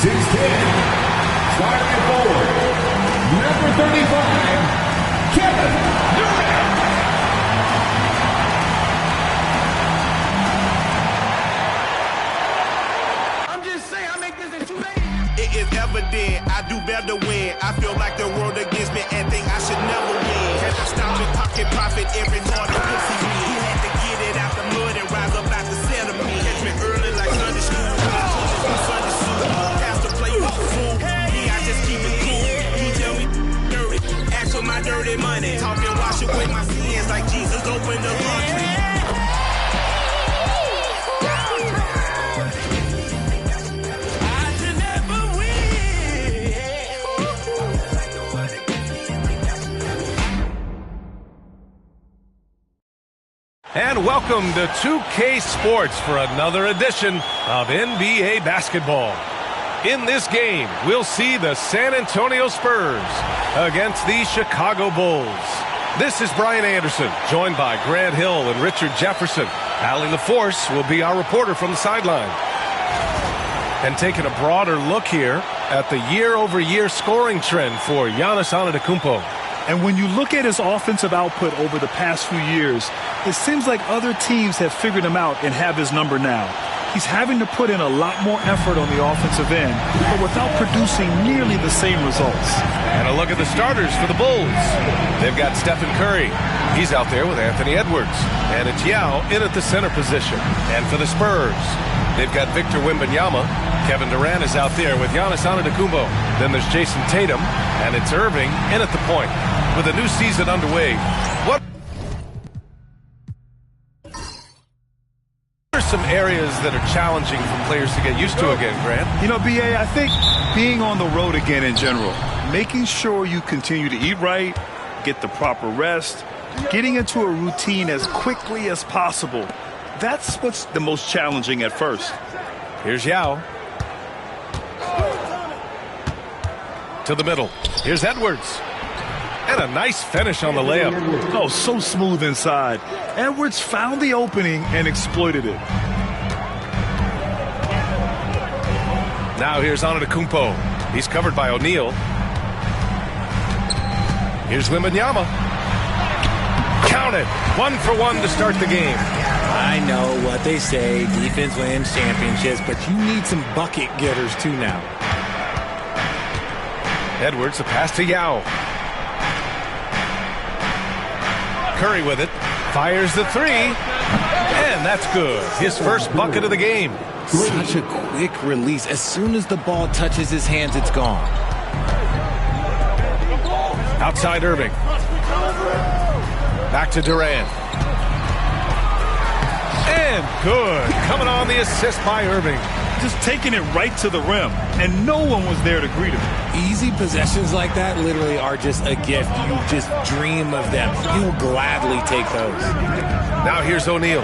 Starting at forward, number 35, Kevin Durant. I'm just saying, I make this in 2 days. It is evident I do better when I feel like the world against me and think I should never win. Had to stop and pocket profit every morning. He had to get it out the mud and rise up out the sediment. Catch me early like Sunday school. Sunday school. Pastor play with the fool. I just keep it cool. He tell me dirty. Ask for my dirty money. Talk and wash away my sins like Jesus opened the laundry. And welcome to 2K Sports for another edition of NBA basketball. In this game, we'll see the San Antonio Spurs against the Chicago Bulls. This is Brian Anderson, joined by Grant Hill and Richard Jefferson. Allie LaForce will be our reporter from the sideline. And taking a broader look here at the year-over-year scoring trend for Giannis Antetokounmpo. And when you look at his offensive output over the past few years, it seems like other teams have figured him out and have his number now. He's having to put in a lot more effort on the offensive end, but without producing nearly the same results. And a look at the starters for the Bulls. They've got Stephen Curry. He's out there with Anthony Edwards. And it's Yao in at the center position. And for the Spurs, they've got Victor Wembanyama. Kevin Durant is out there with Giannis Antetokounmpo. Then there's Jason Tatum. And it's Irving in at the point. With a new season underway, what are some areas that are challenging for players to get used to again, Grant? You know, B.A., I think being on the road again in general, making sure you continue to eat right, get the proper rest, getting into a routine as quickly as possible, that's what's the most challenging at first. Here's Yao. To the middle. Here's Edwards. And a nice finish on the layup. Oh, so smooth inside. Edwards found the opening and exploited it. Now here's Antetokounmpo. He's covered by O'Neal. Here's Wembanyama. Count it. 1 for 1 to start the game. I know what they say, defense wins championships, but you need some bucket getters too now. Edwards, a pass to Yao. Curry with it. Fires the three. And that's good. His first bucket of the game. Such a quick release. As soon as the ball touches his hands, it's gone. Outside Irving. Back to Durant. And good. Coming on the assist by Irving. Just taking it right to the rim, and no one was there to greet him. Easy possessions like that literally are just a gift. You just dream of them. You'll gladly take those. Now here's O'Neal.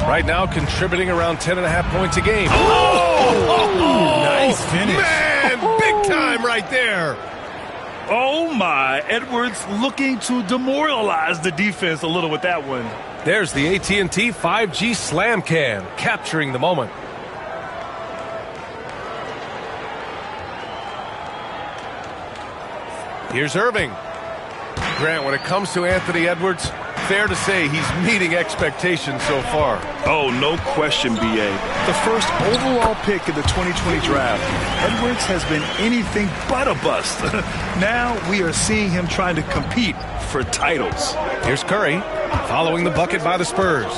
Right now contributing around 10.5 points a game. Oh! Nice finish. Man, big time right there. Oh, my. Edwards looking to demoralize the defense a little with that one. There's the AT&T 5G Slam Cam, capturing the moment. Here's Irving. Grant, when it comes to Anthony Edwards, fair to say he's meeting expectations so far. Oh, no question, B.A. The first overall pick in the 2020 draft, Edwards has been anything but a bust. Now we are seeing him trying to compete for titles. Here's Curry, following the bucket by the Spurs.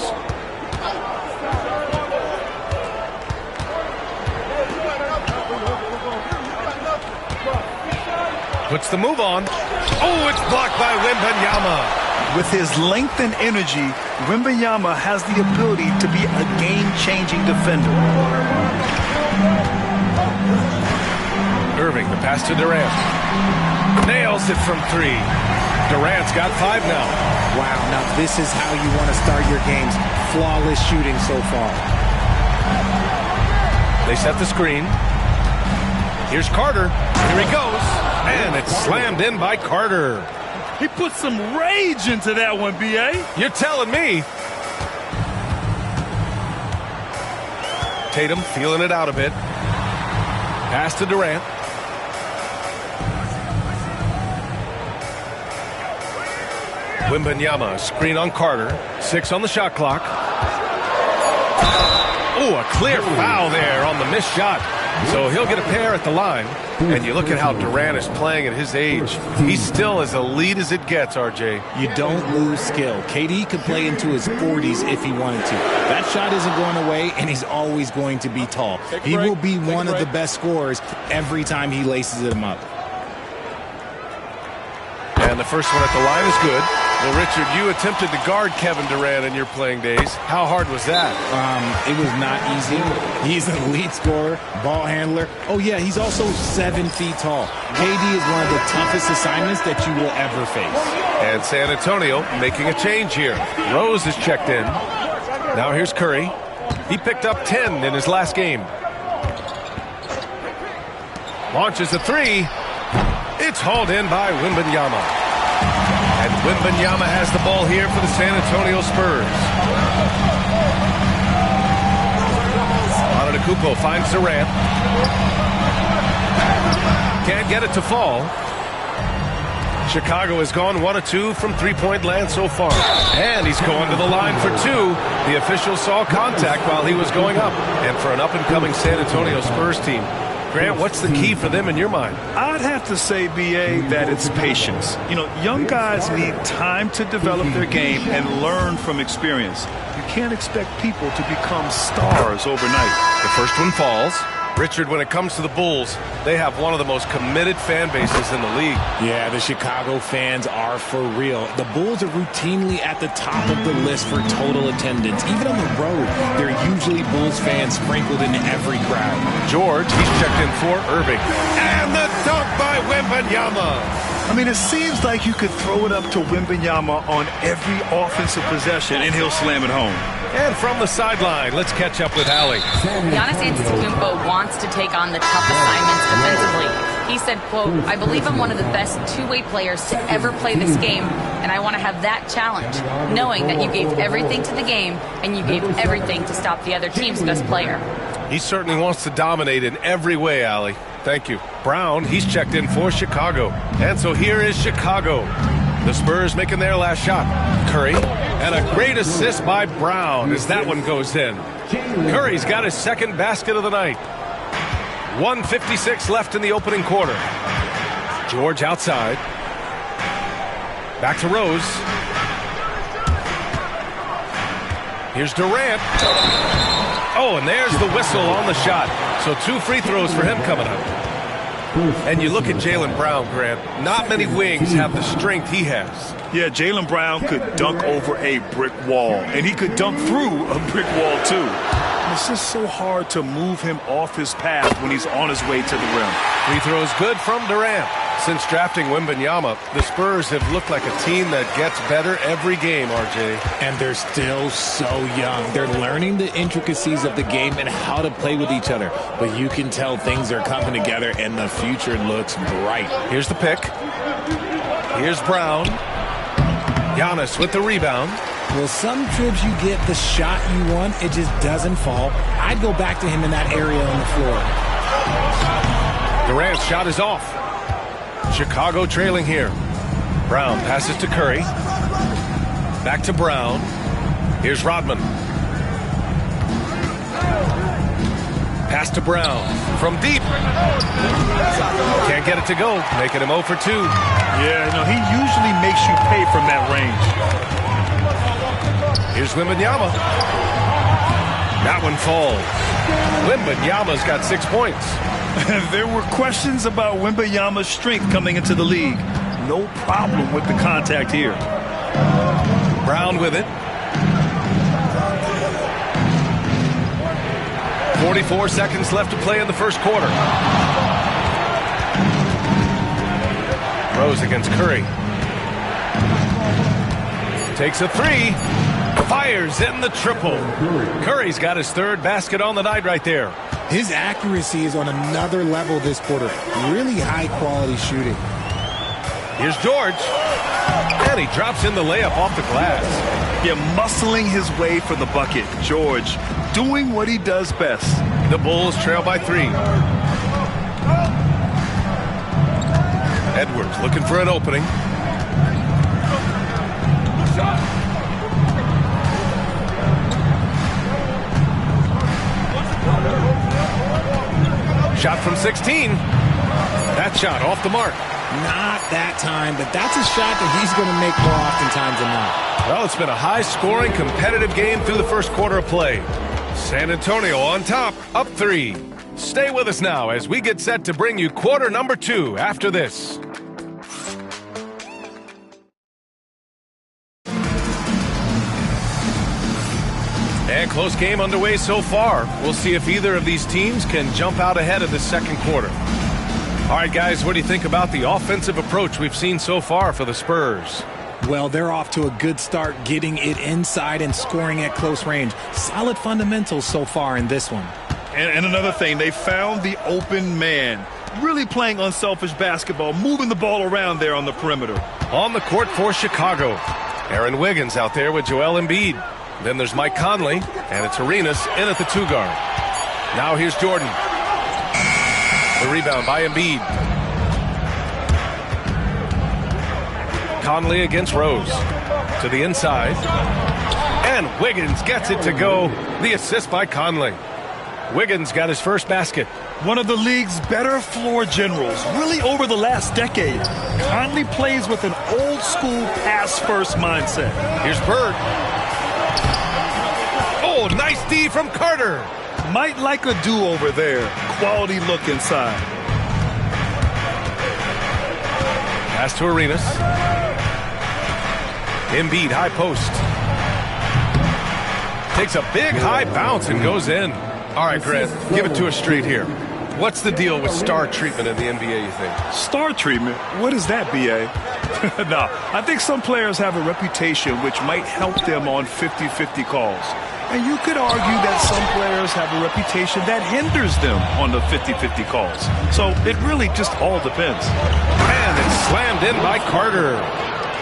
Puts the move on. Oh, it's blocked by Wembanyama. With his length and energy, Wembanyama has the ability to be a game-changing defender. Irving, the pass to Durant. Nails it from 3. Durant's got 5 now. Wow, now this is how you want to start your games. Flawless shooting so far. They set the screen. Here's Carter. Here he goes. And it's slammed in by Carter. He put some rage into that one, B.A. You're telling me. Tatum feeling it out a bit. Pass to Durant. Wembanyama, screen on Carter. 6 on the shot clock. Oh, a clear foul there on the missed shot. So he'll get a pair at the line. And you look at how Durant is playing at his age. He's still as elite as it gets, RJ. You don't lose skill. KD could play into his 40s if he wanted to. That shot isn't going away, and he's always going to be tall. He will be one of the best scorers every time he laces them up. And the first one at the line is good. Well, Richard, you attempted to guard Kevin Durant in your playing days. How hard was that? It was not easy. He's an elite scorer, ball handler. Oh, yeah, he's also 7 feet tall. KD is one of the toughest assignments that you will ever face. And San Antonio making a change here. Rose is checked in. Now here's Curry. He picked up 10 in his last game. Launches a 3. It's hauled in by Wembanyama. And Wembanyama has the ball here for the San Antonio Spurs. Antetokounmpo finds Durant. Can't get it to fall. Chicago has gone 1 of 2 from three-point land so far. And he's going to the line for 2. The official saw contact while he was going up. And for an up-and-coming San Antonio Spurs team, Grant, what's the key for them in your mind? I'd have to say, B.A., that it's patience. You know, young guys need time to develop their game and learn from experience. You can't expect people to become stars overnight. The first one falls. Richard, when it comes to the Bulls, they have one of the most committed fan bases in the league. Yeah, the Chicago fans are for real. The Bulls are routinely at the top of the list for total attendance. Even on the road, there are usually Bulls fans sprinkled in every crowd. George, he's checked in for Irving. And the dunk by Wembanyama. I mean, it seems like you could throw it up to Wembanyama on every offensive possession, and he'll slam it home. And from the sideline, let's catch up with Allie. Giannis Antetokounmpo wants to take on the tough assignments defensively. He said, quote, "I believe I'm one of the best two-way players to ever play this game, and I want to have that challenge, knowing that you gave everything to the game and you gave everything to stop the other team's best player." He certainly wants to dominate in every way, Allie. Thank you. Brown, he's checked in for Chicago. And so here is Chicago. The Spurs making their last shot. Curry, and a great assist by Brown as that one goes in. Curry's got his second basket of the night. 1:56 left in the opening quarter. George outside. Back to Rose. Here's Durant. Oh, and there's the whistle on the shot. So 2 free throws for him coming up. And you look at Jaylen Brown, Grant. Not many wings have the strength he has. Yeah, Jaylen Brown could dunk over a brick wall, and he could dunk through a brick wall, too. It's just so hard to move him off his path when he's on his way to the rim. Free throws good from Durant. Since drafting Wembanyama, the Spurs have looked like a team that gets better every game, RJ. And they're still so young. They're learning the intricacies of the game and how to play with each other. But you can tell things are coming together, and the future looks bright. Here's the pick. Here's Brown. Giannis with the rebound. Well, some trips you get the shot you want, it just doesn't fall. I'd go back to him in that area on the floor. Durant's shot is off. Chicago trailing here. Brown passes to Curry. Back to Brown. Here's Rodman. Pass to Brown from deep. Can't get it to go, making him 0 for 2. Yeah, no, he usually makes you pay from that range. Here's Wembanyama. That one falls. Wembanyama's got 6 points. There were questions about Wembanyama's strength coming into the league. No problem with the contact here. Brown with it. 44 seconds left to play in the first quarter. Rose against Curry. Takes a 3. Fires in the triple. Curry's got his 3rd basket on the night right there. His accuracy is on another level this quarter. Really high-quality shooting. Here's George. And he drops in the layup off the glass. Yeah, muscling his way for the bucket. George doing what he does best. The Bulls trail by 3. Edwards looking for an opening. Shot from 16. That shot off the mark. Not that time, but that's a shot that he's going to make more oftentimes than not. Well, it's been a high-scoring, competitive game through the first quarter of play. San Antonio on top, up 3. Stay with us now as we get set to bring you quarter number 2 after this. And close game underway so far. We'll see if either of these teams can jump out ahead of the second quarter. All right, guys, what do you think about the offensive approach we've seen so far for the Spurs? Well, they're off to a good start getting it inside and scoring at close range. Solid fundamentals so far in this one. And another thing, they found the open man. Really playing unselfish basketball, moving the ball around there on the perimeter. On the court for Chicago, Aaron Wiggins out there with Joel Embiid. Then there's Mike Conley, and it's Arenas in at the 2-guard. Now here's Jordan. The rebound by Embiid. Conley against Rose. To the inside. And Wiggins gets it to go. The assist by Conley. Wiggins got his first basket. One of the league's better floor generals, really over the last decade. Conley plays with an old-school pass-first mindset. Here's Bird. Oh, nice D from Carter. Might like a do-over there. Quality look inside. Pass to Arenas. Embiid, high post. Takes a big high bounce and goes in. All right, Grant, give it to us straight here. What's the deal with star treatment in the NBA, you think? Star treatment? What is that, B.A.? No, I think some players have a reputation which might help them on 50-50 calls. And you could argue that some players have a reputation that hinders them on the 50-50 calls. So it really just all depends. And it's slammed in by Carter.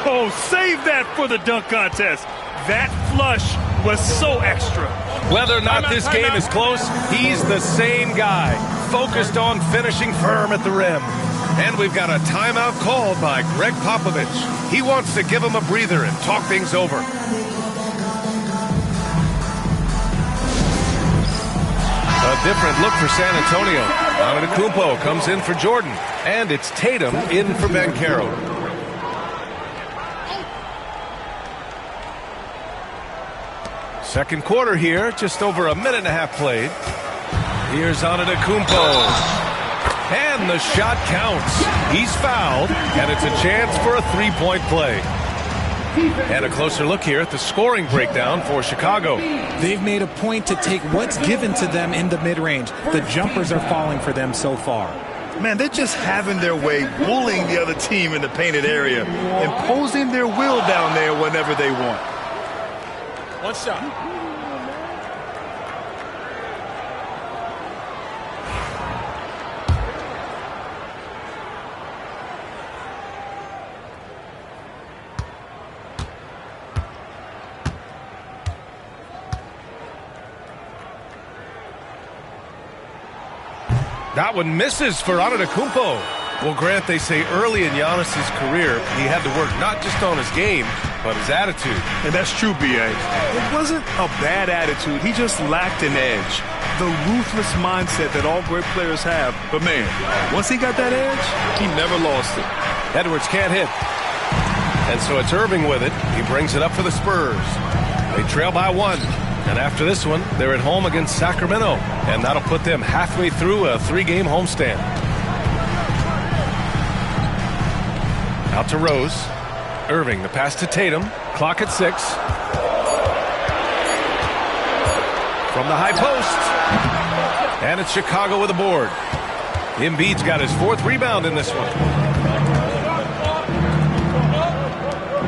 Oh, save that for the dunk contest. That flush was so extra. Whether or not this game is close, he's the same guy, focused on finishing firm at the rim. And we've got a timeout called by Greg Popovich. He wants to give him a breather and talk things over. A different look for San Antonio. Antetokounmpo comes in for Jordan, and it's Tatum in for Banchero. Second quarter here, just over a minute and a half played. Here's Antetokounmpo. And the shot counts. He's fouled, and it's a chance for a three-point play. And a closer look here at the scoring breakdown for Chicago. They've made a point to take what's given to them in the mid-range. The jumpers are falling for them so far. Man, they're just having their way, bullying the other team in the painted area, imposing their will down there whenever they want. One shot. That one misses for Antetokounmpo. Well, Grant, they say early in Giannis' career, he had to work not just on his game, but his attitude. And that's true, B.A. It wasn't a bad attitude. He just lacked an edge. The ruthless mindset that all great players have. But, man, once he got that edge, he never lost it. Edwards can't hit. And so it's Irving with it. He brings it up for the Spurs. They trail by 1. And after this one, they're at home against Sacramento. And that'll put them halfway through a 3-game homestand. Out to Rose. Irving, the pass to Tatum. Clock at 6. From the high post. And it's Chicago with a board. Embiid's got his 4th rebound in this one.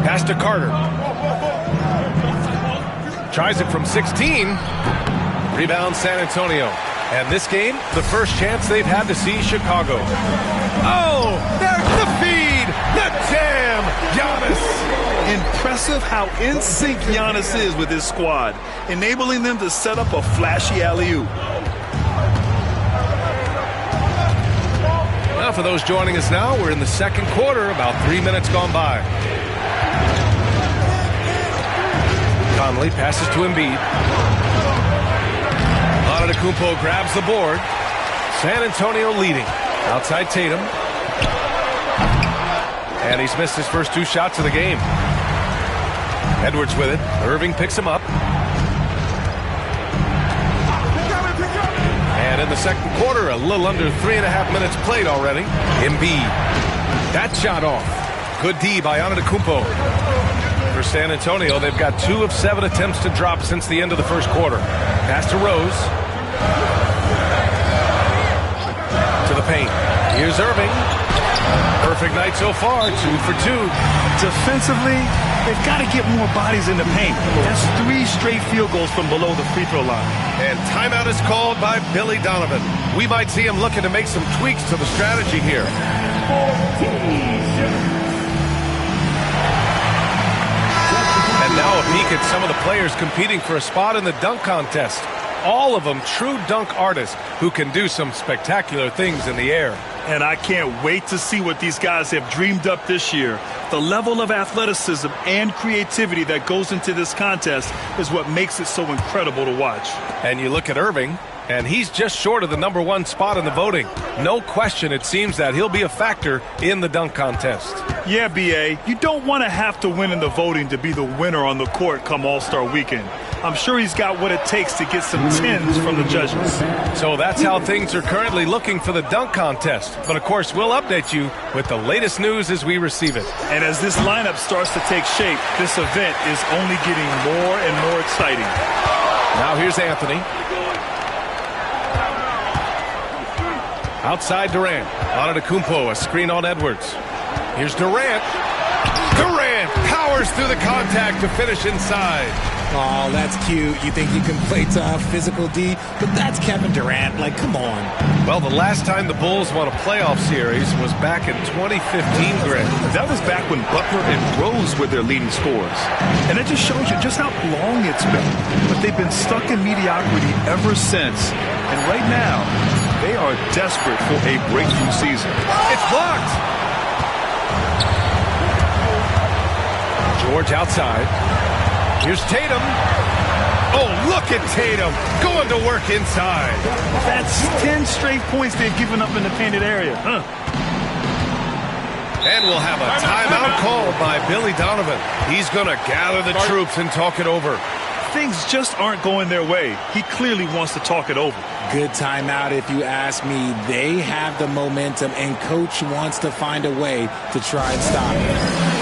Pass to Carter. Tries it from 16. Rebound San Antonio. And this game, the first chance they've had to see Chicago. Oh, there's the feed, the jam, Giannis. Impressive how in sync Giannis is with his squad, enabling them to set up a flashy alley-oop. for those joining us now. We're in the second quarter, about 3 minutes gone by. Conley passes to Embiid. Antetokounmpo grabs the board. San Antonio leading. Outside Tatum. And he's missed his first 2 shots of the game. Edwards with it. Irving picks him up. And in the second quarter, a little under 3.5 minutes played already. Embiid. That shot off. Good D by Antetokounmpo. For San Antonio, they've got 2 of 7 attempts to drop since the end of the first quarter. Pass to Rose. To the paint. Here's Irving. Perfect night so far, 2 for 2. Defensively, they've got to get more bodies in the paint. That's 3 straight field goals from below the free throw line. And timeout is called by Billy Donovan. We might see him looking to make some tweaks to the strategy here. And now a peek at some of the players competing for a spot in the dunk contest. All of them true dunk artists who can do some spectacular things in the air. And I can't wait to see what these guys have dreamed up this year. The level of athleticism and creativity that goes into this contest is what makes it so incredible to watch. And you look at Irving, and he's just short of the #1 spot in the voting. No question it seems that he'll be a factor in the dunk contest. Yeah, B.A., you don't want to have to win in the voting to be the winner on the court come All-Star Weekend. I'm sure he's got what it takes to get some 10s from the judges. So that's how things are currently looking for the dunk contest. But, of course, we'll update you with the latest news as we receive it. And as this lineup starts to take shape, this event is only getting more and more exciting. Now here's Anthony. Outside Durant. Antetokounmpo, a screen on Edwards. Here's Durant. Durant powers through the contact to finish inside. Oh, that's cute. You think you can play tough, physical D, but that's Kevin Durant. Like, come on. Well, the last time the Bulls won a playoff series was back in 2015, Greg. That was back when Butler and Rose were their leading scorers. And it just shows you just how long it's been. But they've been stuck in mediocrity ever since. And right now, they are desperate for a breakthrough season. It's blocked. George outside. Here's Tatum. Oh, look at Tatum going to work inside. That's 10 straight points they've given up in the painted area. And we'll have a timeout called by Billy Donovan. He's going to gather the troops and talk it over. Things just aren't going their way. He clearly wants to talk it over. Good timeout if you ask me. They have the momentum, and Coach wants to find a way to try and stop it.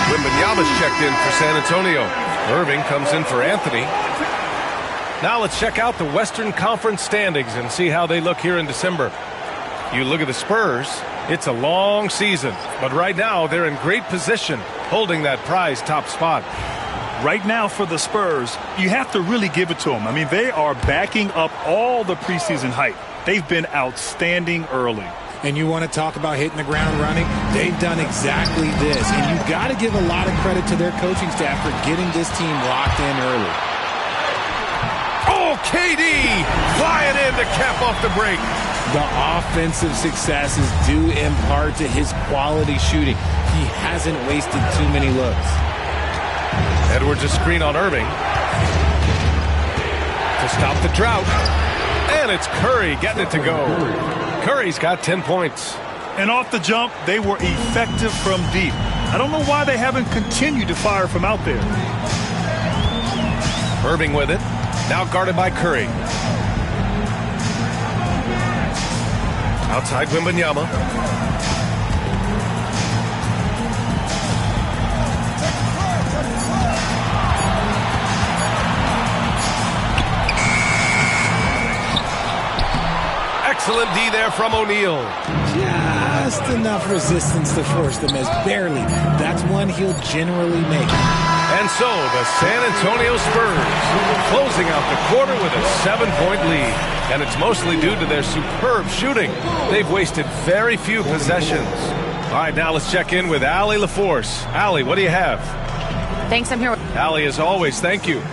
Wembanyama's checked in for San Antonio. Irving comes in for Anthony. Now let's check out the Western Conference standings and see how they look here in December. You look at the Spurs, it's a long season, but right now they're in great position, holding that prize top spot. Right now for the Spurs, you have to really give it to them. I mean, they are backing up all the preseason hype. They've been outstanding early. And you want to talk about hitting the ground running? They've done exactly this. And you've got to give a lot of credit to their coaching staff for getting this team locked in early. Oh, KD flying in to cap off the break. The offensive success is due in part to his quality shooting. He hasn't wasted too many looks. Edwards a screen on Irving to stop the drought. And it's Curry getting it to go. Curry's got 10 points. And off the jump, they were effective from deep. I don't know why they haven't continued to fire from out there. Irving with it. Now guarded by Curry. Outside Wembanyama. Excellent D there from O'Neal. Just enough resistance to force the miss. Barely. That's one he'll generally make. And so the San Antonio Spurs closing out the quarter with a 7-point lead. And it's mostly due to their superb shooting. They've wasted very few possessions. All right, now let's check in with Allie LaForce. Allie, what do you have? Thanks, I'm here. Allie, as always, thank you.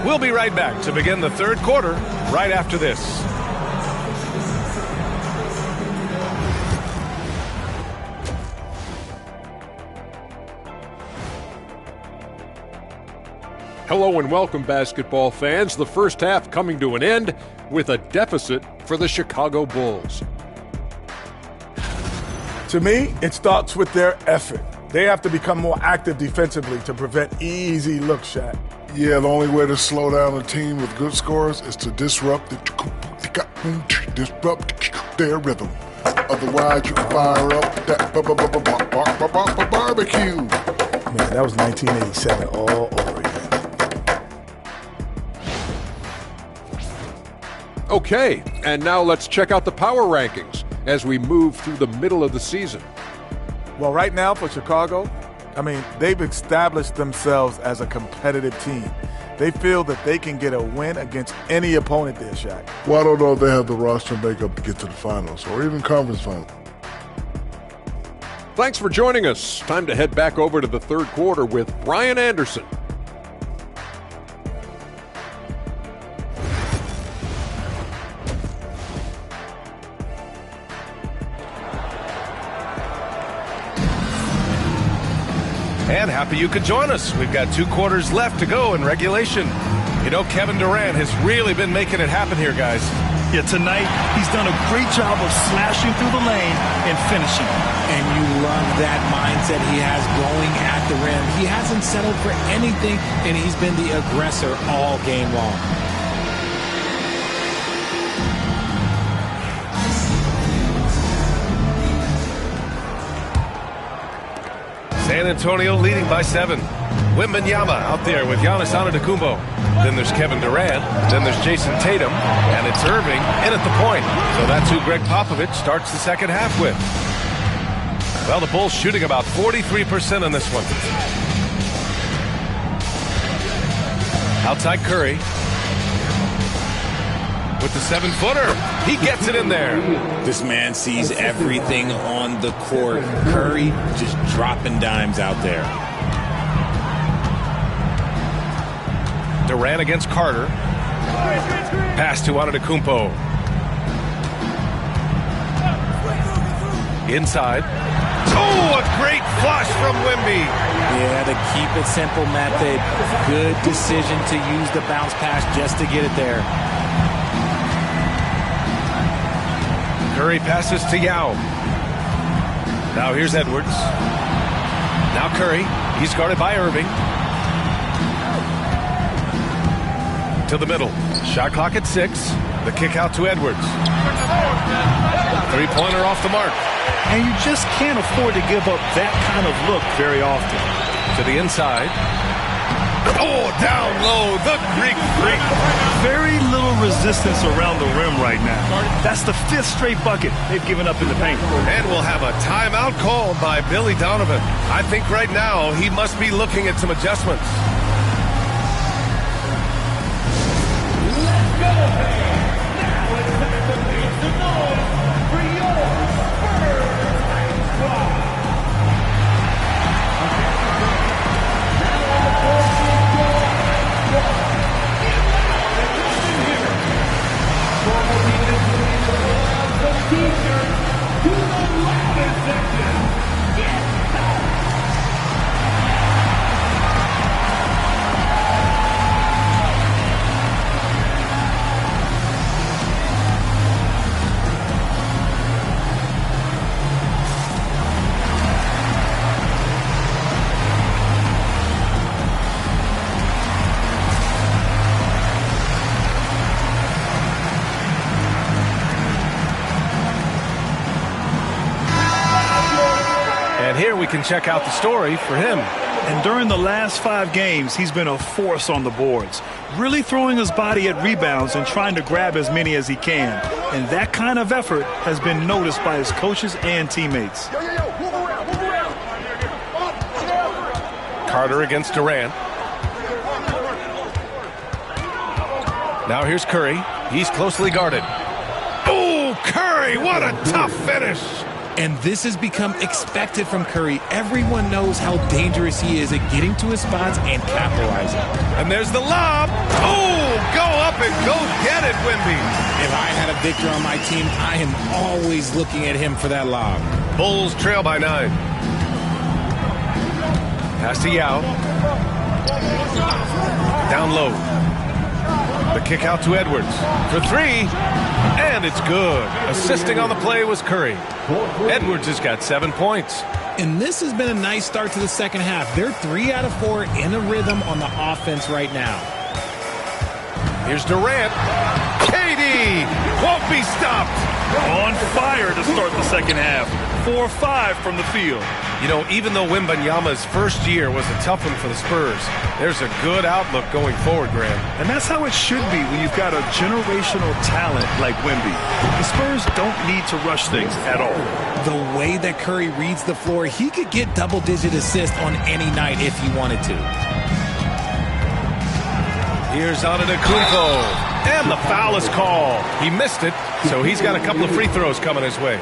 We'll be right back to begin the third quarter right after this. Hello and welcome, basketball fans. The first half coming to an end with a deficit for the Chicago Bulls. To me, it starts with their effort. They have to become more active defensively to prevent easy look shot. Yeah, the only way to slow down a team with good scores is to disrupt their rhythm. Otherwise, you can fire up that barbecue. Man, that was 1987 all over again. Okay, and now let's check out the power rankings as we move through the middle of the season. Well, right now for Chicago, they've established themselves as a competitive team. They feel that they can get a win against any opponent there, Shaq. Well, I don't know if they have the roster makeup to get to the finals or even conference finals. Thanks for joining us. Time to head back over to the third quarter with Brian Anderson. And happy you could join us. We've got 2 quarters left to go in regulation. You know, Kevin Durant has really been making it happen here, guys. Yeah, tonight he's done a great job of slashing through the lane and finishing. And you love that mindset he has going at the rim. He hasn't settled for anything, and he's been the aggressor all game long. San Antonio leading by 7. Wembanyama out there with Giannis Antetokounmpo. Then there's Kevin Durant. Then there's Jason Tatum. And it's Irving in at the point. So that's who Greg Popovich starts the second half with. Well, the Bulls shooting about 43% in this one. Outside Curry. With the 7-footer. He gets it in there. This man sees everything on the court. Curry just dropping dimes out there. Durant against Carter. Pass to Antetokounmpo. Inside. Oh, a great flush from Wemby. Yeah, the keep it simple method. Good decision to use the bounce pass just to get it there. Curry passes to Yao. Now here's Edwards. Now Curry. He's guarded by Irving. To the middle. Shot clock at 6. The kick out to Edwards. 3-pointer off the mark. And you just can't afford to give up that kind of look very often. To the inside. Oh, down low, the Greek freak. Very little resistance around the rim right now. That's the 5th straight bucket they've given up in the paint. And we'll have a timeout called by Billy Donovan. I think right now he must be looking at some adjustments. Let's go, fans. Now it's time to make some noise for your Spurs squad. And here we can check out the story for him. And during the last 5 games, he's been a force on the boards, really throwing his body at rebounds and trying to grab as many as he can. And that kind of effort has been noticed by his coaches and teammates. Carter against Durant. Now here's Curry. He's closely guarded. Oh, Curry, what a tough finish. And this has become expected from Curry. Everyone knows how dangerous he is at getting to his spots and capitalizing. And there's the lob. Oh, go up and go get it, Wemby. If I had a Victor on my team, I am always looking at him for that lob. Bulls trail by 9. Pass to Yao. Down low. The kick out to Edwards for 3. And it's good. Assisting on the play was Curry. Edwards has got 7 points. And this has been a nice start to the second half. They're 3 out of 4 in a rhythm on the offense right now. Here's Durant. KD won't be stopped. On fire to start the second half. 4-5 from the field. You know, even though Wembanyama's first year was a tough one for the Spurs, there's a good outlook going forward, Graham. And that's how it should be when you've got a generational talent like Wemby. The Spurs don't need to rush things at all. The way that Curry reads the floor, he could get double-digit assists on any night if he wanted to. Here's Antetokounmpo. And the foul is called. He missed it, so he's got a couple of free throws coming his way.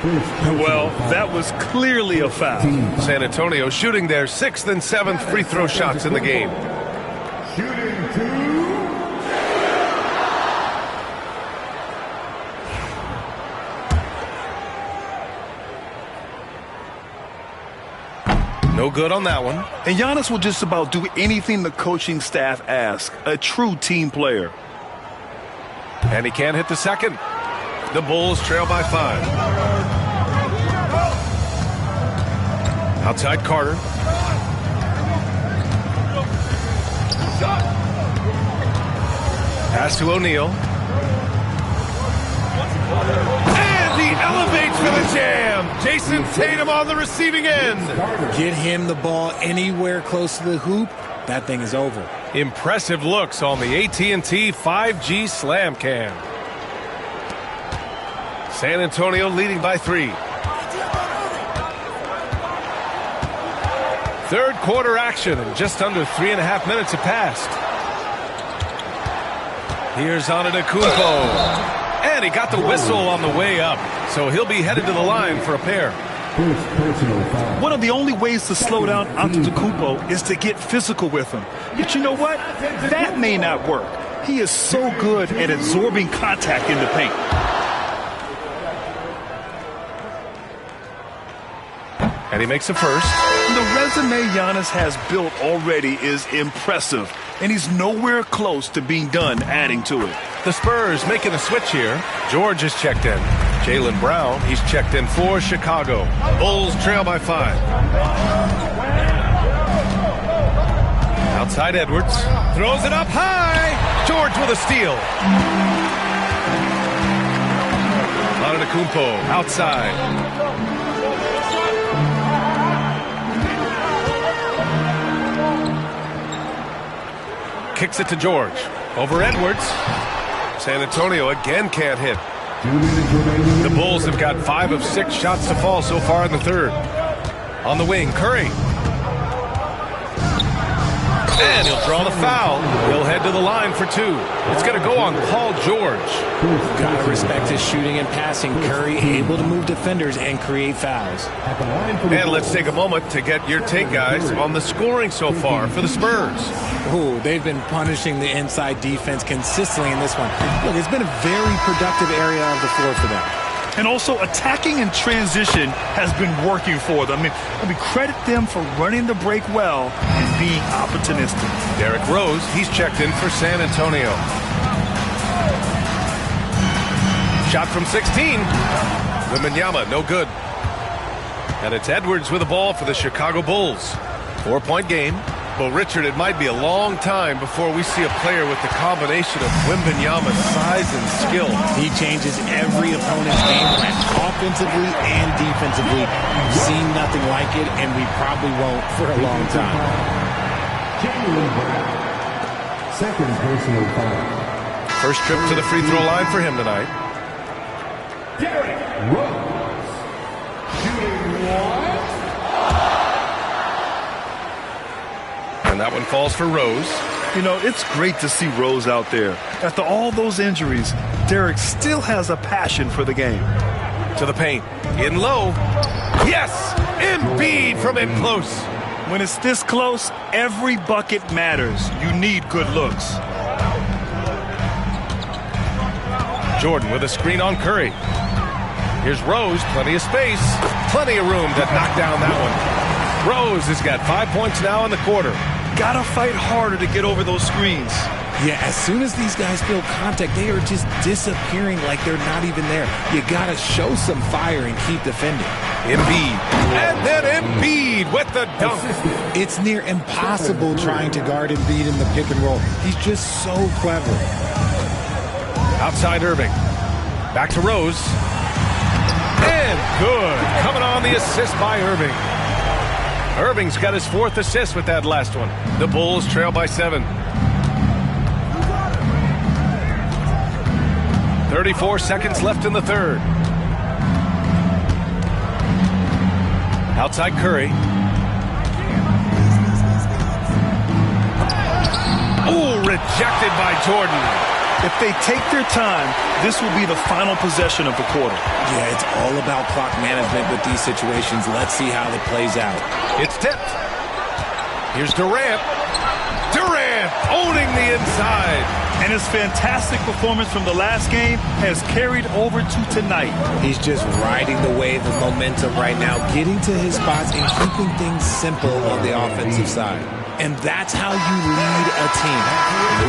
Well, that was clearly a foul. San Antonio shooting their 6th and 7th free throw shots in the game. No good on that one. And Giannis will just about do anything the coaching staff asks. A true team player. And he can't hit the second. The Bulls trail by 5. Outside Carter. Pass to O'Neal. And he elevates for the jam. Jason Tatum on the receiving end. Get him the ball anywhere close to the hoop. That thing is over. Impressive looks on the AT&T 5G Slam Cam. San Antonio leading by 3. Third quarter action, and just under 3.5 minutes have passed. Here's Antetokounmpo. And he got the whistle on the way up, so he'll be headed to the line for a pair. One of the only ways to slow down Antetokounmpo is to get physical with him. But you know what? That may not work. He is so good at absorbing contact in the paint. And he makes a first. The resume Giannis has built already is impressive, and he's nowhere close to being done adding to it. The Spurs making a switch here. George is checked in. Jaylen Brown, he's checked in for Chicago. Bulls trail by 5. Outside Edwards. Throws it up high. George with a steal. Antetokounmpo outside. Kicks it to George. Over Edwards. San Antonio again can't hit. The Bulls have got 5 of 6 shots to fall so far in the third. On the wing, Curry. And he'll draw the foul. He'll head to the line for 2. It's going to go on Paul George. Gotta respect his shooting and passing. Curry able to move defenders and create fouls. And let's take a moment to get your take, guys, on the scoring so far for the Spurs. Oh, they've been punishing the inside defense consistently in this one. Look, it's been a very productive area of the floor for them. And also, attacking in transition has been working for them. I mean, credit them for running the break well and being opportunistic. Derrick Rose, he's checked in for San Antonio. Shot from 16. Wembanyama, no good. And it's Edwards with the ball for the Chicago Bulls. 4-point game. Well, Richard, it might be a long time before we see a player with the combination of Wembanyama's size and skill. He changes every opponent's game plan, offensively and defensively. We've seen nothing like it, and we probably won't for a long time. Jaylen Brown. Second personal foul. First trip to the free throw line for him tonight. Derrick Rose. Shooting one. And that one falls for Rose. You know, it's great to see Rose out there. After all those injuries, Derrick still has a passion for the game. To the paint. In low. Yes! Embiid from in close. When it's this close, every bucket matters. You need good looks. Jordan with a screen on Curry. Here's Rose. Plenty of space. Plenty of room to knock down that one. Rose has got 5 points now in the quarter. Gotta fight harder to get over those screens. Yeah, as soon as these guys feel contact, they are just disappearing like they're not even there. You gotta show some fire and keep defending. Embiid. And then Embiid with the dunk. It's near impossible trying to guard Embiid in the pick and roll. He's just so clever. Outside Irving. Back to Rose. And good. Coming on the assist by Irving. Irving's got his 4th assist with that last one. The Bulls trail by 7. 34 seconds left in the third. Outside Curry. Ooh, rejected by Jordan. If they take their time, this will be the final possession of the quarter. Yeah, it's all about clock management with these situations. Let's see how it plays out. It's tipped. Here's Durant. Durant owning the inside. And his fantastic performance from the last game has carried over to tonight. He's just riding the wave of momentum right now, getting to his spots and keeping things simple on the offensive side. And that's how you lead a team,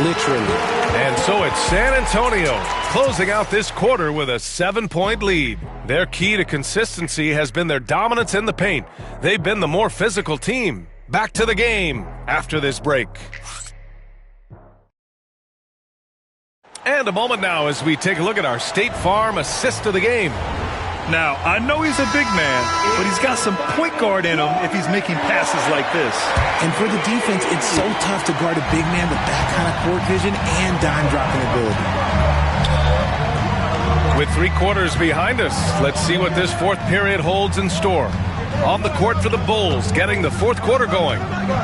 literally. And so it's San Antonio closing out this quarter with a 7-point lead. Their key to consistency has been their dominance in the paint. They've been the more physical team. Back to the game after this break. And a moment now as we take a look at our State Farm assist of the game. Now, I know he's a big man, but he's got some point guard in him if he's making passes like this. And for the defense, it's so tough to guard a big man with that kind of court vision and dime-dropping ability. With 3 quarters behind us, let's see what this 4th period holds in store. On the court for the Bulls, getting the 4th quarter going.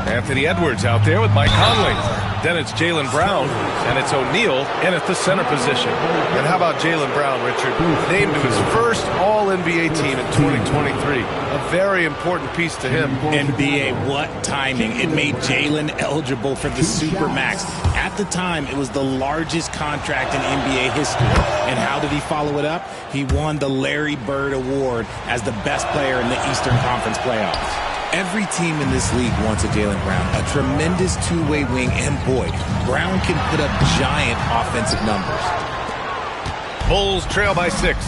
Anthony Edwards out there with Mike Conley. Then it's Jaylen Brown, and it's O'Neal in at the center position. And how about Jaylen Brown, Richard? Named to his first All-NBA team in 2023. A very important piece to him. NBA, what timing. It made Jaylen eligible for the Supermax. At the time, it was the largest contract in NBA history. And how did he follow it up? He won the Larry Bird Award as the best player in the Eastern Conference playoffs. Every team in this league wants a Jaylen Brown, a tremendous two-way wing, and boy, Brown can put up giant offensive numbers. Bulls trail by 6.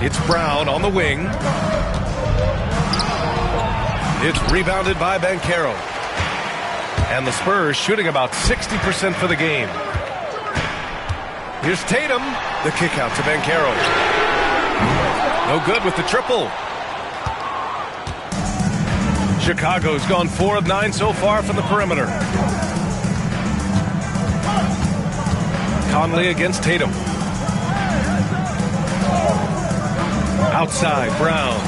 It's Brown on the wing. It's rebounded by Banchero. And the Spurs shooting about 60% for the game. Here's Tatum. The kick out to Banchero. No good with the triple. Chicago's gone 4 of 9 so far from the perimeter. Conley against Tatum. Outside, Brown.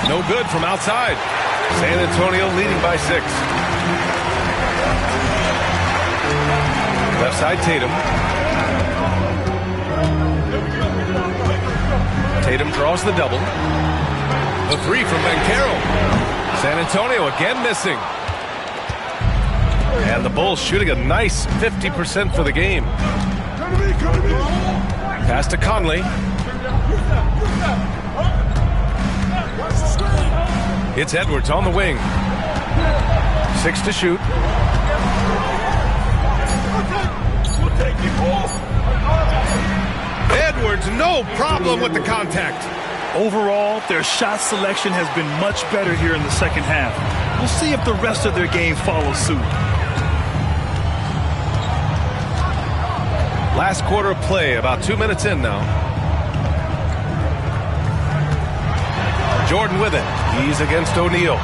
No good from outside. San Antonio leading by 6. Left side, Tatum. Tatum draws the double. The 3 from Banchero. San Antonio again missing. And the Bulls shooting a nice 50% for the game. Pass to Conley. It's Edwards on the wing. 6 to shoot. Edwards, no problem with the contact. Overall, their shot selection has been much better here in the second half. We'll see if the rest of their game follows suit. Last quarter of play, about 2 minutes in now. Jordan with it. He's against O'Neal.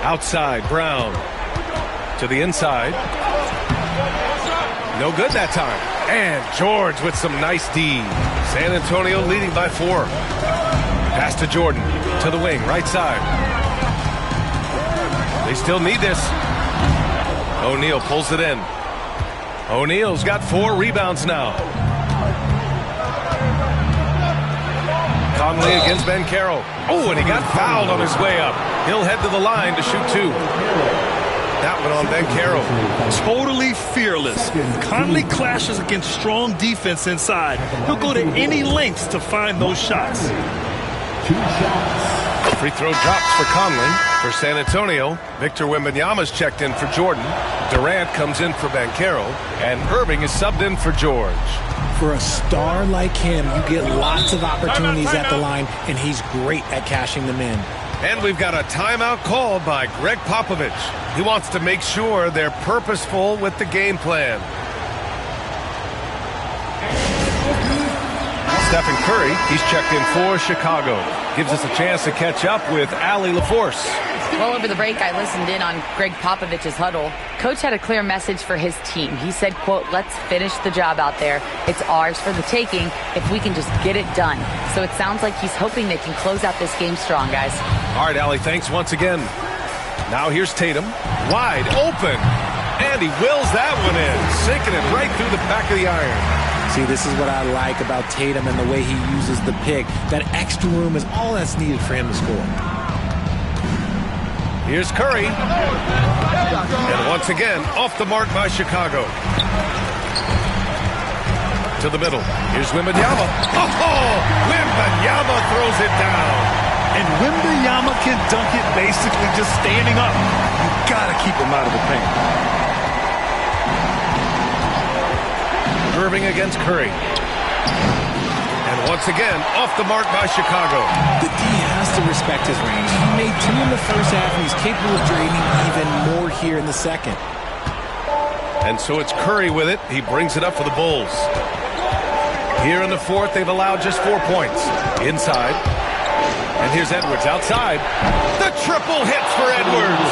Outside, Brown. To the inside. No good that time. And George with some nice D. San Antonio leading by 4. Pass to Jordan. To the wing, right side. They still need this. O'Neal pulls it in. O'Neal's got 4 rebounds now. Conley against Banchero. Oh, and he got fouled on his way up. He'll head to the line to shoot 2. That one on Banchero. Totally fearless. Conley clashes against strong defense inside. He'll go to any lengths to find those shots. 2 shots. Free throw drops for Conley. For San Antonio, Victor Wembanyama's checked in for Jordan. Durant comes in for Banchero. And Irving is subbed in for George. For a star like him, you get lots of opportunities at the line, and he's great at cashing them in. And we've got a timeout called by Greg Popovich. He wants to make sure they're purposeful with the game plan. Stephen Curry, he's checked in for Chicago. Gives us a chance to catch up with Allie LaForce. Well, over the break, I listened in on Greg Popovich's huddle. Coach had a clear message for his team. He said, quote, "Let's finish the job out there. It's ours for the taking if we can just get it done." So it sounds like he's hoping they can close out this game strong, guys. All right, Allie, thanks once again. Now here's Tatum. Wide open. And he wills that one in. Sinking it right through the back of the iron. See, this is what I like about Tatum and the way he uses the pick. That extra room is all that's needed for him to score. Here's Curry. And once again, off the mark by Chicago. To the middle. Here's Wembanyama. Oh! Wembanyama throws it down. And Wembanyama can dunk it basically just standing up. You gotta keep him out of the paint. Irving against Curry. And once again, off the mark by Chicago. The D has to respect his range. He made 2 in the first half, and he's capable of draining even more here in the second. And so it's Curry with it. He brings it up for the Bulls. Here in the fourth, they've allowed just 4 points. Inside. And here's Edwards outside. The triple hits for Edwards.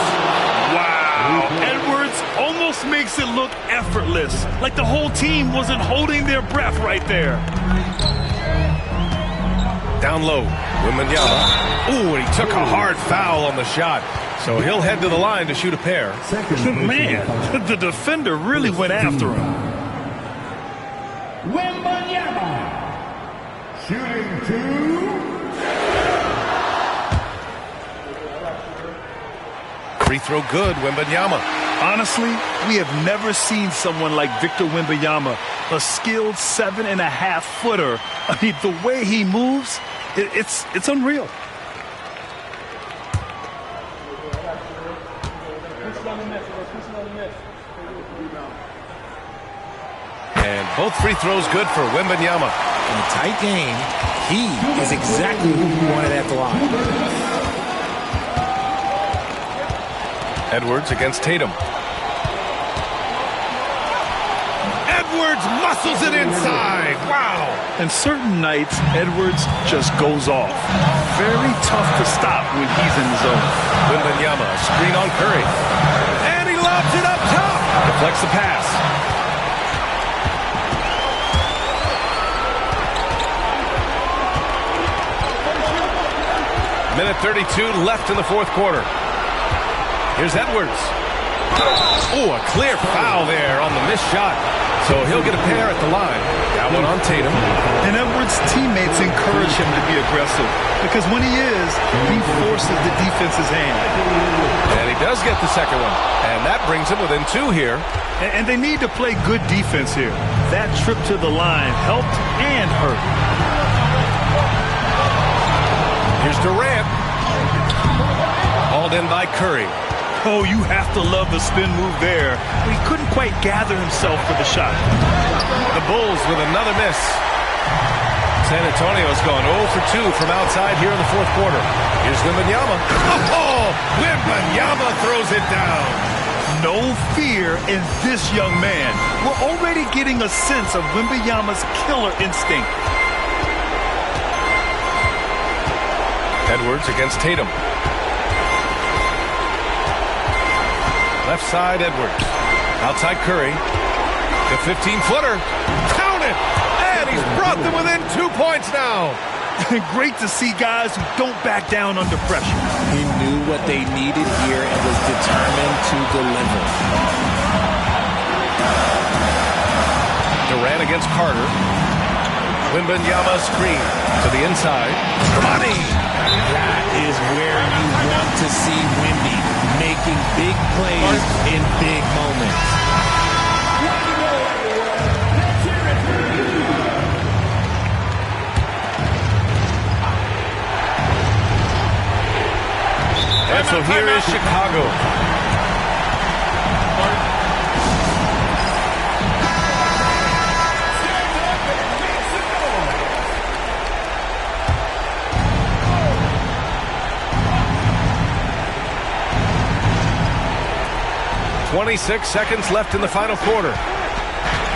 Wow. Edwards almost makes it look effortless. Like the whole team wasn't holding their breath right there. Down low. Wembanyama. Ooh, and he took a hard foul on the shot. So he'll head to the line to shoot a pair. Man, the defender really went after him. Wembanyama. Shooting 2. Free throw good, Wembanyama. Honestly, we have never seen someone like Victor Wembanyama, a skilled 7.5-footer. I mean, the way he moves, it's unreal. And both free throws good for Wembanyama. In a tight game, he is exactly who we wanted at the line. Edwards against Tatum. Edwards muscles it inside. Wow. And certain nights, Edwards just goes off. Very tough to stop when he's in the zone. Wembanyama, screen on Curry. And he lobs it up top. Deflects the pass. Minute 32 left in the fourth quarter. Here's Edwards. Oh, a clear foul there on the missed shot. So he'll get a pair at the line. That one on Tatum. And Edwards' teammates encourage him to be aggressive because when he is, he forces the defense's hand. And he does get the second one. And that brings him within 2 here. And they need to play good defense here. That trip to the line helped and hurt. Here's Durant. Hauled in by Curry. Oh, you have to love the spin move there. But he couldn't quite gather himself for the shot. The Bulls with another miss. San Antonio's gone 0 for 2 from outside here in the fourth quarter. Here's Wembanyama. Oh, Wembanyama throws it down. No fear in this young man. We're already getting a sense of Wembanyama's killer instinct. Edwards against Tatum. Left side, Edwards. Outside Curry. The 15-footer. Count it! And he's brought them within 2 points now. Great to see guys who don't back down under pressure. He knew what they needed here and was determined to deliver. Durant against Carter. Wembanyama screen to the inside. Money! That is where you want to see Wemby, making big plays in big moments. And so here is Chicago. "26 seconds left in the final quarter.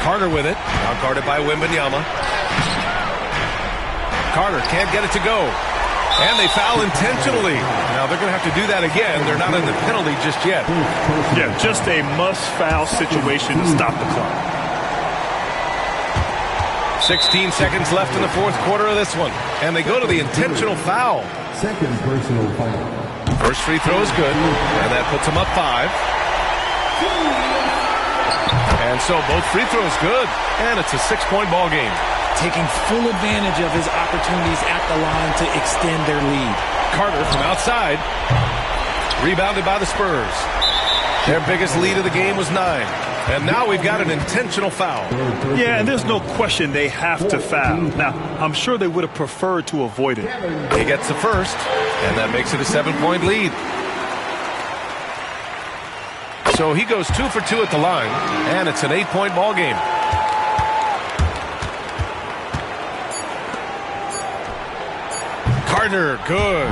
Carter with it. Now guarded by Wembanyama. Carter can't get it to go. And they foul intentionally. Now they're going to have to do that again. They're not in the penalty just yet. Yeah, just a must-foul situation to stop the clock. 16 seconds left in the fourth quarter of this one. And they go to the intentional foul. Second personal foul. First free throw is good. And that puts them up 5. And so both free throws good. And it's a 6-point ball game. Taking full advantage of his opportunities at the line to extend their lead. Carter from outside. Rebounded by the Spurs. Their biggest lead of the game was 9. And now we've got an intentional foul. Yeah, and there's no question they have to foul. Now, I'm sure they would have preferred to avoid it. He gets the first, and that makes it a 7-point lead. So he goes 2 for 2 at the line, and it's an 8-point ball game. Carter, good.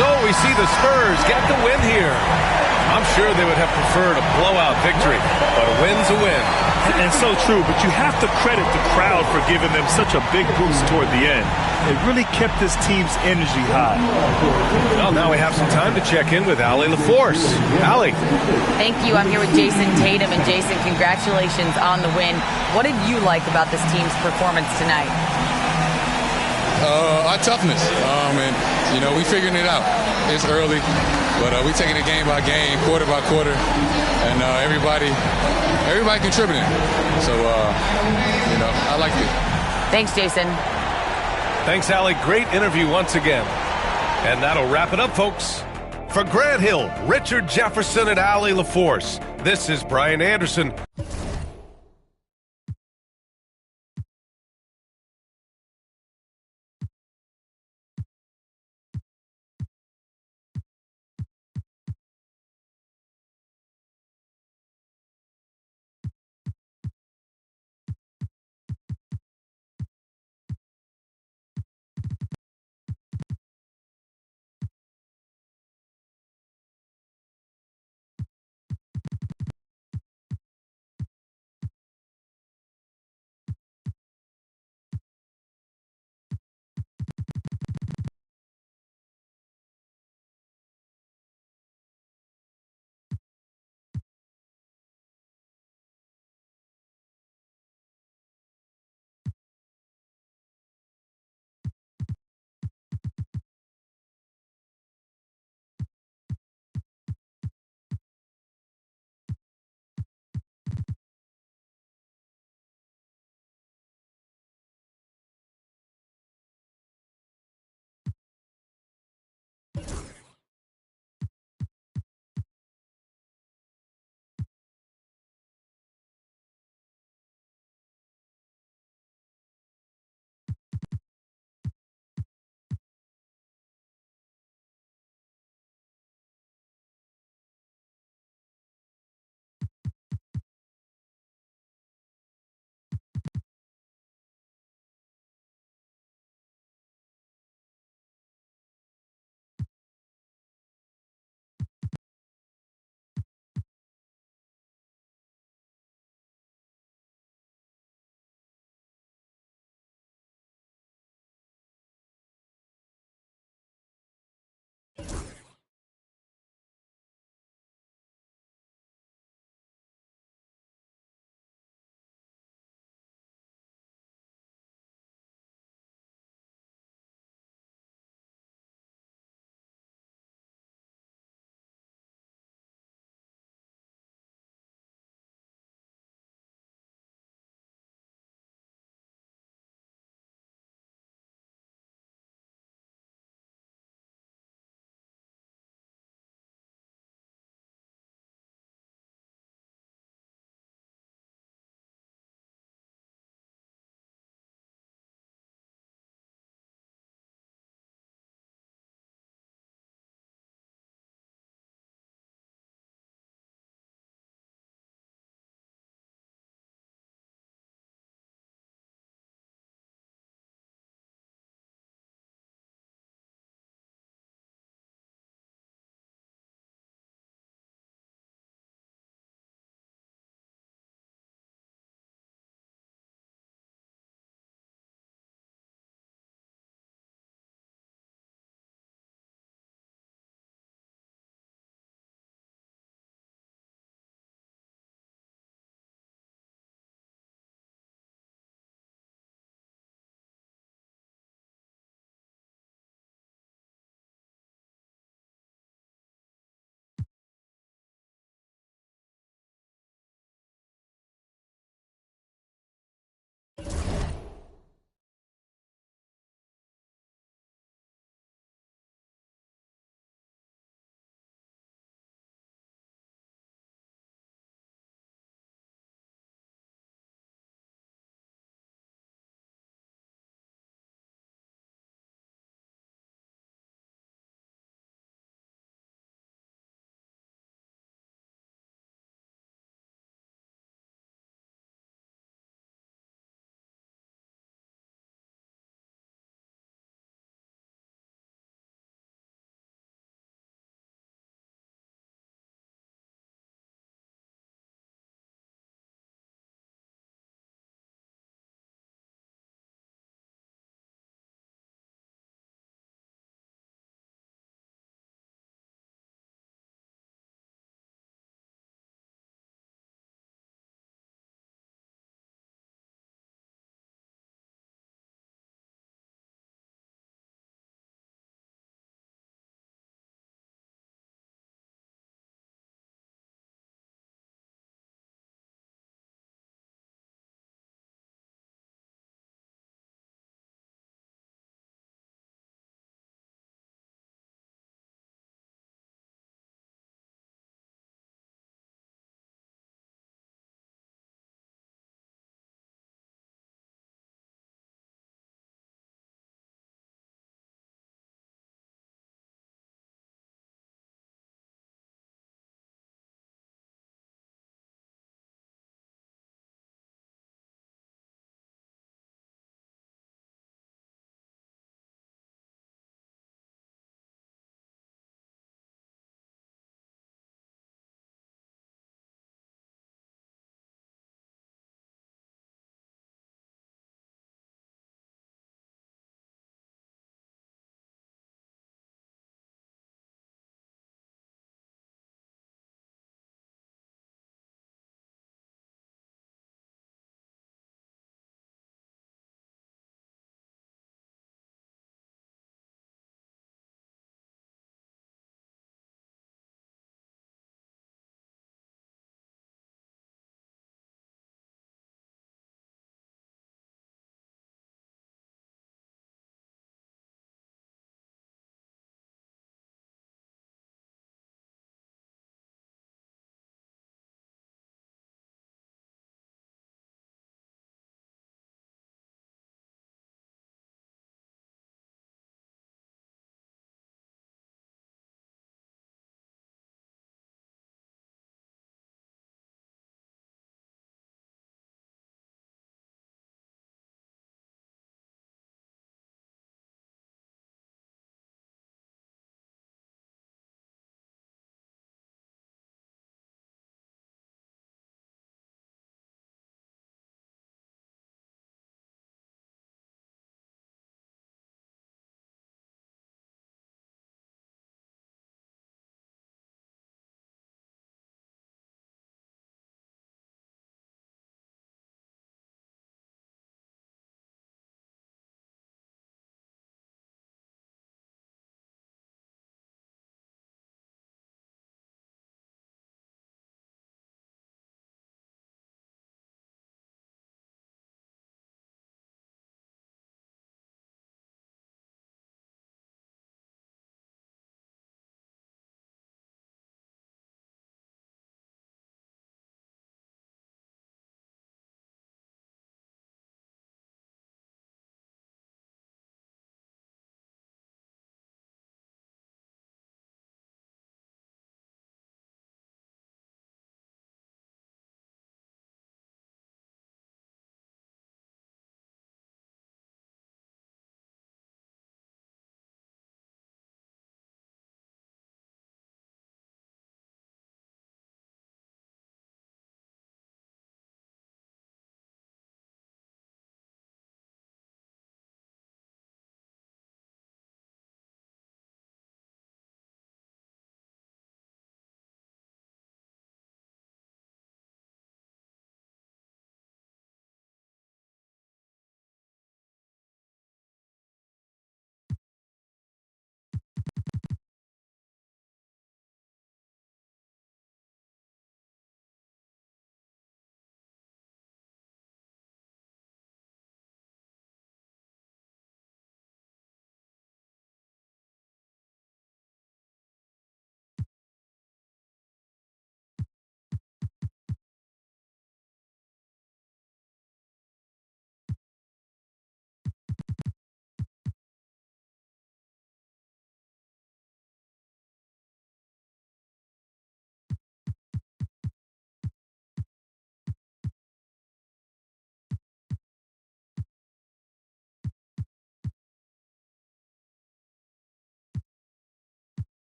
So we see the Spurs get the win here. I'm sure they would have preferred a blowout victory, but a win's a win. And so true, but you have to credit the crowd for giving them such a big boost toward the end. It really kept this team's energy high. Well, now we have some time to check in with Allie LaForce. Allie. Thank you. I'm here with Jason Tatum. And Jason, congratulations on the win. What did you like about this team's performance tonight? Our toughness. We figuring it out. It's early, but we taking it game by game, quarter by quarter, and everybody contributing. So, I like it. Thanks, Jason. Thanks, Allie. Great interview once again. And that'll wrap it up, folks. For Grant Hill, Richard Jefferson, and Allie LaForce, this is Brian Anderson.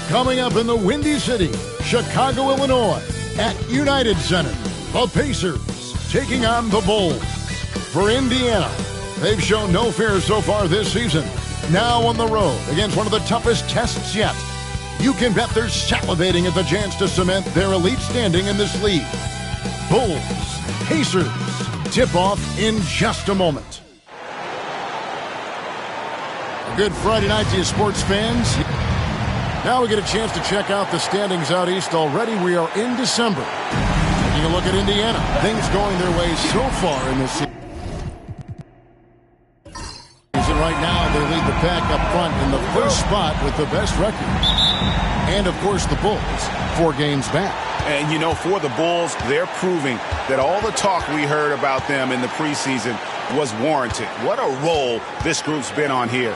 Coming up in the Windy City, Chicago, Illinois, at United Center, the Pacers taking on the Bulls. For Indiana, they've shown no fear so far this season. Now on the road against one of the toughest tests yet. You can bet they're salivating at the chance to cement their elite standing in this league. Bulls, Pacers, tip-off in just a moment. Good Friday night to you, sports fans. Now we get a chance to check out the standings out east already. We are in December. Taking a look at Indiana. Things going their way so far in this season. Right now, they lead the pack up front in the first spot with the best record. And, of course, the Bulls, 4 games back. And, you know, for the Bulls, they're proving that all the talk we heard about them in the preseason was warranted. What a role this group's been on here.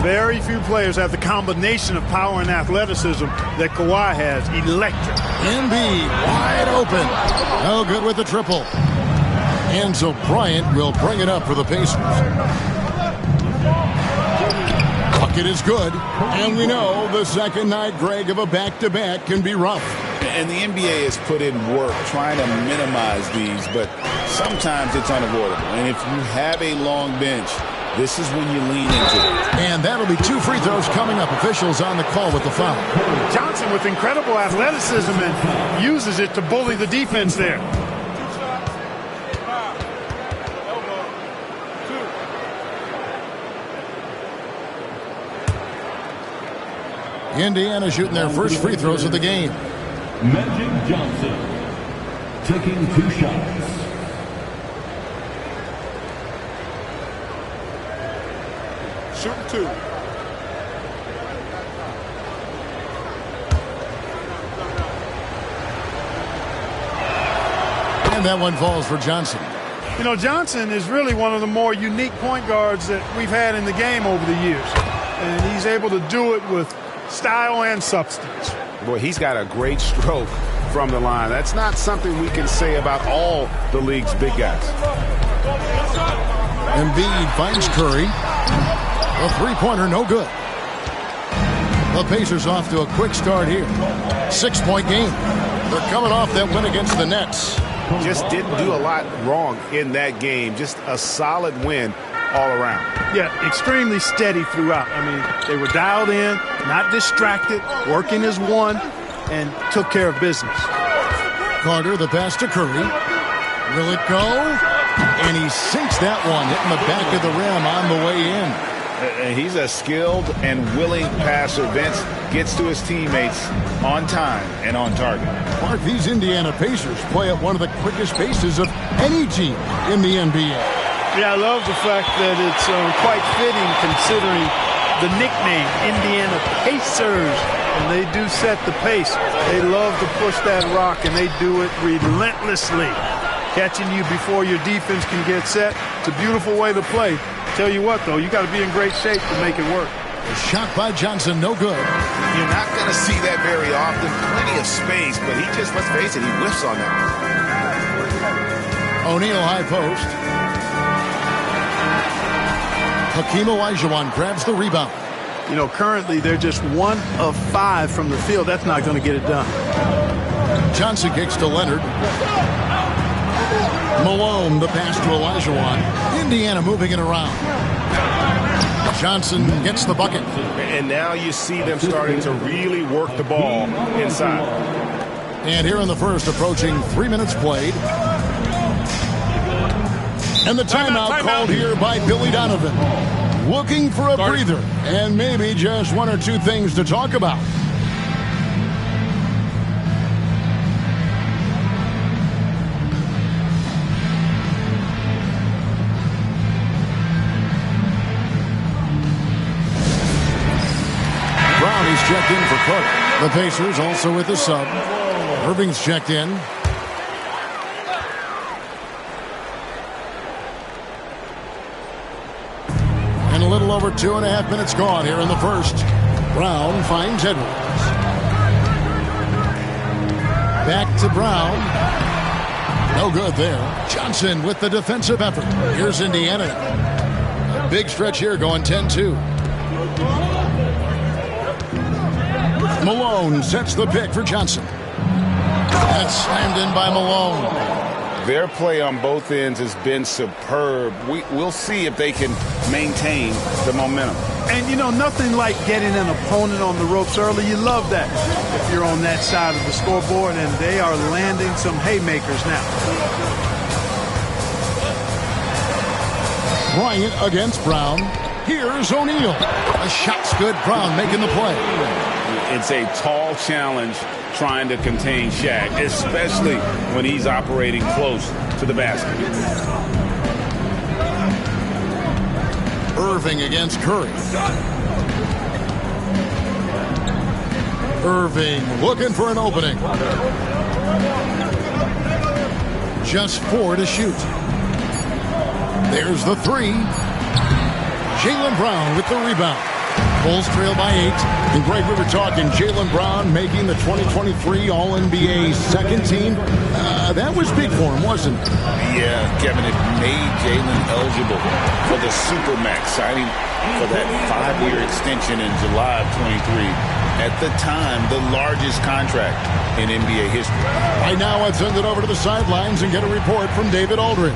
Very few players have the combination of power and athleticism that Kawhi has. Electric. Embiid wide open. No good with the triple. Enzo Bryant will bring it up for the Pacers. Bucket is good. And we know the second night, Greg, of a back-to-back can be rough. And the NBA has put in work trying to minimize these, but sometimes it's unavoidable. And if you have a long bench, this is when you lean into it. And that'll be 2 free throws coming up. Officials on the call with the foul. Johnson with incredible athleticism and uses it to bully the defense there. Indiana shooting their first free throws of the game. Magic Johnson taking 2 shots. Shooting 2. And that one falls for Johnson. You know, Johnson is really one of the more unique point guards that we've had in the game over the years. And he's able to do it with style and substance. Boy, he's got a great stroke from the line. That's not something we can say about all the league's big guys. Embiid finds Curry. A three-pointer, no good. The Pacers off to a quick start here. 6-point game. They're coming off that win against the Nets. Just didn't do a lot wrong in that game. Just a solid win all around. Yeah, extremely steady throughout. I mean, they were dialed in, not distracted, working as one, and took care of business. Carter, the pass to Curry. Will it go? And he sinks that one, hitting the back of the rim on the way in. He's a skilled and willing passer. Vince gets to his teammates on time and on target. Mark, these Indiana Pacers play at one of the quickest paces of any team in the NBA. Yeah, I love the fact that it's quite fitting considering the nickname, Indiana Pacers. And they do set the pace. They love to push that rock, and they do it relentlessly. Catching you before your defense can get set. It's a beautiful way to play. Tell you what, though, you got to be in great shape to make it work. A shot by Johnson, no good. You're not going to see that very often. Plenty of space, but he just, let's face it, he whiffs on that one. O'Neal high post. Hakeem Olajuwon grabs the rebound. You know, currently they're just 1 of 5 from the field. That's not going to get it done. Johnson kicks to Leonard. Malone, the pass to Olajuwon. Indiana moving it around. Johnson gets the bucket. And now you see them starting to really work the ball inside. And here in the first, approaching 3 minutes played. And the timeout called here by Billy Donovan. Looking for a breather and maybe just 1 or 2 things to talk about. Brownie's checked in for Cook. The Pacers also with the sub. Irving's checked in. And a little over 2.5 minutes gone here in the first. Brown finds Edwards. Back to Brown. No good there. Johnson with the defensive effort. Here's Indiana. A big stretch here going 10-2. Malone sets the pick for Johnson. That's slammed in by Malone. Their play on both ends has been superb. We'll see if they can maintain the momentum. And, you know, nothing like getting an opponent on the ropes early. You love that if you're on that side of the scoreboard, and they are landing some haymakers now. Bryant against Brown. Here's O'Neal. A shot's good. Brown making the play. It's a tall challenge trying to contain Shaq, especially when he's operating close to the basket. Irving against Curry. Irving looking for an opening. Just 4 to shoot. There's the 3. Jaylen Brown with the rebound. Bulls trail by 8. And Greg, we were talking Jaylen Brown making the 2023 All-NBA second team. That was big for him, wasn't it? Yeah, Kevin, it made Jaylen eligible for the Supermax, signing for that 5-year extension in July of 23. At the time, the largest contract in NBA history. Right now, let's send it over to the sidelines and get a report from David Aldridge.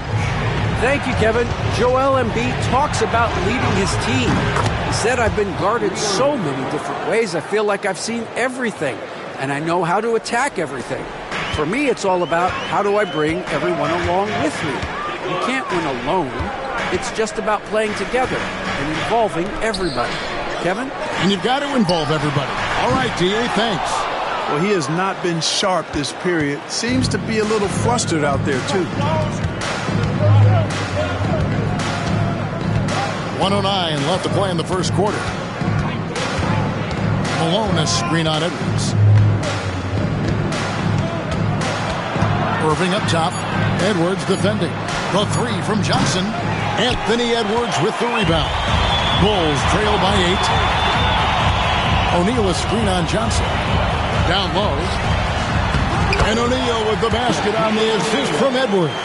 Thank you, Kevin. Joel Embiid talks about leading his team. He said, I've been guarded so many different ways. I feel like I've seen everything, and I know how to attack everything. For me, it's all about how do I bring everyone along with me. You can't win alone. It's just about playing together and involving everybody. Kevin? And you've got to involve everybody. All right, D.A., thanks. Well, he has not been sharp this period. Seems to be a little flustered out there, too. 1:09 left to play in the first quarter. Malone has screen on Edwards. Irving up top. Edwards defending. The 3 from Johnson. Anthony Edwards with the rebound. Bulls trail by 8. O'Neal a screen on Johnson. Down low. And O'Neal with the basket on the assist from Edwards.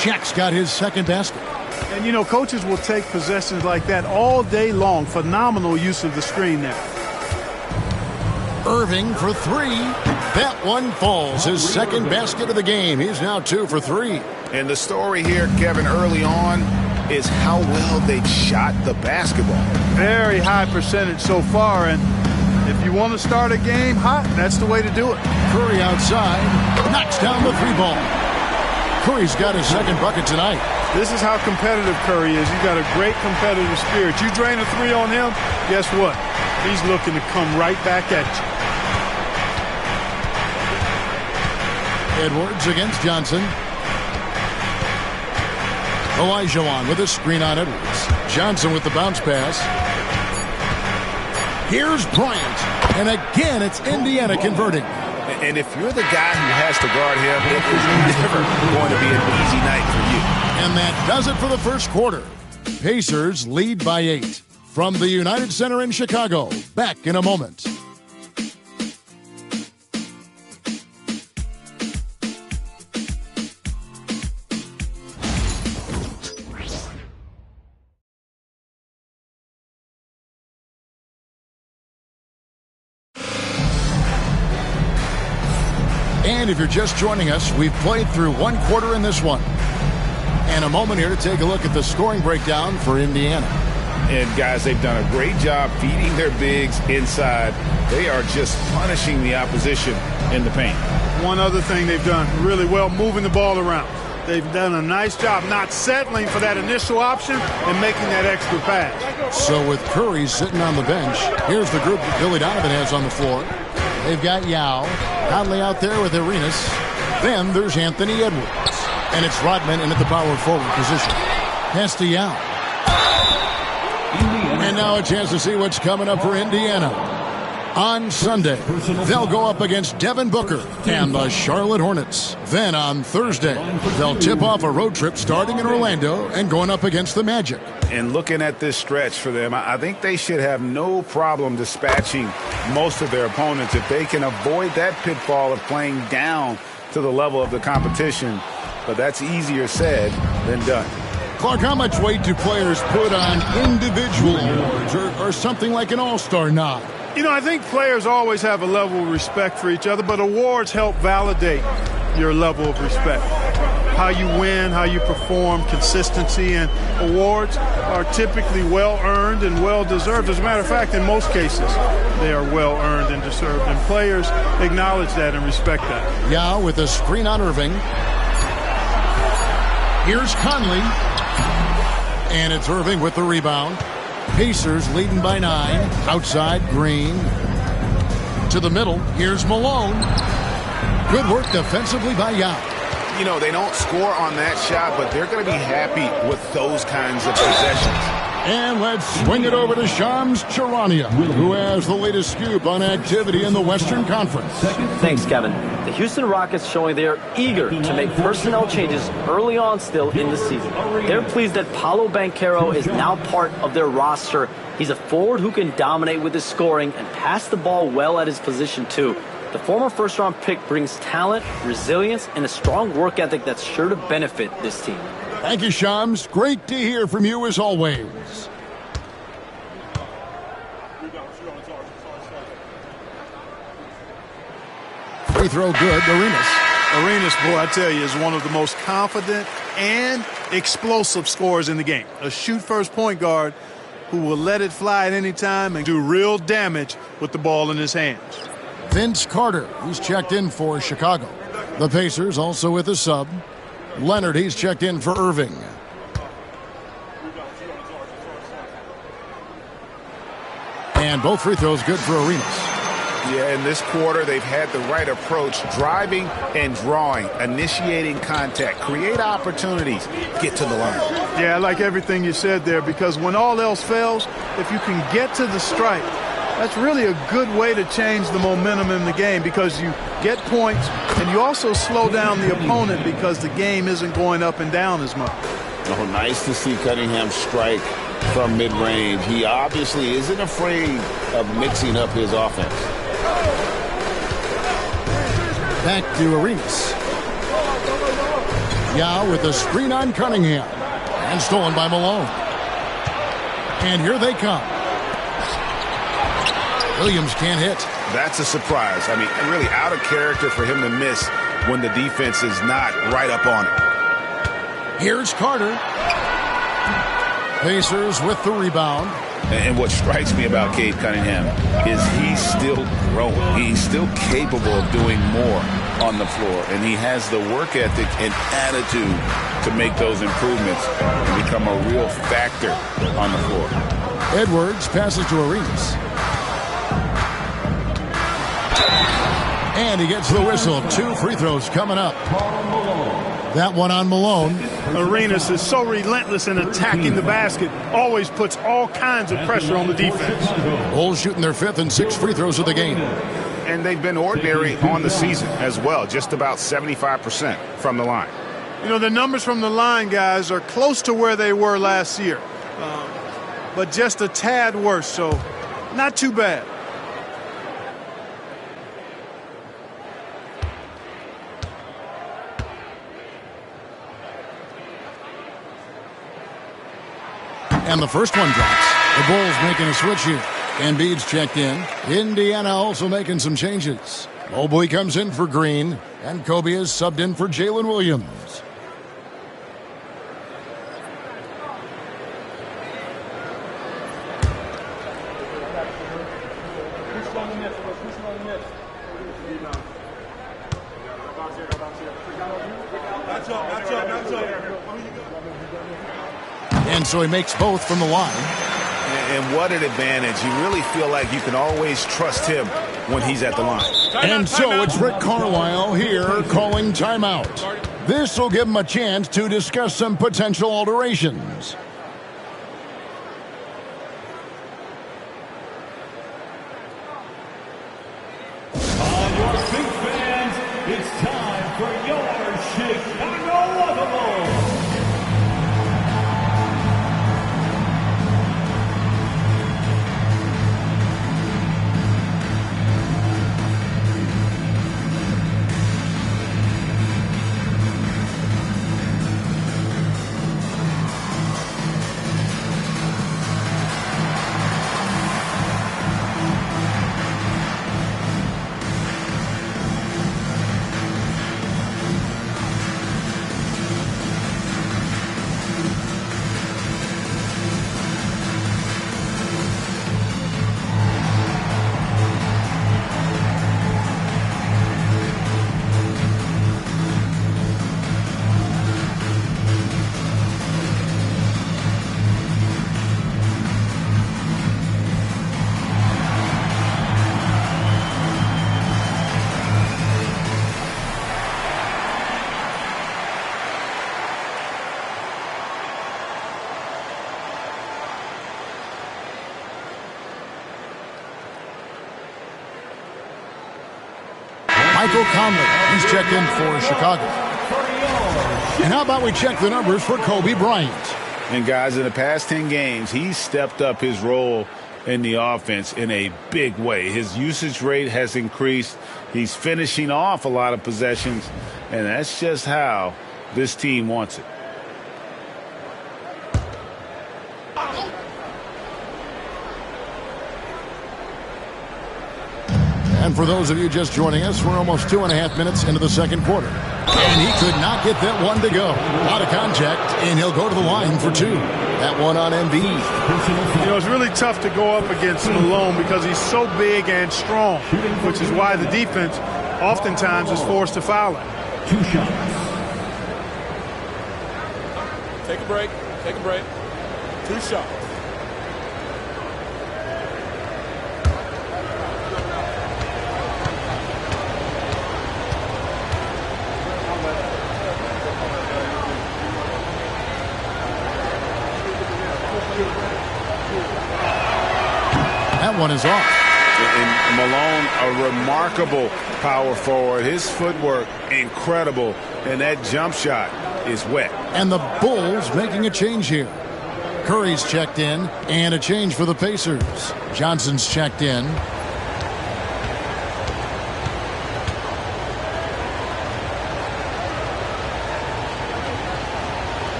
Shaq's got his second basket. And, you know, coaches will take possessions like that all day long. Phenomenal use of the screen there. Irving for 3. That one falls. His second basket of the game. He's now 2 for 3. And the story here, Kevin, early on is how well they've shot the basketball. Very high percentage so far. And if you want to start a game hot, that's the way to do it. Curry outside. Knocks down the 3 ball. Curry's got his second bucket tonight. This is how competitive Curry is. He's got a great competitive spirit. You drain a three on him, guess what? He's looking to come right back at you. Edwards against Johnson. Olajuwon with a screen on Edwards. Johnson with the bounce pass. Here's Bryant. And again, it's Indiana converting. And if you're the guy who has to guard him, it is never going to be an easy night for you. And that does it for the first quarter. Pacers lead by 8. From the United Center in Chicago. Back in a moment. And if you're just joining us, we've played through one quarter in this one. And a moment here to take a look at the scoring breakdown for Indiana. And guys, they've done a great job feeding their bigs inside. They are just punishing the opposition in the paint. One other thing they've done really well, moving the ball around. They've done a nice job not settling for that initial option and making that extra pass. So with Curry sitting on the bench, here's the group that Billy Donovan has on the floor. They've got Yao, Conley out there with Arenas. Then there's Anthony Edwards. And it's Rodman in at the power forward position. Pass to Yao. And now a chance to see what's coming up for Indiana. On Sunday, they'll go up against Devin Booker and the Charlotte Hornets. Then on Thursday, they'll tip off a road trip starting in Orlando and going up against the Magic. And looking at this stretch for them, I think they should have no problem dispatching most of their opponents if they can avoid that pitfall of playing down to the level of the competition. But that's easier said than done. Clark, how much weight do players put on individual awards or something like an all-star nod? You know, I think players always have a level of respect for each other, but awards help validate your level of respect. How you win, how you perform, consistency, and awards are typically well-earned and well-deserved. As a matter of fact, in most cases, they are well-earned and deserved, and players acknowledge that and respect that. Yeah, with a screen on Irving. Here's Conley. And it's Irving with the rebound. Pacers leading by 9. Outside, Green. To the middle, here's Malone. Good work defensively by Yao. You know, they don't score on that shot, but they're going to be happy with those kinds of possessions. And let's swing it over to Shams Charania, who has the latest scoop on activity in the Western Conference. Thanks, Kevin. The Houston Rockets showing they are eager to make personnel changes early on still in the season. They're pleased that Paolo Banchero is now part of their roster. He's a forward who can dominate with his scoring and pass the ball well at his position, too. The former first-round pick brings talent, resilience, and a strong work ethic that's sure to benefit this team. Thank you, Shams. Great to hear from you as always. Free throw good, Arenas. Arenas, boy, I tell you, is one of the most confident and explosive scorers in the game. A shoot-first point guard who will let it fly at any time and do real damage with the ball in his hands. Vince Carter, he's checked in for Chicago. The Pacers also with a sub. Leonard, he's checked in for Irving. And both free throws good for Arenas. Yeah, in this quarter, they've had the right approach, driving and drawing, initiating contact, create opportunities, get to the line. Yeah, I like everything you said there, because when all else fails, if you can get to the stripe, that's really a good way to change the momentum in the game, because you get points and you also slow down the opponent because the game isn't going up and down as much. Oh, nice to see Cunningham strike from mid-range. He obviously isn't afraid of mixing up his offense. Back to Arenas. Yao with a screen on Cunningham. And stolen by Malone. And here they come. Williams can't hit. That's a surprise. I mean, really out of character for him to miss when the defense is not right up on it. Here's Carter. Pacers with the rebound. And what strikes me about Cade Cunningham is he's still growing. He's still capable of doing more on the floor, and he has the work ethic and attitude to make those improvements and become a real factor on the floor. Edwards passes to Arenas. And he gets the whistle. 2 free throws coming up. That one on Malone. Arenas is so relentless in attacking the basket. Always puts all kinds of pressure on the defense. Bulls shooting their 5th and 6th free throws of the game. And they've been ordinary on the season as well, just about 75% from the line. You know, the numbers from the line, guys, are close to where they were last year. But just a tad worse, so not too bad. And the first one drops. The Bulls making a switch here. Embiid's checked in. Indiana also making some changes. Mobley comes in for Green. And Kobe is subbed in for Jalen Williams. And so he makes both from the line. And what an advantage. You really feel like you can always trust him when he's at the line. And so it's Rick Carlisle here calling timeout. This will give him a chance to discuss some potential alterations. On your feet, fans, it's time for your Chicago Bulls. Michael Conley, he's checked in for Chicago. And how about we check the numbers for Kobe Bryant? And guys, in the past 10 games, he's stepped up his role in the offense in a big way. His usage rate has increased. He's finishing off a lot of possessions, and that's just how this team wants it. And for those of you just joining us, we're almost 2.5 minutes into the second quarter. And he could not get that one to go. Out of contact, and he'll go to the line for 2. That one on Embiid. You know, it's really tough to go up against Malone because he's so big and strong, which is why the defense oftentimes is forced to foul him. 2 shots. Take a break. Take a break. 2 shots. That one is off. And Malone, a remarkable power forward. His footwork, incredible. And that jump shot is wet. And the Bulls making a change here. Curry's checked in, and a change for the Pacers. Johnson's checked in.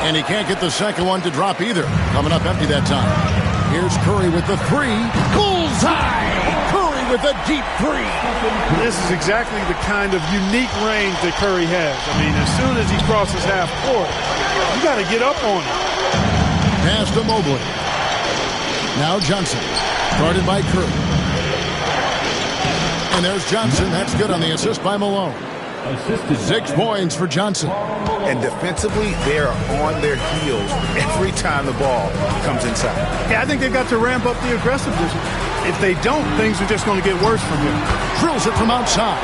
And he can't get the second one to drop either. Coming up empty that time. Here's Curry with the 3. Bullseye! Curry with a deep 3. This is exactly the kind of unique range that Curry has. I mean, as soon as he crosses half court, you got to get up on him. Pass to Mobley. Now Johnson. Guarded by Curry. And there's Johnson. That's good on the assist by Malone. 6 points for Johnson. And defensively, they are on their heels every time the ball comes inside. Yeah, I think they've got to ramp up the aggressiveness. If they don't, things are just going to get worse from here. Drills it from outside.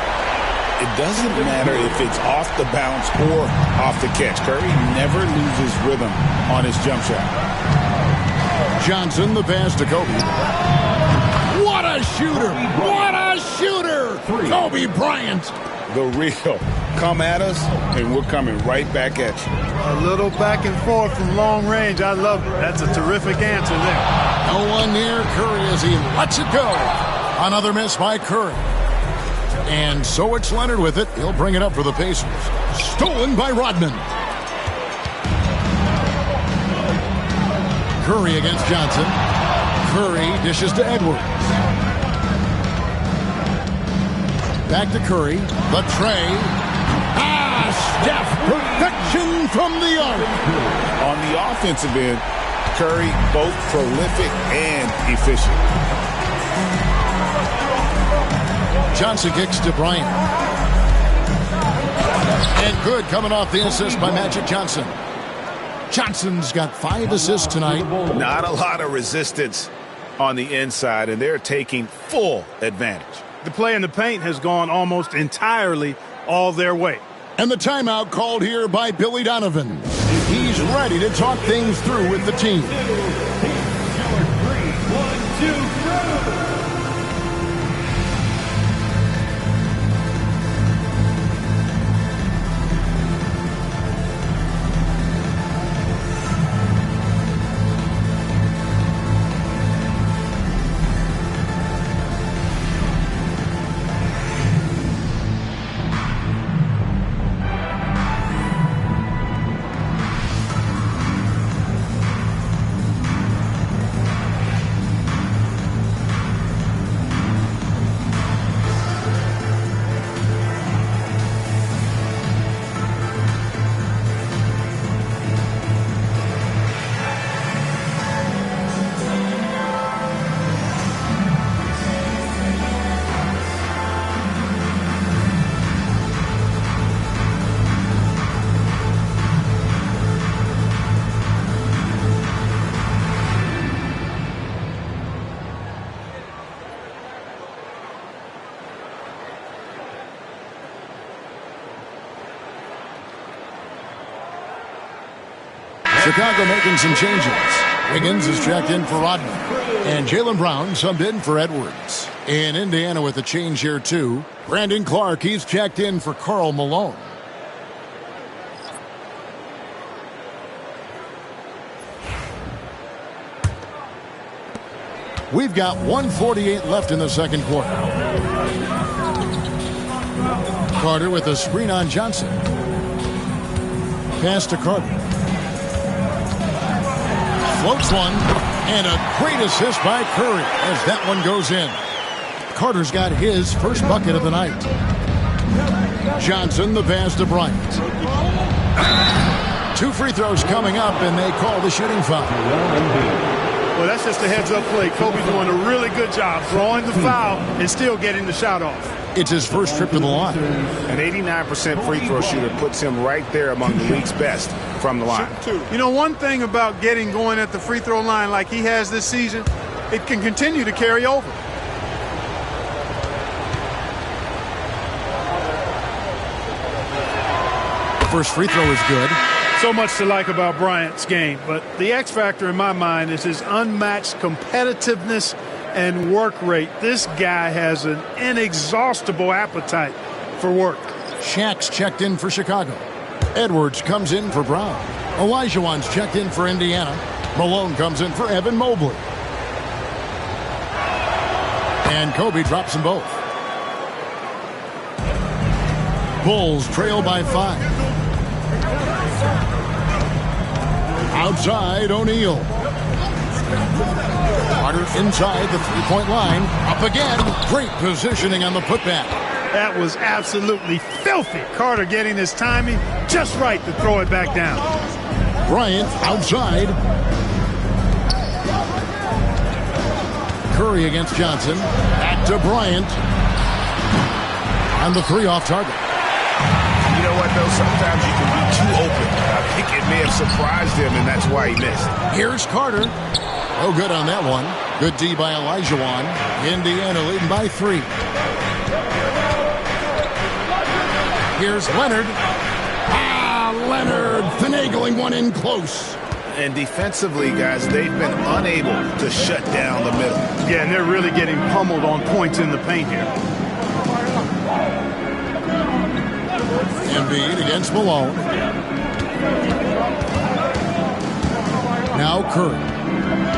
It doesn't matter if it's off the bounce or off the catch. Curry never loses rhythm on his jump shot. Johnson, the pass to Kobe. What a shooter! What a shooter! Kobe Bryant. The real. Come at us, and we're coming right back at you. A little back and forth from long range. I love it. That's a terrific answer there. No one near Curry as he lets it go. Another miss by Curry. And so it's Leonard with it. He'll bring it up for the Pacers. Stolen by Rodman. Curry against Johnson. Curry dishes to Edwards. Back to Curry. The tray. Steph, perfection from the arc. On the offensive end, Curry both prolific and efficient. Johnson kicks to Bryant. And good coming off the assist by Magic Johnson. Johnson's got 5 assists tonight. Not a lot of resistance on the inside, and they're taking full advantage. The play in the paint has gone almost entirely all their way. And the timeout called here by Billy Donovan. He's ready to talk things through with the team. Chicago making some changes. Wiggins is checked in for Rodman. And Jaylen Brown subbed in for Edwards. In Indiana with a change here too. Brandon Clark, he's checked in for Karl Malone. We've got 1:48 left in the second quarter. Carter with a screen on Johnson. Pass to Carter. Floats one, and a great assist by Curry as that one goes in. Carter's got his first bucket of the night. Johnson, the pass to Bryant. 2 free throws coming up, and they call the shooting foul. Well, that's just a heads-up play. Kobe doing a really good job drawing the foul and still getting the shot off. It's his first trip to the line. An 89% free throw shooter puts him right there among the league's best from the line. You know, one thing about getting going at the free throw line like he has this season, it can continue to carry over. The first free throw is good. So much to like about Bryant's game, but the X factor in my mind is his unmatched competitiveness and work rate. This guy has an inexhaustible appetite for work. Shaq's checked in for Chicago. Edwards comes in for Brown. Olajuwon's checked in for Indiana. Malone comes in for Evan Mobley. And Kobe drops them both. Bulls trail by 5. Outside, O'Neal. Carter inside the three-point line. Up again. Great positioning on the putback. That was absolutely filthy. Carter getting his timing just right to throw it back down. Bryant outside. Curry against Johnson. Back to Bryant. And the 3 off target. You know what, though? Sometimes you can be too open. I think it may have surprised him, and that's why he missed. Here's Carter. No good on that one. Good D by Olajuwon. Indiana leading by 3. Here's Leonard. Leonard finagling one in close. And defensively, guys, they've been unable to shut down the middle. Yeah, and they're really getting pummeled on points in the paint here. Embiid against Malone. Now Curry.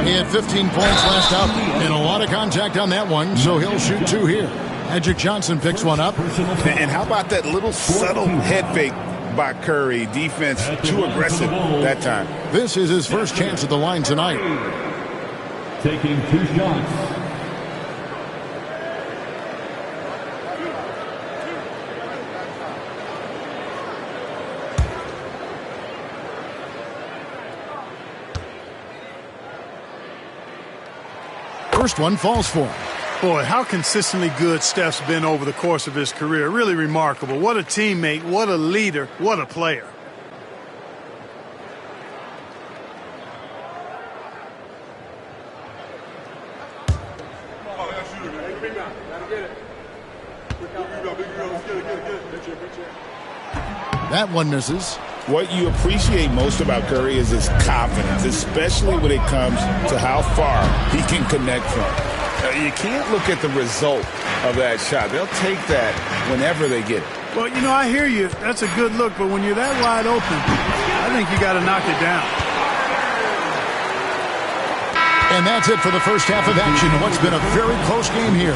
He had 15 points last out and a lot of contact on that one, so he'll shoot 2 here. Magic Johnson picks one up. And how about that little subtle head fake by Curry? Defense too aggressive that time. This is his first chance at the line tonight. Taking 2 shots. First one falls for him. Boy, how consistently good Steph's been over the course of his career. Really remarkable. What a teammate, what a leader, what a player. That one misses. What you appreciate most about Curry is his confidence, especially when it comes to how far he can connect from. You can't look at the result of that shot. They'll take that whenever they get it. Well, you know, I hear you. That's a good look, but when you're that wide open, I think you got to knock it down. And that's it for the first half of action in what's been a very close game here.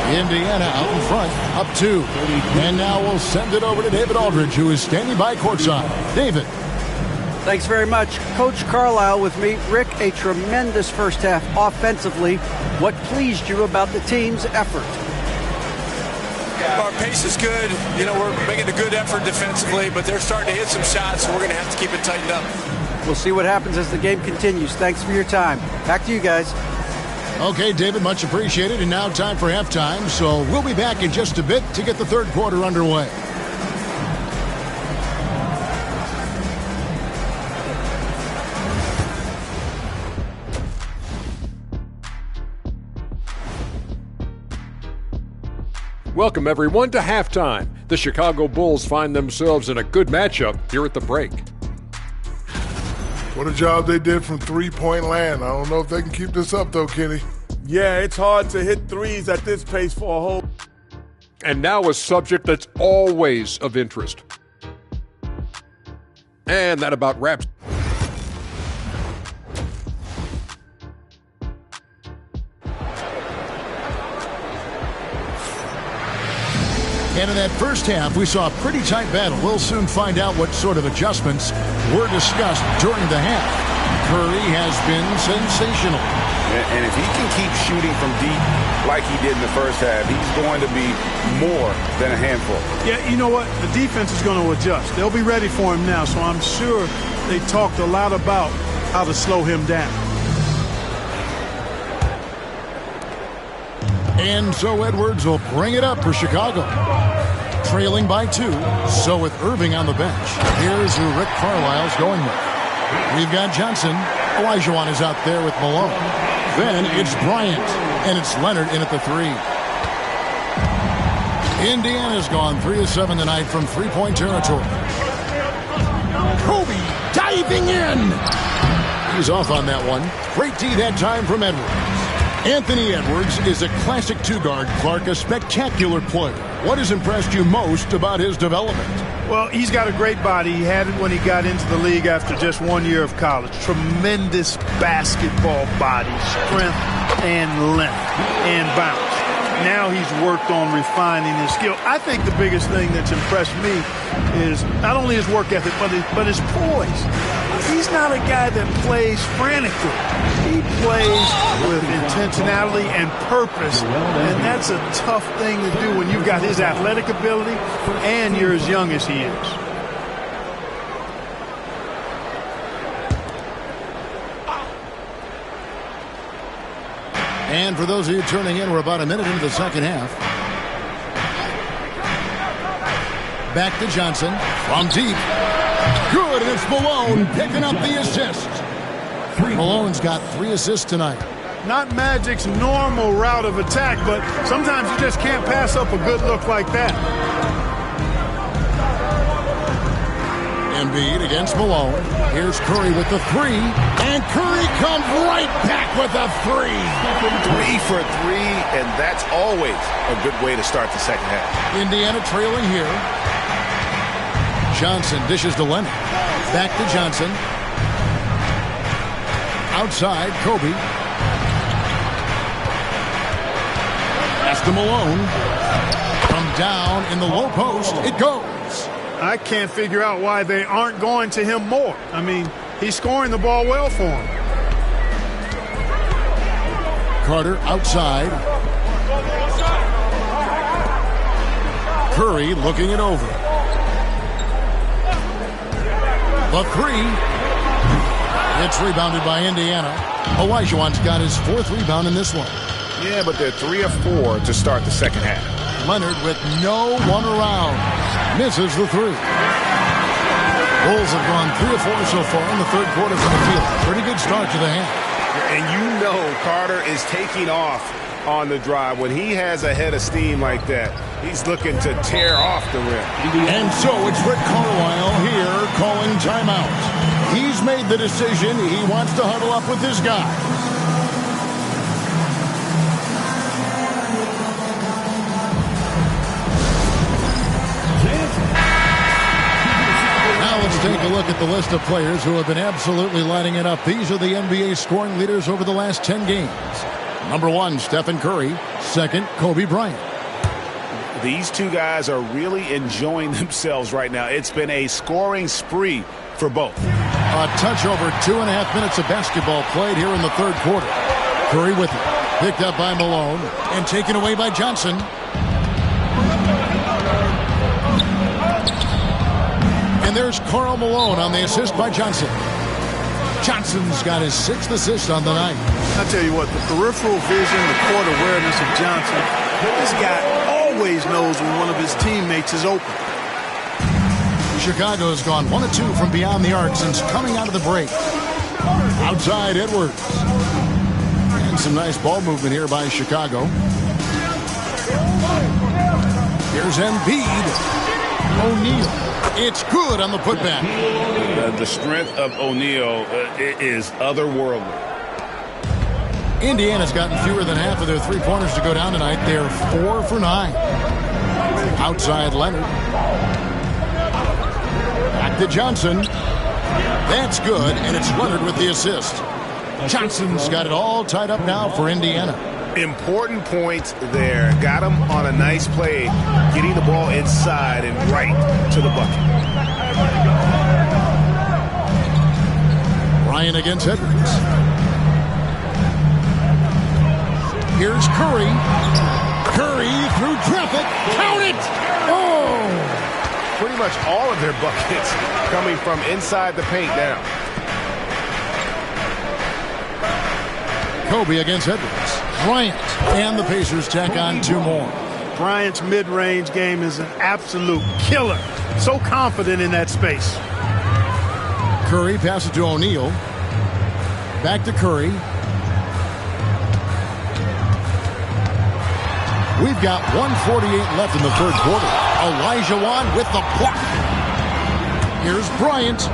Indiana out in front, up 2. And now we'll send it over to David Aldridge, who is standing by courtside. David. Thanks very much. Coach Carlisle with me. Rick, a tremendous first half offensively. What pleased you about the team's effort? Our pace is good. You know, we're making a good effort defensively, but they're starting to hit some shots, so we're going to have to keep it tightened up. We'll see what happens as the game continues. Thanks for your time. Back to you guys. Okay, David, much appreciated. And now time for halftime, so we'll be back in just a bit to get the third quarter underway. Welcome, everyone, to halftime. The Chicago Bulls find themselves in a good matchup here at the break. What a job they did from three-point land. I don't know if they can keep this up, though, Kenny. Yeah, it's hard to hit threes at this pace for a whole. And now a subject that's always of interest. And that about wraps. And in that first half, we saw a pretty tight battle. We'll soon find out what sort of adjustments were discussed during the half. Curry has been sensational. And if he can keep shooting from deep like he did in the first half, he's going to be more than a handful. Yeah, you know what? The defense is going to adjust. They'll be ready for him now, so I'm sure they talked a lot about how to slow him down. And so Edwards will bring it up for Chicago. Trailing by 2, so with Irving on the bench. Here's who Rick Carlisle's going with. We've got Johnson. Olajuwon is out there with Malone. Then it's Bryant, and it's Leonard in at the 3. Indiana's gone 3 of 7 tonight from three-point territory. Kobe diving in. He's off on that one. Great D that time from Edwards. Anthony Edwards is a classic two-guard. Clark, a spectacular player. What has impressed you most about his development? Well, he's got a great body. He had it when he got into the league after just 1 year of college. Tremendous basketball body, strength and length and bounce. Now he's worked on refining his skill. I think the biggest thing that's impressed me is not only his work ethic, but his poise. He's not a guy that plays frantically. He plays with intentionality and purpose, and that's a tough thing to do when you've got his athletic ability and you're as young as he is. And for those of you turning in, we're about a minute into the second half. Back to Johnson. From deep. Good, and it's Malone picking up the assist. Malone's got 3 assists tonight. Not Magic's normal route of attack, but sometimes you just can't pass up a good look like that. Embiid against Malone. Here's Curry with the 3. And Curry comes right back with a 3. 3 for 3, and that's always a good way to start the second half. Indiana trailing here. Johnson dishes to Leonard. Back to Johnson. Outside, Kobe. That's to Malone. From down in the low post, it goes. I can't figure out why they aren't going to him more. I mean, he's scoring the ball well for him. Carter outside. Curry looking it over. The 3. It's rebounded by Indiana. Olajuwon's got his 4th rebound in this one. Yeah, but they're 3 of 4 to start the second half. Leonard with no one around. Misses the 3. Bulls have gone 3 of 4 so far in the third quarter from the field. Pretty good start to the half. And you know Carter is taking off on the drive. When he has a head of steam like that, he's looking to tear off the rim. And so it's Rick Carlisle here calling timeout. He's made the decision. He wants to huddle up with his guy. Let's take a look at the list of players who have been absolutely lighting it up. These are the NBA scoring leaders over the last 10 games. Number 1, Stephen Curry. 2nd, Kobe Bryant. These two guys are really enjoying themselves right now. It's been a scoring spree for both. A touch over 2.5 minutes of basketball played here in the third quarter. Curry with it. Picked up by Malone and taken away by Johnson. And there's Karl Malone on the assist by Johnson. Johnson's got his 6th assist on the night. I tell you what, the peripheral vision, the court awareness of Johnson, this guy always knows when one of his teammates is open. Chicago's gone 1 of 2 from beyond the arc since coming out of the break. Outside, Edwards. And some nice ball movement here by Chicago. Here's Embiid. O'Neal. It's good on the putback. The strength of O'Neal is otherworldly. Indiana's gotten fewer than half of their 3-pointers to go down tonight. They're 4 for 9. Outside Leonard. Back to Johnson. That's good, and it's Leonard with the assist. Johnson's got it all tied up now for Indiana. Important points there. Got him on a nice play, getting the ball inside and right to the bucket. Ryan against Edwards. Here's Curry. Curry through traffic. Count it! Oh! Pretty much all of their buckets coming from inside the paint now. Kobe against Edwards. Bryant, and the Pacers tack on 2 more. Bryant's mid-range game is an absolute killer. So confident in that space. Curry passes to O'Neal. Back to Curry. We've got 1:48 left in the third quarter. Olajuwon with the block. Here's Bryant.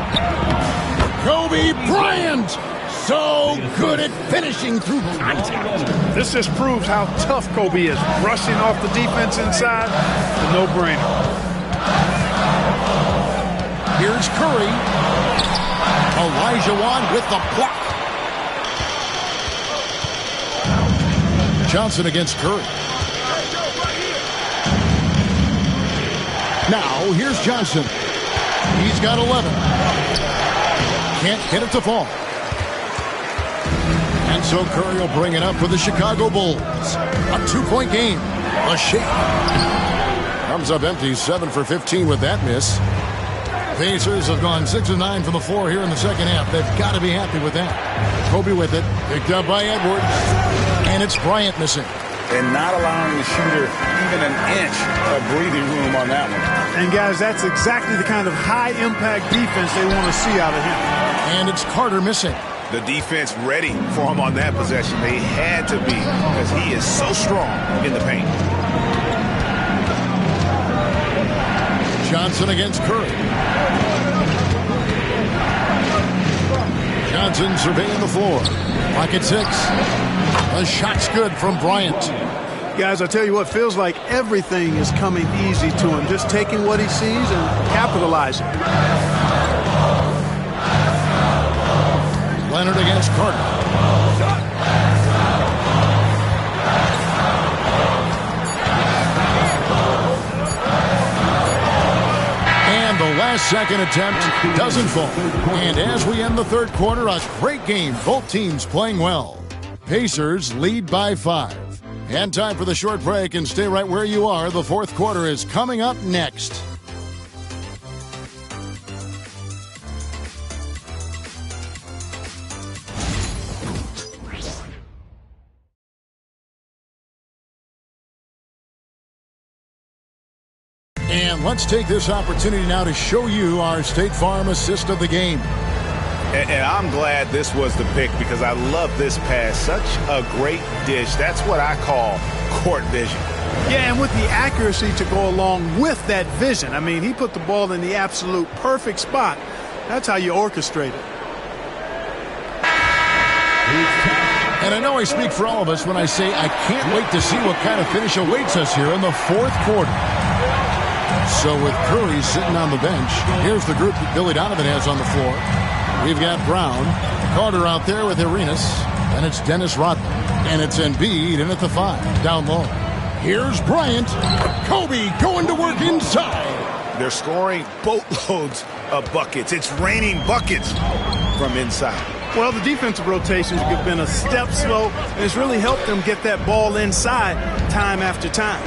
Kobe Bryant! So good at finishing through contact. This just proves how tough Kobe is. Rushing off the defense inside, a no-brainer. Here's Curry. Olajuwon with the block. Johnson against Curry. Now, here's Johnson. He's got 11. Can't get it to fall. And so Curry will bring it up for the Chicago Bulls. A 2-point game. A shake. Comes up empty, 7 for 15 with that miss. Pacers have gone 6 of 9 from the floor here in the second half. They've got to be happy with that. Kobe with it. Picked up by Edwards. And it's Bryant missing. and not allowing the shooter even an inch of breathing room on that one. And, guys, that's exactly the kind of high-impact defense they want to see out of him. And it's Carter missing. The defense ready for him on that possession. They had to be because he is so strong in the paint. Johnson against Curry. Johnson surveying the floor. Pocket 6. The shot's good from Bryant. Guys, I tell you what, feels like everything is coming easy to him. Just taking what he sees and capitalizing. Leonard against Carter. And the last-second attempt doesn't fall. And as we end the third quarter, a great game. Both teams playing well. Pacers lead by 5. And time for the short break, and stay right where you are. The fourth quarter is coming up next. And let's take this opportunity now to show you our State Farm assist of the game. And I'm glad this was the pick because I love this pass. Such a great dish. That's what I call court vision. Yeah, and with the accuracy to go along with that vision. I mean, he put the ball in the absolute perfect spot. That's how you orchestrate it. And I know I speak for all of us when I say I can't wait to see what kind of finish awaits us here in the fourth quarter. So with Curry sitting on the bench, here's the group that Billy Donovan has on the floor. We've got Brown, Carter out there with Arenas, and it's Dennis Rodman, and it's Embiid in at the 5, down low. Here's Bryant, Kobe going to work inside. They're scoring boatloads of buckets. It's raining buckets from inside. Well, the defensive rotations have been a step slow, and it's really helped them get that ball inside time after time.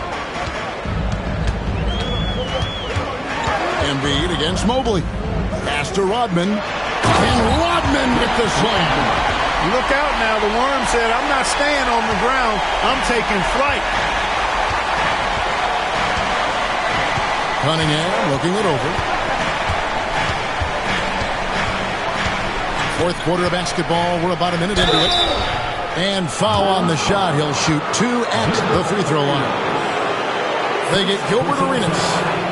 Embiid against Mobley. Pass to Rodman. And Rodman with the slam. Look out now. The Worm said, I'm not staying on the ground. I'm taking flight. Cunningham looking it over. Fourth quarter of basketball. We're about a minute into it. And foul on the shot. He'll shoot 2 at the free throw line. They get Gilbert Arenas.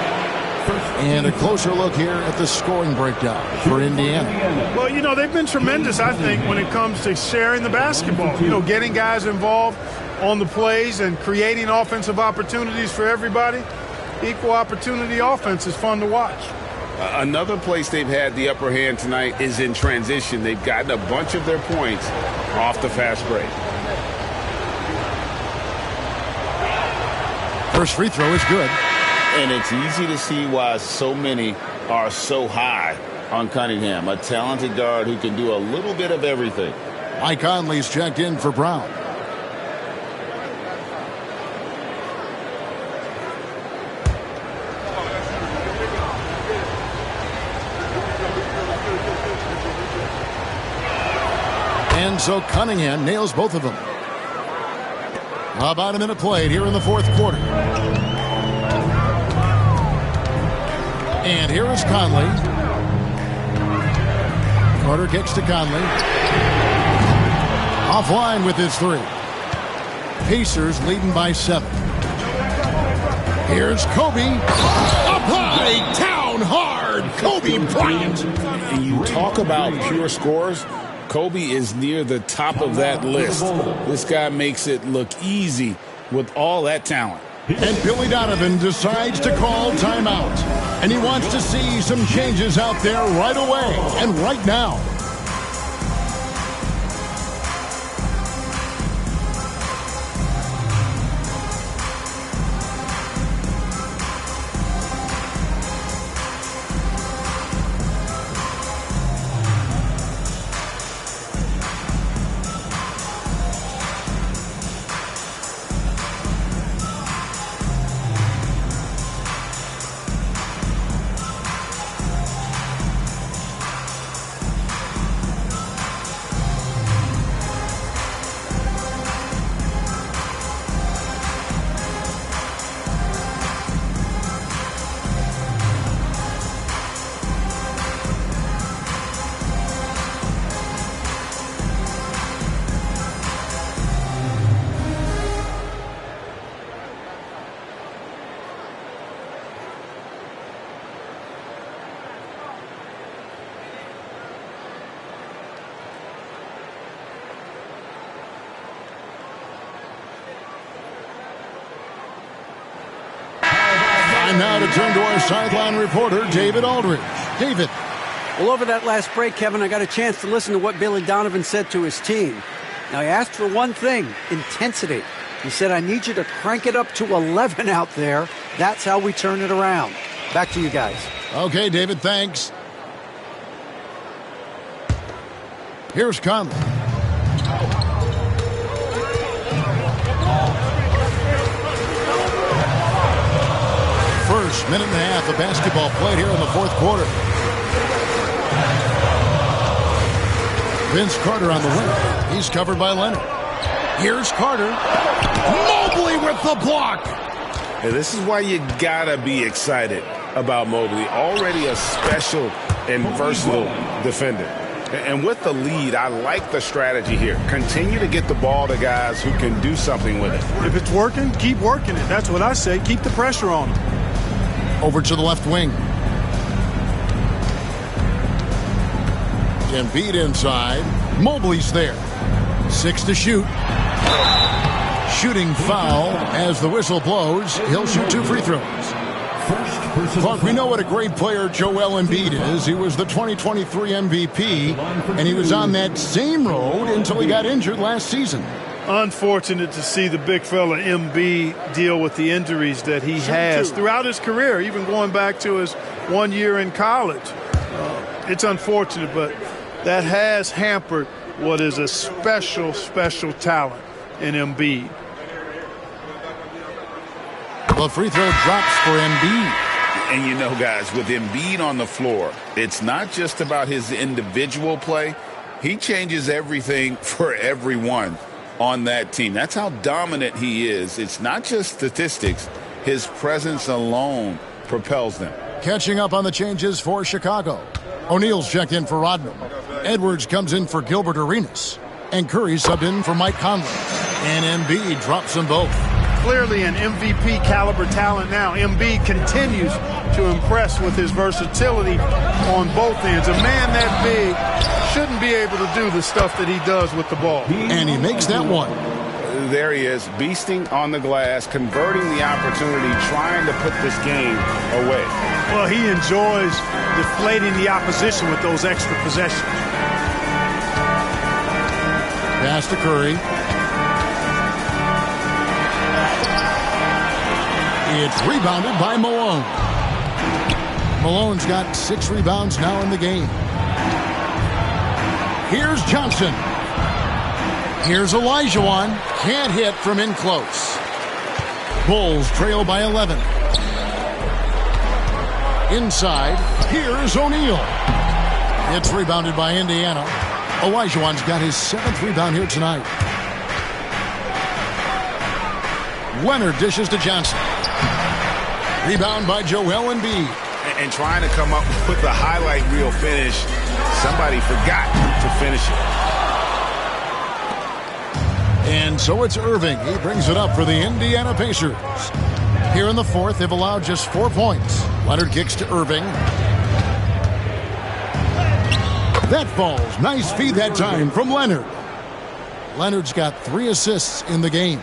And a closer look here at the scoring breakdown for Indiana. Well, you know, they've been tremendous, I think, when it comes to sharing the basketball. You know, getting guys involved on the plays and creating offensive opportunities for everybody. Equal opportunity offense is fun to watch. Another place they've had the upper hand tonight is in transition. They've gotten a bunch of their points off the fast break. First free throw is good. And it's easy to see why so many are so high on Cunningham, a talented guard who can do a little bit of everything. Mike Conley's checked in for Brown. And so Cunningham nails both of them. About a minute played here in the fourth quarter. And here is Conley. Carter kicks to Conley. Offline with his 3. Pacers leading by 7. Here's Kobe. Up high, down hard. Kobe Bryant. And you talk about pure scores. Kobe is near the top of that list. This guy makes it look easy with all that talent. And Billy Donovan decides to call timeout. And he wants to see some changes out there right away and right now. Time now to turn to our sideline reporter, David Aldridge. David. Well, over that last break, Kevin, I got a chance to listen to what Billy Donovan said to his team. Now, he asked for one thing, intensity. He said, I need you to crank it up to 11 out there. That's how we turn it around. Back to you guys. Okay, David, thanks. Here's Conley. First minute and a half of basketball played here in the fourth quarter. Vince Carter on the wing. He's covered by Leonard. Here's Carter. Mobley with the block. Hey, this is why you gotta be excited about Mobley. Already a special and versatile defender. And with the lead, I like the strategy here. Continue to get the ball to guys who can do something with it. If it's working, keep working it. That's what I say. Keep the pressure on him. Over to the left wing. Embiid inside. Mobley's there. 6 to shoot. Shooting foul as the whistle blows. He'll shoot 2 free throws. Clark, we know what a great player Joel Embiid is. He was the 2023 MVP, and he was on that same road until he got injured last season. Unfortunate to see the big fella Embiid deal with the injuries that he has throughout his career, even going back to his 1 year in college. It's unfortunate, but that has hampered what is a special, special talent in Embiid. The free throw drops for Embiid. And you know, guys, with Embiid on the floor, it's not just about his individual play. He changes everything for everyone on that team. That's how dominant he is. It's not just statistics. His presence alone propels them. Catching up on the changes for Chicago. O'Neal's checked in for Rodman. Edwards comes in for Gilbert Arenas. And Curry subbed in for Mike Conley. And Embiid drops them both. Clearly an MVP caliber talent now. Embiid continues to impress with his versatility on both ends. A man that big shouldn't be able to do the stuff that he does with the ball. And he makes that one. There he is, beasting on the glass, converting the opportunity, trying to put this game away. Well, he enjoys deflating the opposition with those extra possessions. Pass to Curry. It's rebounded by Malone. Malone's got 6 rebounds now in the game. Here's Johnson. Here's Olajuwon. Can't hit from in close. Bulls trail by 11. Inside, here's O'Neal. It's rebounded by Indiana. Olajuwon's got his 7th rebound here tonight. Leonard dishes to Johnson. Rebound by Joel Embiid. And trying to come up with the highlight reel finish. Somebody forgot to finish it. And so it's Irving. He brings it up for the Indiana Pacers. Here in the fourth, they've allowed just 4 points. Leonard kicks to Irving. That falls. Nice feed that time from Leonard. Leonard's got 3 assists in the game.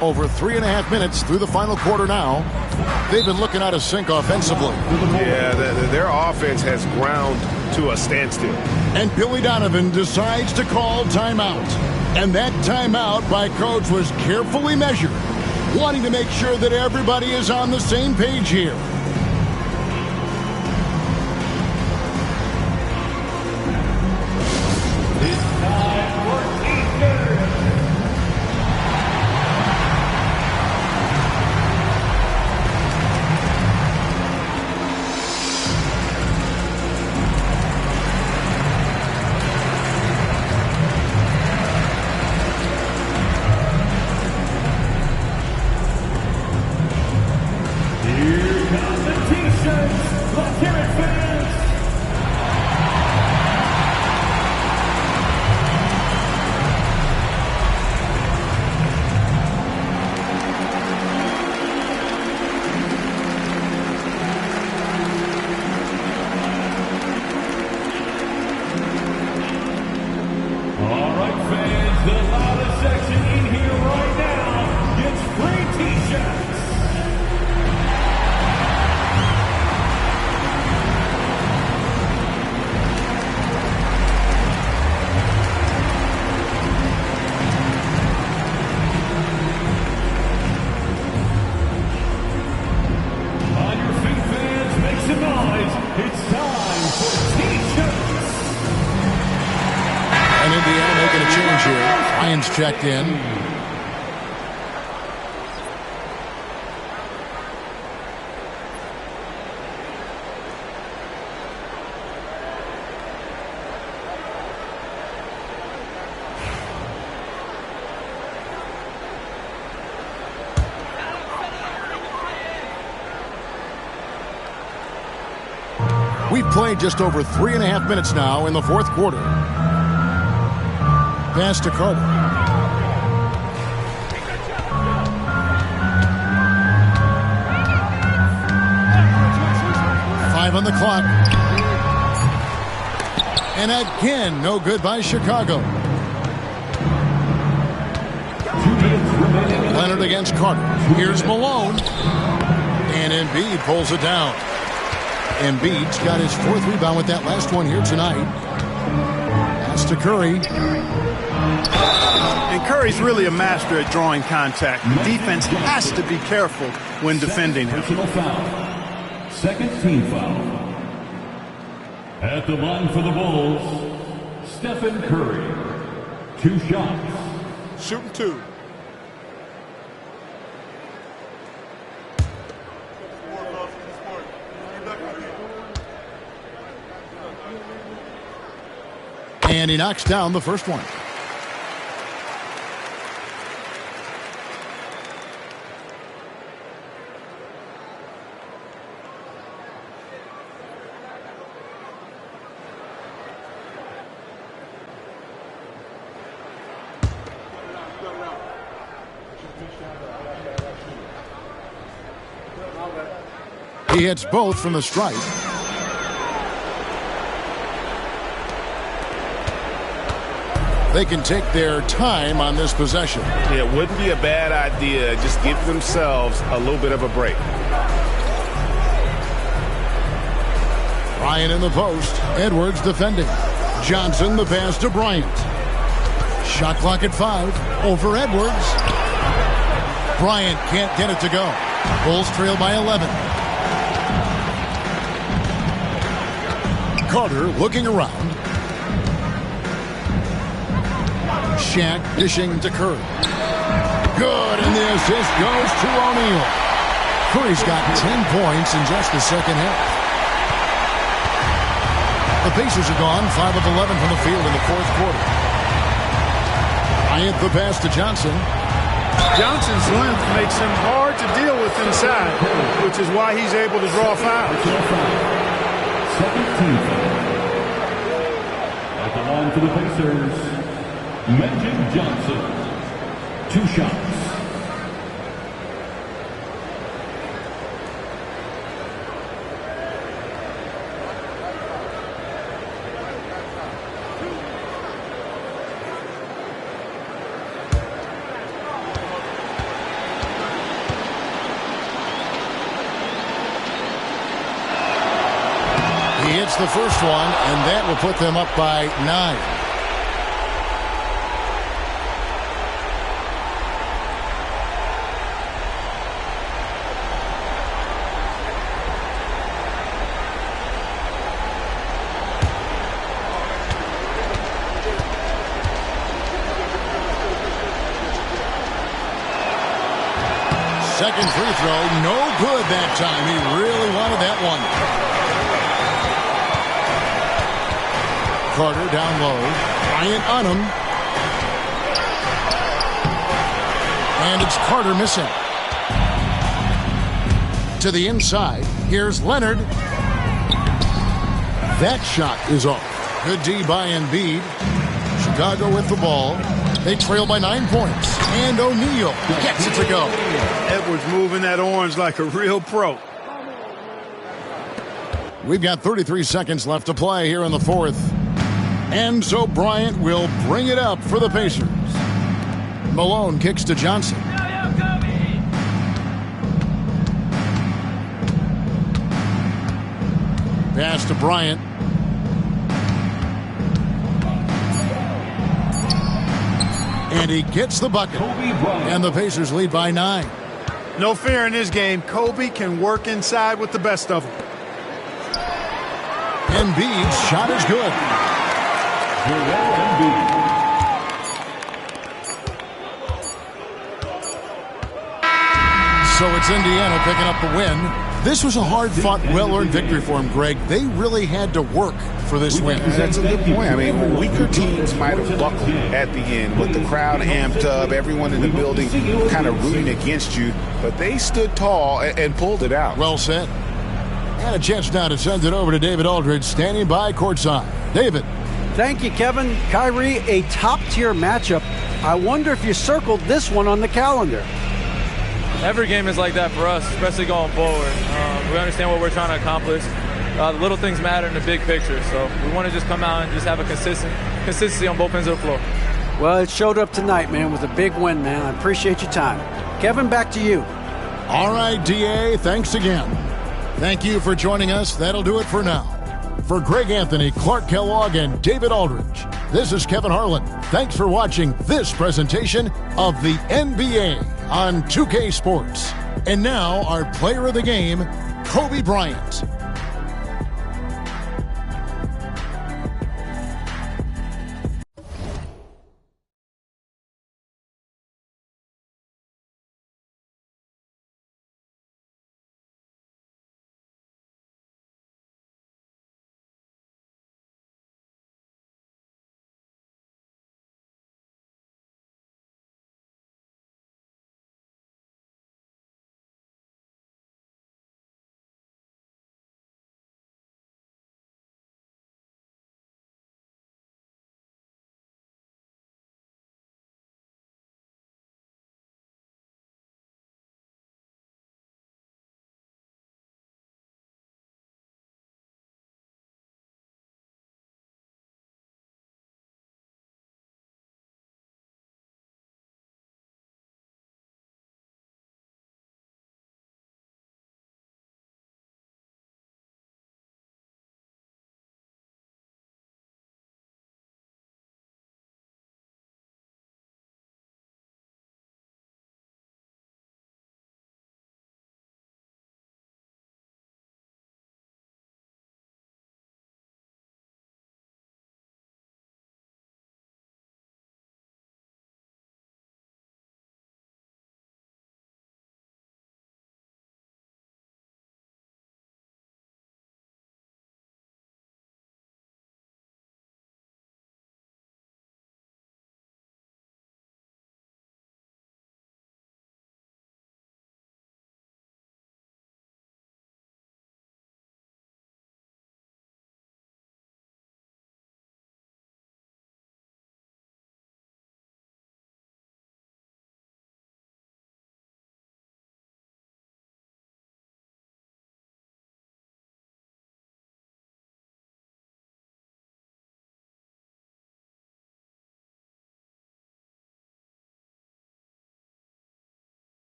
Over 3.5 minutes through the final quarter now. They've been looking out of sync offensively. Yeah, their offense has ground to a standstill. And Billy Donovan decides to call timeout. And that timeout by coach was carefully measured, wanting to make sure that everybody is on the same page here. Here comes change here. Ryan's checked in. We've played just over 3.5 minutes now in the fourth quarter. Pass to Carter. Five on the clock. And again, no good by Chicago. Leonard against Carter. Here's Malone. And Embiid pulls it down. Embiid's got his fourth rebound with that last one here tonight. Pass to Curry. And Curry's really a master at drawing contact. The defense has to be careful when defending him. Personal foul. Second team foul. At the line for the Bulls, Stephen Curry. 2 shots. Shooting 2. And he knocks down the first one. He hits both from the stripe. They can take their time on this possession. Yeah, it wouldn't be a bad idea. Just give themselves a little bit of a break. Ryan in the post. Edwards defending. Johnson the pass to Bryant. Shot clock at 5. Over Edwards. Bryant can't get it to go. Bulls trail by 11. Carter looking around. Shaq dishing to Curry. Good, and the assist goes to O'Neal. Curry's got 10 points in just the second half. The Pacers are gone 5 of 11 from the field in the fourth quarter. Bryant the pass to Johnson. Johnson's length makes him hard to deal with inside, which is why he's able to draw fouls. Second team foul. At the line for the Pacers, Magic Johnson. 2 shots. He hits the first one, and that will put them up by 9. Second free throw, no good that time. He really wanted that one. Carter down low. Bryant on him. And it's Carter missing. To the inside. Here's Leonard. That shot is off. Good D by Embiid. Chicago with the ball. They trail by 9 points. And O'Neal gets it to go. Edwards moving that orange like a real pro. We've got 33 seconds left to play here in the fourth. And so Bryant will bring it up for the Pacers. Malone kicks to Johnson. Pass to Bryant. And he gets the bucket. And the Pacers lead by 9. No fear in this game. Kobe can work inside with the best of them. Embiid's shot is good. So it's Indiana picking up the win. This was a hard-fought, well-earned victory for them, Greg. They really had to work for this win. That's a good point. I mean, weaker teams might have buckled at the end with the crowd amped up, everyone in the building kind of rooting against you, but they stood tall and pulled it out. Well said. And a chance now to send it over to David Aldridge, standing by courtside. David. Thank you, Kevin. Kyrie, a top-tier matchup. I wonder if you circled this one on the calendar. Every game is like that for us, especially going forward. We understand what we're trying to accomplish. The little things matter in the big picture, so we want to just come out and just have a consistency on both ends of the floor. Well, it showed up tonight, man, with a big win, man. I appreciate your time. Kevin, back to you. All right, DA, thanks again. Thank you for joining us. That'll do it for now. For Greg Anthony, Clark Kellogg, and David Aldridge, this is Kevin Harlan. Thanks for watching this presentation of the NBA on 2K Sports. And now, our player of the game, Kobe Bryant.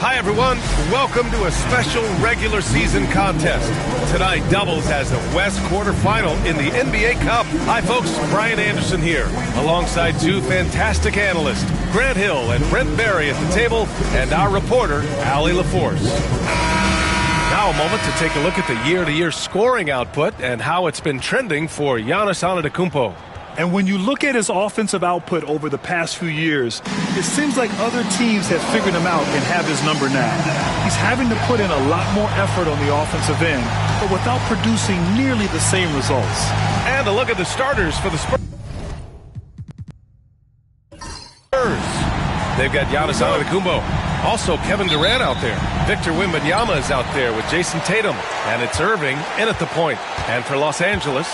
Hi, everyone. Welcome to a special regular season contest. Tonight doubles as a West quarterfinal in the NBA Cup. Hi, folks. Brian Anderson here, alongside two fantastic analysts, Grant Hill and Brent Barry at the table, and our reporter, Allie LaForce. Now a moment to take a look at the year-to-year scoring output and how it's been trending for Giannis Antetokounmpo. And when you look at his offensive output over the past few years, it seems like other teams have figured him out and have his number now. He's having to put in a lot more effort on the offensive end, but without producing nearly the same results. And a look at the starters for the Spurs. They've got Giannis Antetokounmpo. Also, Kevin Durant out there. Victor Wembanyama is out there with Jason Tatum. And it's Irving in at the point. And for Los Angeles,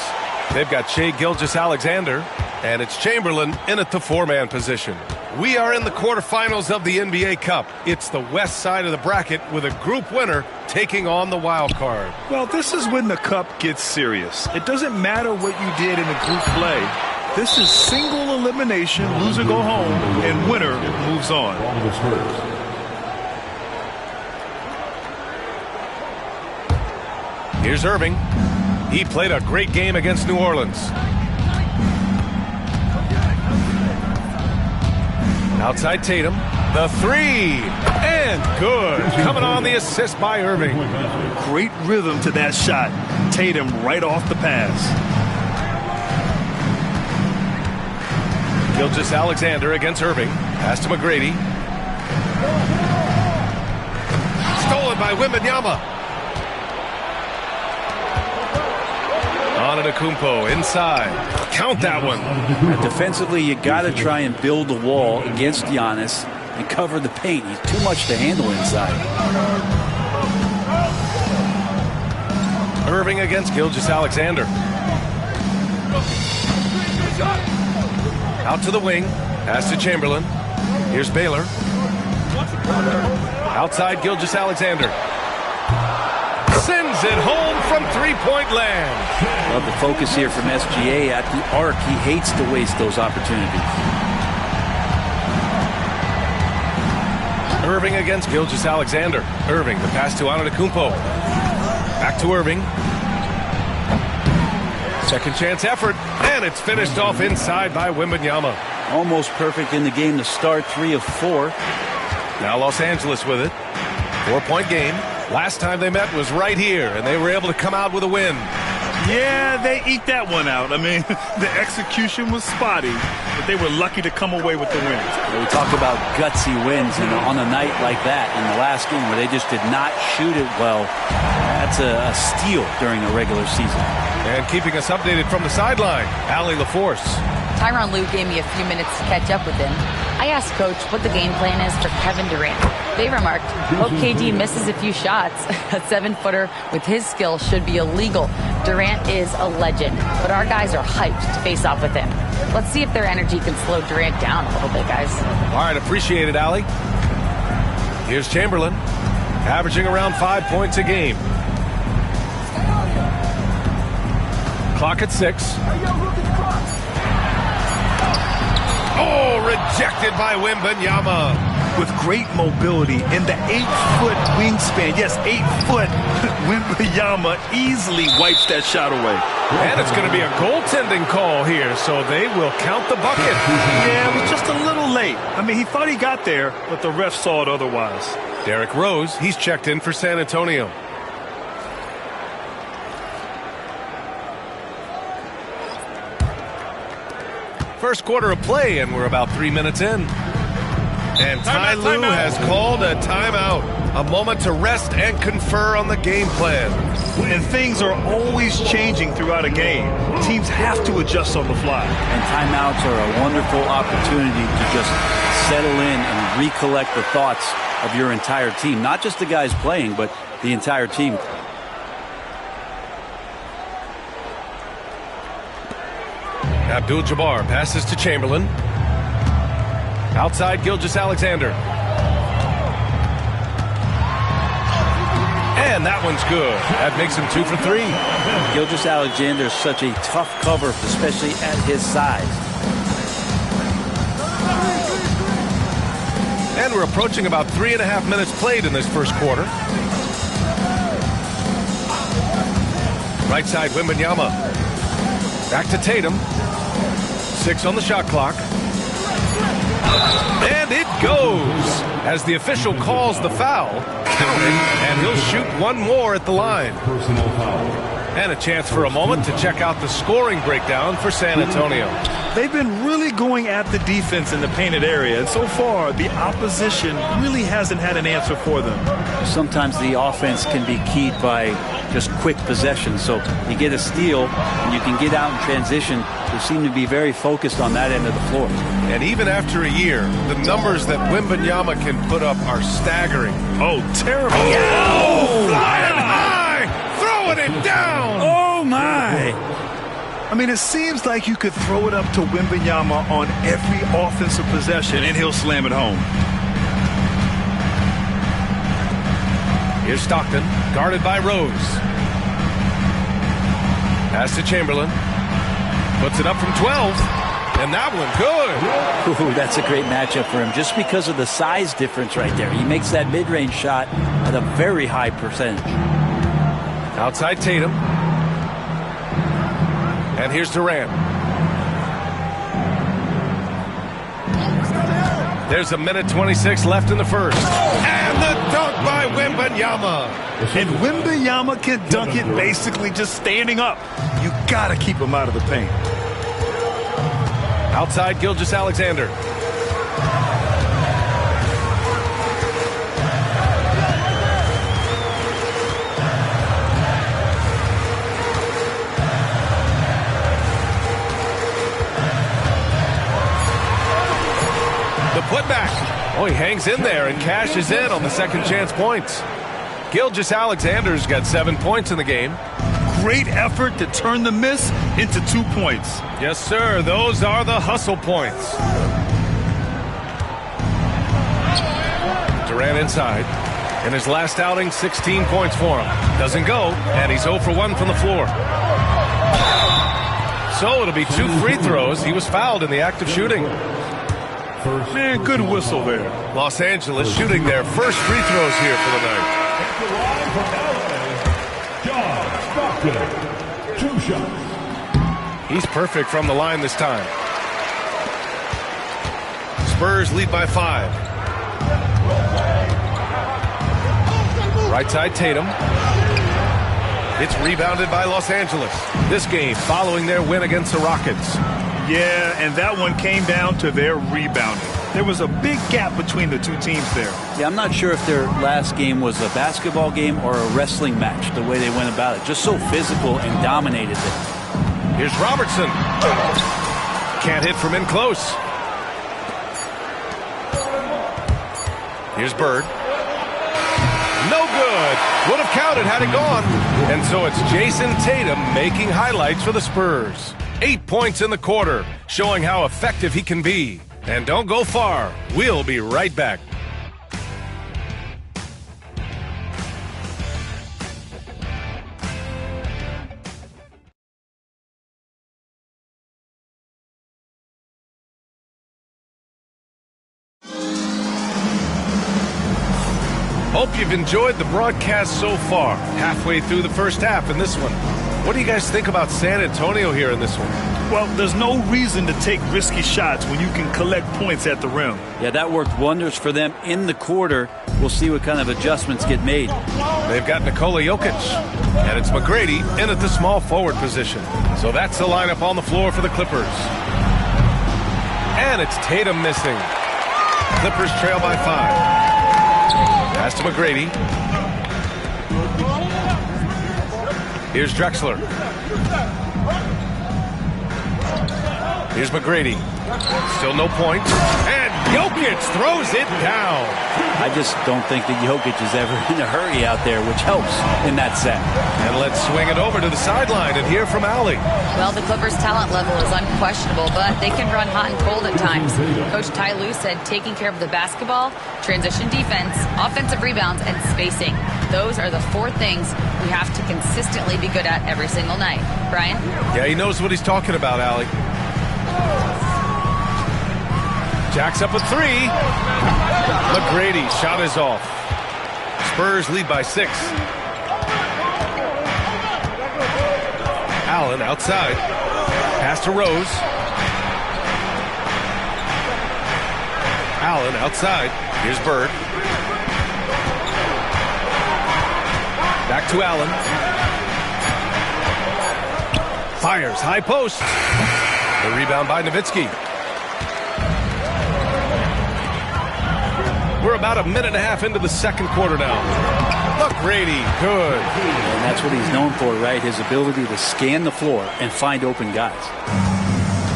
they've got Shai Gilgeous-Alexander, and it's Chamberlain in at the four-man position. We are in the quarterfinals of the NBA Cup. It's the west side of the bracket with a group winner taking on the wild card. Well, this is when the Cup gets serious. It doesn't matter what you did in the group play. This is single elimination, loser go home, and winner moves on. Here's Irving. He played a great game against New Orleans. Outside Tatum, the three, and good. Coming on the assist by Irving. Great rhythm to that shot. Tatum right off the pass. Gilgeous-Alexander against Irving. Pass to McGrady. Stolen by Wembanyama. Antetokounmpo inside. Count that one. Defensively, you got to try and build a wall against Giannis and cover the paint. He's too much to handle inside. Irving against Gilgeous-Alexander. Out to the wing. Pass to Chamberlain. Here's Baylor. Outside Gilgeous-Alexander. Sends it home from three-point land. Love the focus here from SGA at the arc. He hates to waste those opportunities. Irving against Gilgeous-Alexander. Irving, the pass to Antetokounmpo. Back to Irving. Second chance effort, and it's finished off inside by Wembanyama. Almost perfect in the game to start, 3 of 4. Now Los Angeles with it. 4-point game. Last time they met was right here, and they were able to come out with a win. Yeah, they eke that one out. I mean, the execution was spotty, but they were lucky to come away with the win. We talk about gutsy wins, and on a night like that in the last game where they just did not shoot it well, that's a steal during a regular season. And keeping us updated from the sideline, Allie LaForce. Tyronn Lue gave me a few minutes to catch up with him. I asked Coach what the game plan is for Kevin Durant. They remarked, hope KD misses a few shots. A 7-footer with his skill should be illegal. Durant is a legend, but our guys are hyped to face off with him. Let's see if their energy can slow Durant down a little bit, guys. All right, appreciate it, Allie. Here's Chamberlain, averaging around 5 points a game. Clock at 6. Oh, rejected by Wembanyama. With great mobility and the 8-foot wingspan, yes, 8 foot, Wembanyama easily wipes that shot away. And it's going to be a goaltending call here, so they will count the bucket. Yeah, it was just a little late. I mean, he thought he got there, but the ref saw it otherwise. Derrick Rose, he's checked in for San Antonio. First quarter of play, and we're about 3 minutes in. And Ty Lue has called a timeout. A moment to rest and confer on the game plan. And things are always changing throughout a game. Teams have to adjust on the fly. And timeouts are a wonderful opportunity to just settle in and recollect the thoughts of your entire team. Not just the guys playing, but the entire team. Abdul-Jabbar passes to Chamberlain. Outside Gilgeous-Alexander. And that one's good. That makes him 2 for 3. Gilgeous-Alexander is such a tough cover, especially at his size. And we're approaching about 3.5 minutes played in this first quarter. Right side, Wembanyama. Back to Tatum. 6 on the shot clock. And it goes as the official calls the foul. Counting, and he'll shoot one more at the line. Personal foul. And a chance for a moment to check out the scoring breakdown for San Antonio. They've been really going at the defense in the painted area, and so far the opposition really hasn't had an answer for them. Sometimes the offense can be keyed by just quick possession. So you get a steal and you can get out in transition. They seem to be very focused on that end of the floor. And even after a year, the numbers that Wembanyama can put up are staggering. Oh, terrible. Oh, flying high, throwing it down. Oh, my. I mean, it seems like you could throw it up to Wembanyama on every offensive possession, and he'll slam it home. Here's Stockton, guarded by Rose. Pass to Chamberlain. Puts it up from 12. And that one good. Ooh, that's a great matchup for him just because of the size difference right there. He makes that mid-range shot at a very high percentage. Outside Tatum. And here's Durant. There's a minute 26 left in the first. And the dunk by Wembanyama. And Wembanyama can dunk it basically just standing up. You got to keep him out of the paint. Outside Gilgeous-Alexander. The putback. Oh, he hangs in there and cashes in on the second chance points. Gilgeous-Alexander's got 7 points in the game. Great effort to turn the miss into 2 points. Yes, sir. Those are the hustle points. Durant inside. In his last outing, 16 points for him. Doesn't go, and he's 0 for 1 from the floor. So it'll be 2 free throws. He was fouled in the act of shooting. Man, good whistle there. Los Angeles shooting their first free throws here for the night. John Stockton, 2 shots. He's perfect from the line this time. Spurs lead by 5. Right side Tatum. It's rebounded by Los Angeles. This game following their win against the Rockets. Yeah, and that one came down to their rebounding. There was a big gap between the two teams there. Yeah, I'm not sure if their last game was a basketball game or a wrestling match, the way they went about it. Just so physical and dominated it. Here's Robertson. Can't hit from in close. Here's Bird. No good. Would have counted had it gone. And so it's Jason Tatum making highlights for the Spurs. 8 points in the quarter, showing how effective he can be. And don't go far. We'll be right back. Hope you've enjoyed the broadcast so far. Halfway through the first half in this one. What do you guys think about San Antonio here in this one? Well, there's no reason to take risky shots when you can collect points at the rim. Yeah, that worked wonders for them in the quarter. We'll see what kind of adjustments get made. They've got Nikola Jokic, and it's McGrady in at the small forward position. So that's the lineup on the floor for the Clippers. And it's Tatum missing. Clippers trail by 5. Pass to McGrady. Here's Drexler. Here's McGrady. Still no points. And Jokic throws it down. I just don't think that Jokic is ever in a hurry out there, which helps in that set. And let's swing it over to the sideline and hear from Allie. Well, the Clippers' talent level is unquestionable, but they can run hot and cold at times. Coach Ty Lue said taking care of the basketball, transition defense, offensive rebounds, and spacing. Those are the 4 things we have to consistently be good at every single night. Brian? Yeah, he knows what he's talking about, Allie. Jacks up a 3. McGrady, shot is off. Spurs lead by 6. Allen outside. Pass to Rose. Allen outside. Here's Bird. Back to Allen. Fires, high post. The rebound by Nowitzki. We're about a minute and a half into the second quarter now. McGrady, good. And that's what he's known for, right? His ability to scan the floor and find open guys.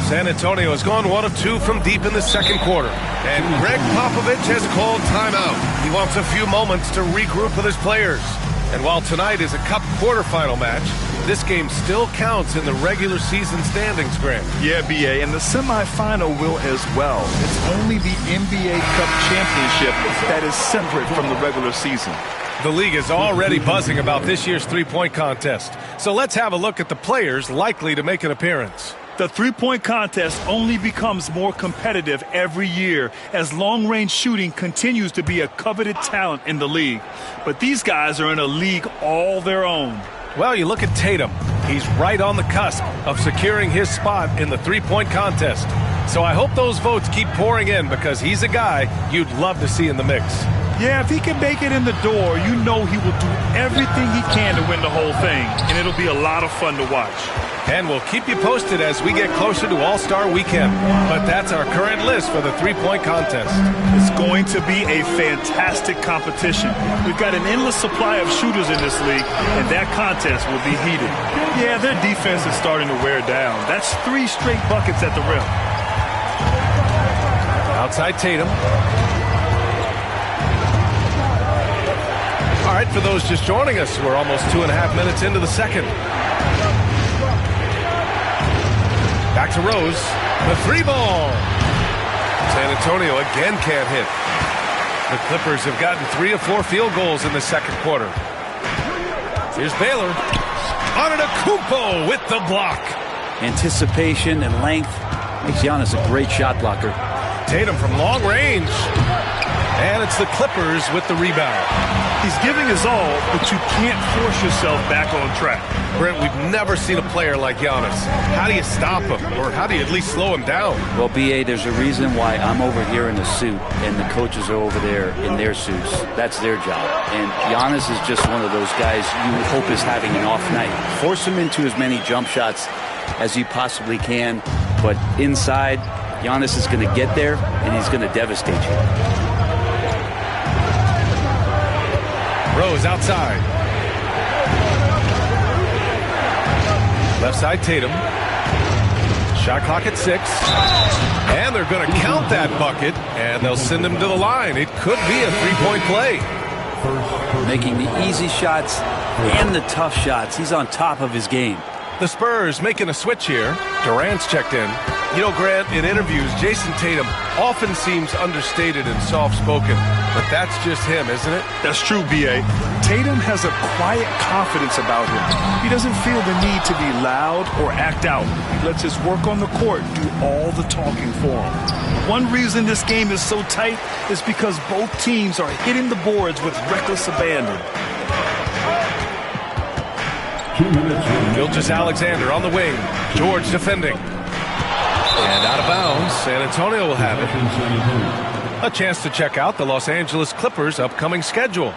San Antonio has gone 1 of 2 from deep in the second quarter. And Greg Popovich has called timeout. He wants a few moments to regroup with his players. And while tonight is a Cup quarterfinal match, this game still counts in the regular season standings, Grant. Yeah, B.A., and the semifinal will as well. It's only the NBA Cup championship that is separate from the regular season. The league is already buzzing about this year's three-point contest. So let's have a look at the players likely to make an appearance. The three-point contest only becomes more competitive every year as long-range shooting continues to be a coveted talent in the league. But these guys are in a league all their own. Well, you look at Tatum. He's right on the cusp of securing his spot in the three-point contest. So I hope those votes keep pouring in because he's a guy you'd love to see in the mix. Yeah, if he can make it in the door, you know he will do everything he can to win the whole thing, and it'll be a lot of fun to watch. And we'll keep you posted as we get closer to All-Star Weekend. But that's our current list for the three-point contest. It's going to be a fantastic competition. We've got an endless supply of shooters in this league, and that contest will be heated. Yeah, their defense is starting to wear down. That's 3 straight buckets at the rim. Outside Tatum. All right, for those just joining us, we're almost 2.5 minutes into the second. Back to Rose. The 3-ball. San Antonio again can't hit. The Clippers have gotten 3 of 4 field goals in the second quarter. Here's Baylor. Antetokounmpo with the block. Anticipation and length makes Giannis a great shot blocker. Tatum from long range. And it's the Clippers with the rebound. He's giving his all, but you can't force yourself back on track. Brent, we've never seen a player like Giannis. How do you stop him? Or how do you at least slow him down? Well, B.A., there's a reason why I'm over here in a suit and the coaches are over there in their suits. That's their job. And Giannis is just one of those guys you hope is having an off night. Force him into as many jump shots as you possibly can. But inside, Giannis is going to get there and he's going to devastate you. Rose outside. Left side Tatum. Shot clock at 6. And they're going to count that bucket, and they'll send him to the line. It could be a three-point play. Making the easy shots and the tough shots. He's on top of his game. The Spurs making a switch here. Durant's checked in. You know, Grant, in interviews, Jason Tatum often seems understated and soft-spoken. But that's just him, isn't it? That's true, B.A. Tatum has a quiet confidence about him. He doesn't feel the need to be loud or act out. He lets his work on the court do all the talking for him. One reason this game is so tight is because both teams are hitting the boards with reckless abandon. Gilgeous-Alexander on the wing. George defending. And out of bounds, San Antonio will have it. A chance to check out the Los Angeles Clippers' upcoming schedule.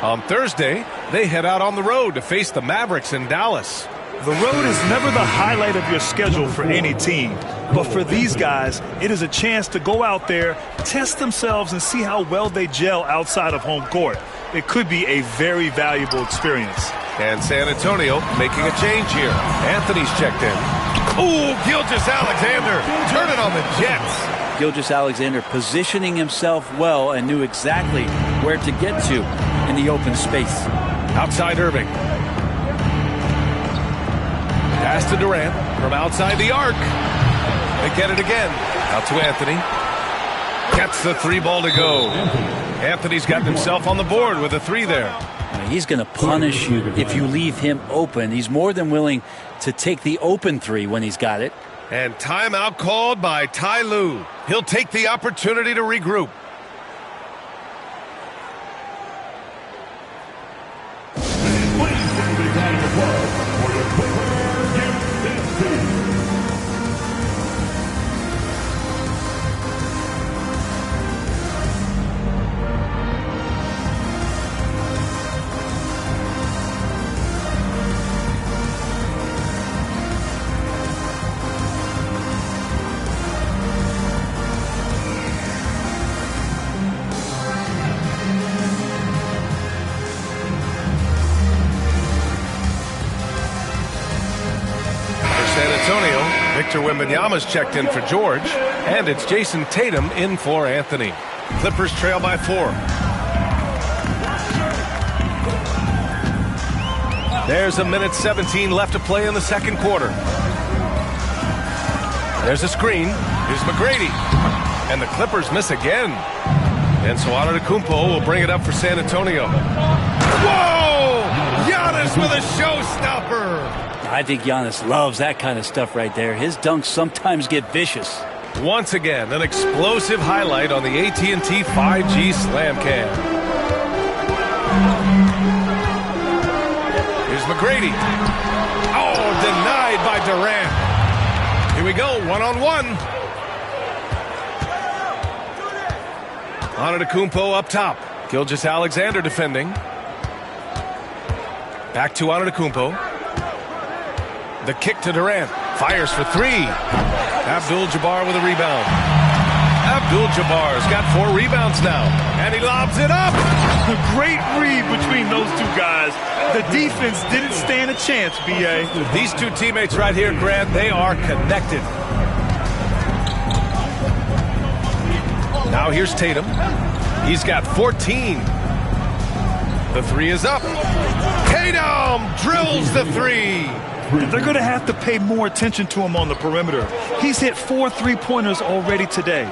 On Thursday, they head out on the road to face the Mavericks in Dallas. The road is never the highlight of your schedule for any team. But for these guys, it is a chance to go out there, test themselves, and see how well they gel outside of home court. It could be a very valuable experience. And San Antonio making a change here. Anthony's checked in. Ooh, Gilgeous-Alexander turning on the Jets. Gilgeous-Alexander positioning himself well and knew exactly where to get to in the open space. Outside Irving. Pass to Durant from outside the arc. They get it again. Out to Anthony. Gets the 3-ball to go. Anthony's gotten himself on the board with a 3 there. He's going to punish you if you leave him open. He's more than willing to take the open 3 when he's got it. And timeout called by Ty Lue. He'll take the opportunity to regroup. Antonio. Victor Wembanyama's checked in for George. And it's Jason Tatum in for Anthony. Clippers trail by 4. There's a minute 17 left to play in the second quarter. There's a screen. Here's McGrady. And the Clippers miss again. And so Antetokounmpo will bring it up for San Antonio. Whoa! Giannis with a showstopper! I think Giannis loves that kind of stuff right there. His dunks sometimes get vicious. Once again, an explosive highlight on the AT&T 5G Slam Cam. Here's McGrady. Oh, denied by Durant. Here we go, one-on-one. Antetokounmpo up top. Gilgeous-Alexander defending. Back to Antetokounmpo. The kick to Durant. Fires for 3. Abdul-Jabbar with a rebound. Abdul-Jabbar's got 4 rebounds now. And he lobs it up. A great read between those two guys. The defense didn't stand a chance, B.A. These two teammates right here, Grant, they are connected. Now here's Tatum. He's got 14. The 3 is up. Tatum drills the 3. They're going to have to pay more attention to him on the perimeter. He's hit 4 3-pointers already today.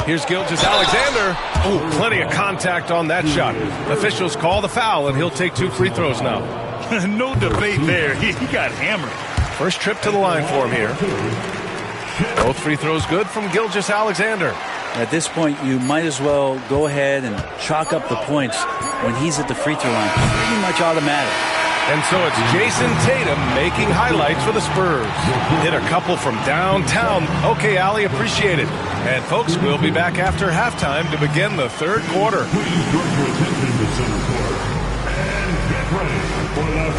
Here's Gilgeous-Alexander. Oh, plenty of contact on that shot. Officials call the foul, and he'll take 2 free throws now. No debate there. He got hammered. First trip to the line for him here. Both free throws good from Gilgeous-Alexander. At this point, you might as well go ahead and chalk up the points when he's at the free throw line. Pretty much automatic. And so it's Jason Tatum making highlights for the Spurs. Hit a couple from downtown. Okay, Allie, appreciate it. And folks, we'll be back after halftime to begin the third quarter. Please direct your attention to center court and get ready for the...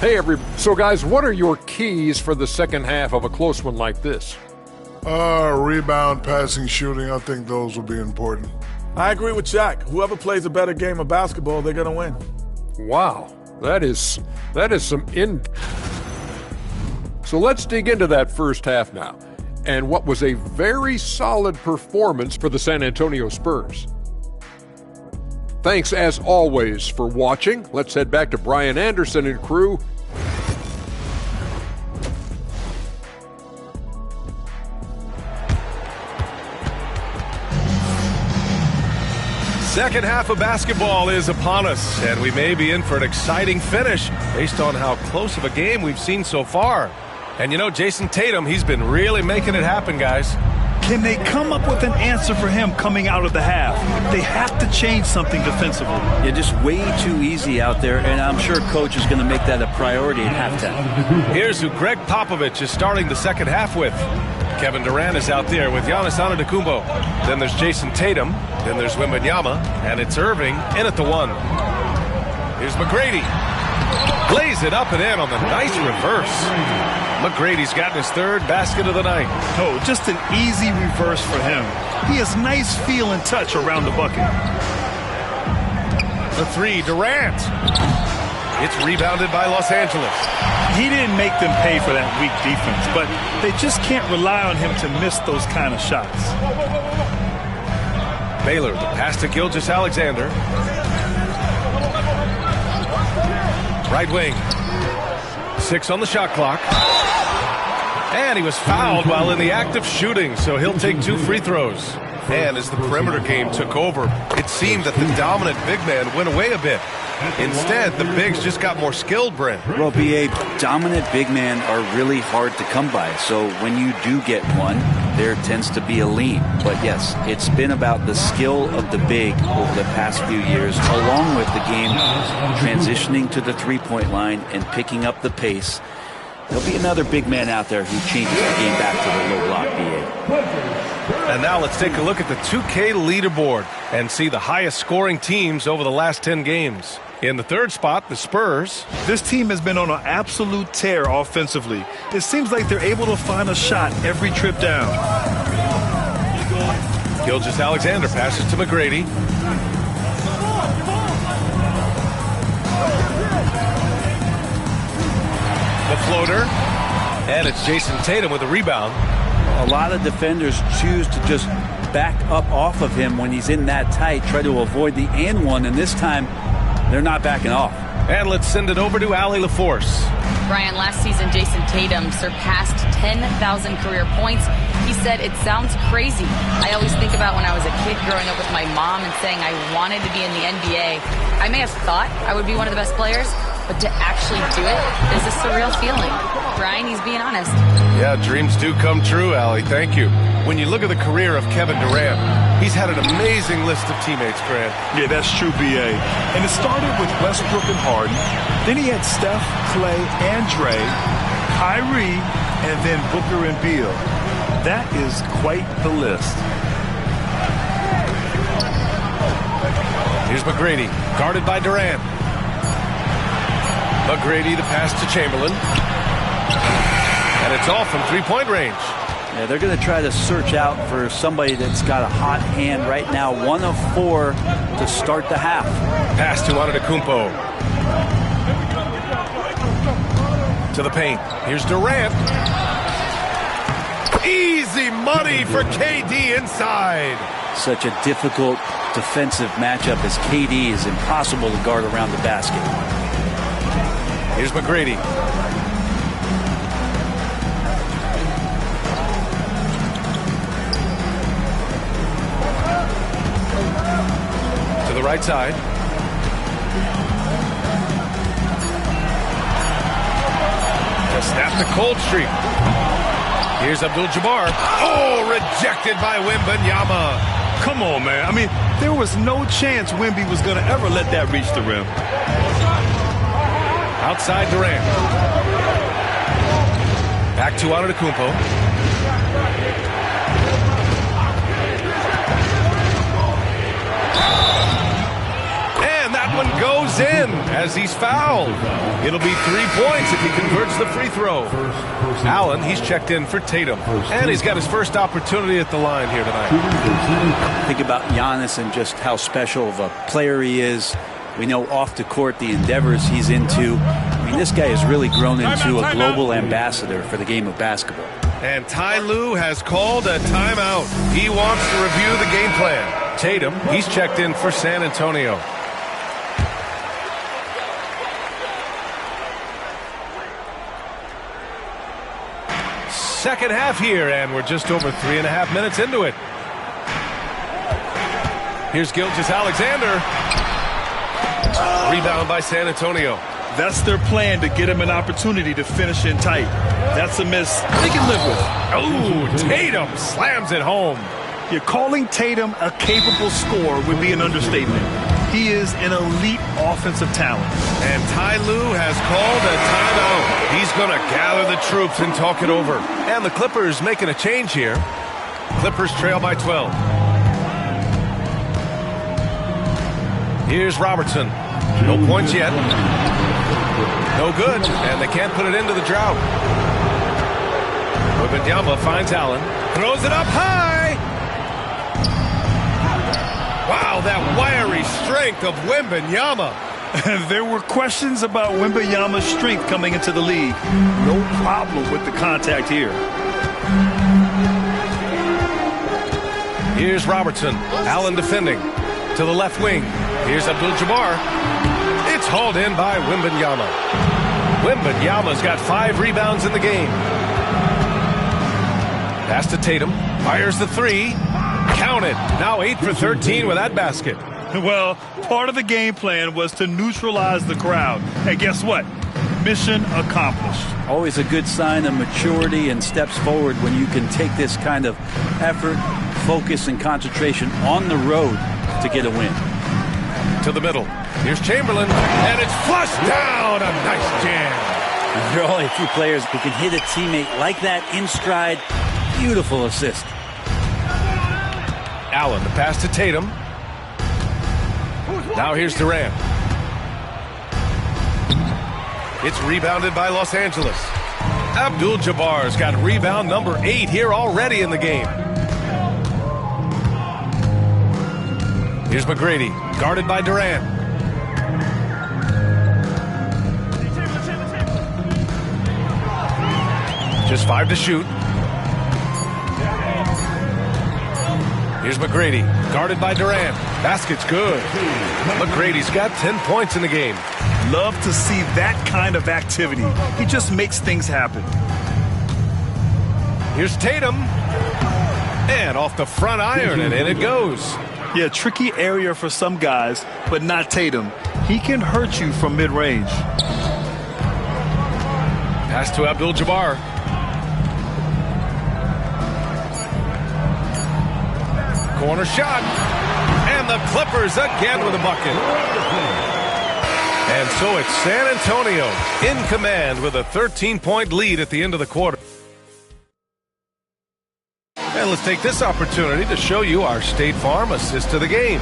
Hey, so guys, what are your keys for the second half of a close one like this? Rebound, passing, shooting. I think those will be important. I agree with Jack. Whoever plays a better game of basketball, they're going to win. Wow, that is some So let's dig into that first half now, and what was a very solid performance for the San Antonio Spurs. Thanks, as always, for watching. Let's head back to Brian Anderson and crew. Second half of basketball is upon us, and we may be in for an exciting finish based on how close of a game we've seen so far. And you know, Jason Tatum, he's been really making it happen, guys. Can they come up with an answer for him coming out of the half? They have to change something defensively. Yeah, just way too easy out there, and I'm sure Coach is going to make that a priority at halftime. Here's who Greg Popovich is starting the second half with. Kevin Durant is out there with Giannis Antetokounmpo. Then there's Jason Tatum. Then there's Wembanyama. And it's Irving in at the 1. Here's McGrady. Lays it up and in on the nice reverse. McGrady's gotten his 3rd basket of the night. Oh, just an easy reverse for him. He has nice feel and touch around the bucket. The 3, Durant. It's rebounded by Los Angeles. He didn't make them pay for that weak defense, but they just can't rely on him to miss those kind of shots. Baylor, the pass to Gilgeous-Alexander. Right wing. 6 on the shot clock. And he was fouled while in the act of shooting, so he'll take 2 free throws. And as the perimeter game took over, it seemed that the dominant big man went away a bit. Instead, the bigs just got more skilled, Brent. Well, B.A., dominant big men are really hard to come by. So when you do get one, there tends to be a lean. But yes, it's been about the skill of the big over the past few years, along with the game transitioning to the three-point line and picking up the pace. There'll be another big man out there who changes the game back to the low block, B.A. And now let's take a look at the 2K leaderboard and see the highest scoring teams over the last 10 games. In the 3rd spot, the Spurs. This team has been on an absolute tear offensively. It seems like they're able to find a shot every trip down. Gilgeous-Alexander passes to McGrady. The floater. And it's Jason Tatum with a rebound. A lot of defenders choose to just back up off of him when he's in that tight, try to avoid the and one, and this time they're not backing off. And let's send it over to Allie LaForce. Brian, last season, Jason Tatum surpassed 10,000 career points. He said, it sounds crazy. I always think about when I was a kid growing up with my mom and saying I wanted to be in the NBA. I may have thought I would be one of the best players, but to actually do it is a surreal feeling. Brian, he's being honest. Yeah, dreams do come true, Allie. Thank you. When you look at the career of Kevin Durant, he's had an amazing list of teammates, Grant. Yeah, that's true, B.A. And it started with Westbrook and Harden. Then he had Steph, Clay, and Dre, Kyrie, and then Booker and Beal. That is quite the list. Here's McGrady, guarded by Durant. McGrady, the pass to Chamberlain. And it's off from three-point range. Yeah, they're going to try to search out for somebody that's got a hot hand right now. 1 of 4 to start the half. Pass to Antetokounmpo. To the paint. Here's Durant. Easy money for KD inside. Such a difficult defensive matchup as KD is impossible to guard around the basket. Here's McGrady. To the right side. To snap the cold streak. Here's Abdul-Jabbar. Oh, rejected by Wembanyama. Come on, man. I mean, there was no chance Wemby was going to ever let that reach the rim. Outside Durant. Back to Antetokounmpo. And that one goes in as he's fouled. It'll be 3 points if he converts the free throw. Allen, he's checked in for Tatum. And he's got his first opportunity at the line here tonight. Think about Giannis and just how special of a player he is. We know off the court the endeavors he's into. I mean, this guy has really grown into a global ambassador for the game of basketball. And Ty Lue has called a timeout. He wants to review the game plan. Tatum, he's checked in for San Antonio. Second half here, and we're just over 3.5 minutes into it. Here's Gilgeous-Alexander. Rebound by San Antonio. That's their plan, to get him an opportunity to finish in tight. That's a miss they can live with. Oh, Tatum slams it home. You're calling Tatum a capable scorer would be an understatement. He is an elite offensive talent. And Ty Lue has called a timeout. He's going to gather the troops and talk it over. And the Clippers making a change here. Clippers trail by 12. Here's Robertson. No points yet. No good. And they can't put it into the drought. Wembanyama finds Allen. Throws it up high. Wow, that wiry strength of Wembanyama. There were questions about Wembanyama's strength coming into the league. No problem with the contact here. Here's Robertson. Allen defending. To the left wing. Here's Abdul-Jabbar. It's hauled in by Wembanyama. Wembanyama's got 5 rebounds in the game. Pass to Tatum. Fires the 3. Counted. Now 8 for 13 with that basket. Well, part of the game plan was to neutralize the crowd. And guess what? Mission accomplished. Always a good sign of maturity and steps forward when you can take this kind of effort, focus, and concentration on the road to get a win. To the middle. Here's Chamberlain, and it's flushed down. A nice jam. There are only a few players who can hit a teammate like that in stride. Beautiful assist. Allen, the pass to Tatum. Now here's Durant. It's rebounded by Los Angeles. Abdul-Jabbar's got rebound number 8 here already in the game. Here's McGrady, guarded by Durant. Just 5 to shoot. Here's McGrady, guarded by Durant. Basket's good. McGrady's got 10 points in the game. Love to see that kind of activity. He just makes things happen. Here's Tatum. And off the front iron, and in it goes. Yeah, tricky area for some guys, but not Tatum. He can hurt you from mid-range. Pass to Abdul-Jabbar. Corner shot. And the Clippers again with a bucket. And so it's San Antonio in command with a 13-point lead at the end of the quarter. And let's take this opportunity to show you our State Farm assist to the game.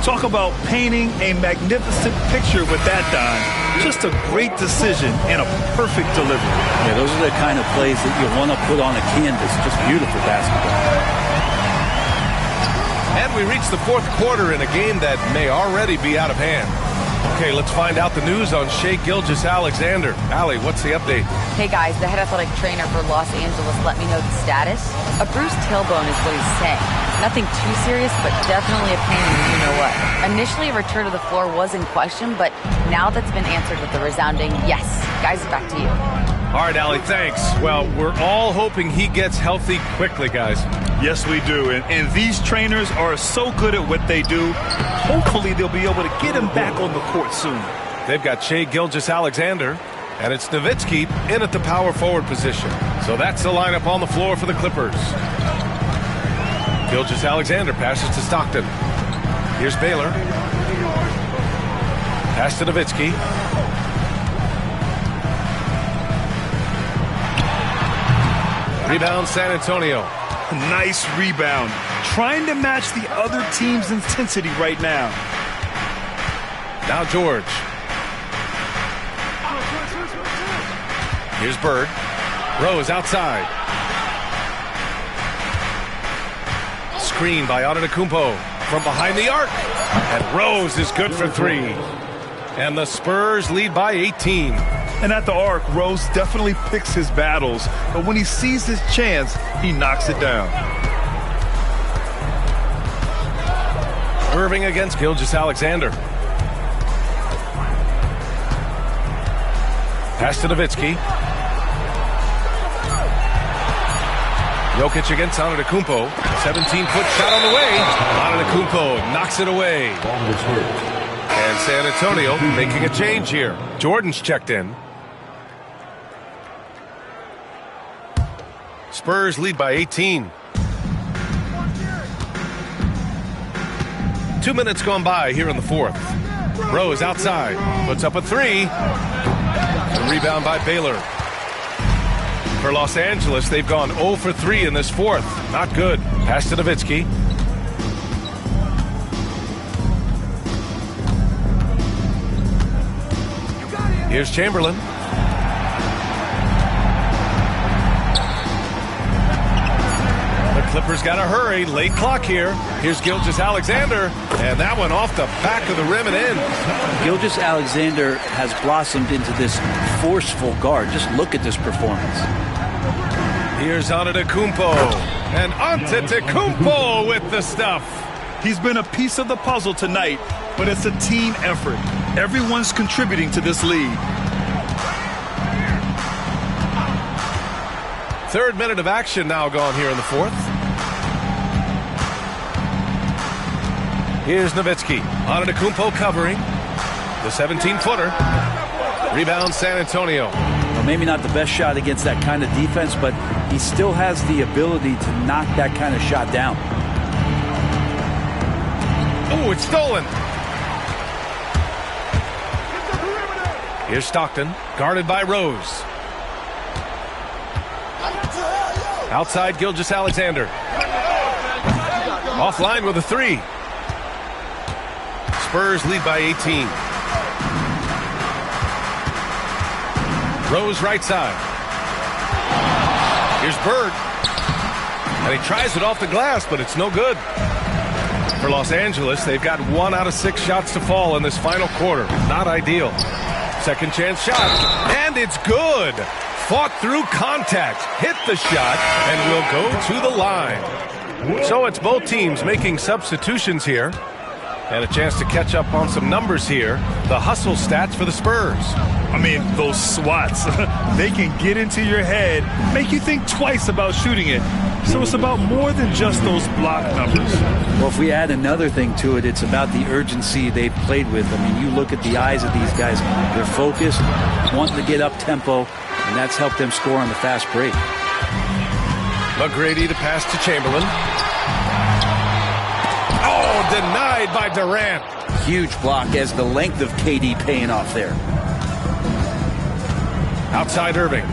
Talk about painting a magnificent picture with that dime. Just a great decision and a perfect delivery. Yeah, those are the kind of plays that you want to put on a canvas. Just beautiful basketball. And we reach the fourth quarter in a game that may already be out of hand. Okay, let's find out the news on Shai Gilgeous-Alexander. Allie, what's the update? Hey guys, the head athletic trainer for Los Angeles let me know the status. A bruised tailbone is what he's saying. Nothing too serious, but definitely a pain in you know what. Initially, a return to the floor was in question, but now that's been answered with the resounding yes. Guys, back to you. All right, Allie, thanks. Well, we're all hoping he gets healthy quickly, guys. Yes, we do. And these trainers are so good at what they do. Hopefully, they'll be able to get him back on the court soon. They've got Shai Gilgeous-Alexander, and it's Nowitzki in at the power forward position. So that's the lineup on the floor for the Clippers. Gilgeous-Alexander passes to Stockton. Here's Baylor. Pass to Nowitzki. Rebound San Antonio. Nice rebound. Trying to match the other team's intensity right now. Now George. Here's Bird. Rose outside. Screen by Antetokounmpo from behind the arc. And Rose is good for 3. And the Spurs lead by 18. And at the arc, Rose definitely picks his battles. But when he sees his chance, he knocks it down. Irving against Gilgeous-Alexander. Pass to Nowitzki. Jokic against Antetokounmpo. 17-foot shot on the way. Antetokounmpo knocks it away. And San Antonio making a change here. Jordan's checked in. Spurs lead by 18. 2 minutes gone by here in the fourth. Rose outside. Puts up a 3. And rebound by Baylor. For Los Angeles, they've gone 0 for 3 in this fourth. Not good. Pass to Nowitzki. Here's Chamberlain. The Clippers got to hurry. Late clock here. Here's Gilgeous-Alexander. And that one off the back of the rim and in. Gilgeous-Alexander has blossomed into this forceful guard. Just look at this performance. Here's Antetokounmpo. And Antetokounmpo with the stuff. He's been a piece of the puzzle tonight, but it's a team effort. Everyone's contributing to this lead. Third minute of action now gone here in the fourth. Here's Nowitzki. Antetokounmpo covering. The 17-footer. Rebound San Antonio. Well, maybe not the best shot against that kind of defense, but he still has the ability to knock that kind of shot down. Oh, it's stolen. Here's Stockton, guarded by Rose. Outside Gilgeous-Alexander. Offline with a 3. Spurs lead by 18. Rose right side. Here's Bird. And he tries it off the glass, but it's no good. For Los Angeles, they've got 1 out of 6 shots to fall in this final quarter. Not ideal. Second chance shot, and it's good. Fought through contact, hit the shot, and will go to the line. So it's both teams making substitutions here. And a chance to catch up on some numbers here. The hustle stats for the Spurs. I mean, those swats, they can get into your head, make you think twice about shooting it. So it's about more than just those block numbers. Well, if we add another thing to it, it's about the urgency they've played with. I mean, you look at the eyes of these guys. They're focused, wanting to get up tempo, and that's helped them score on the fast break. McGrady to pass to Chamberlain. Oh, denied by Durant. Huge block as the length of KD paying off there. Outside Irving.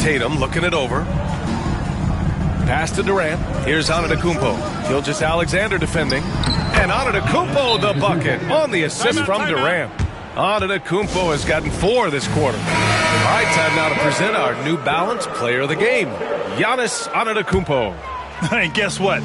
Tatum looking it over. Pass to Durant. Here's Antetokounmpo. Gilgeous-Alexander defending. And Antetokounmpo the bucket on the assist from Durant. Antetokounmpo has gotten 4 this quarter. All right, time now to present our New Balance Player of the Game, Giannis Antetokounmpo. And guess what?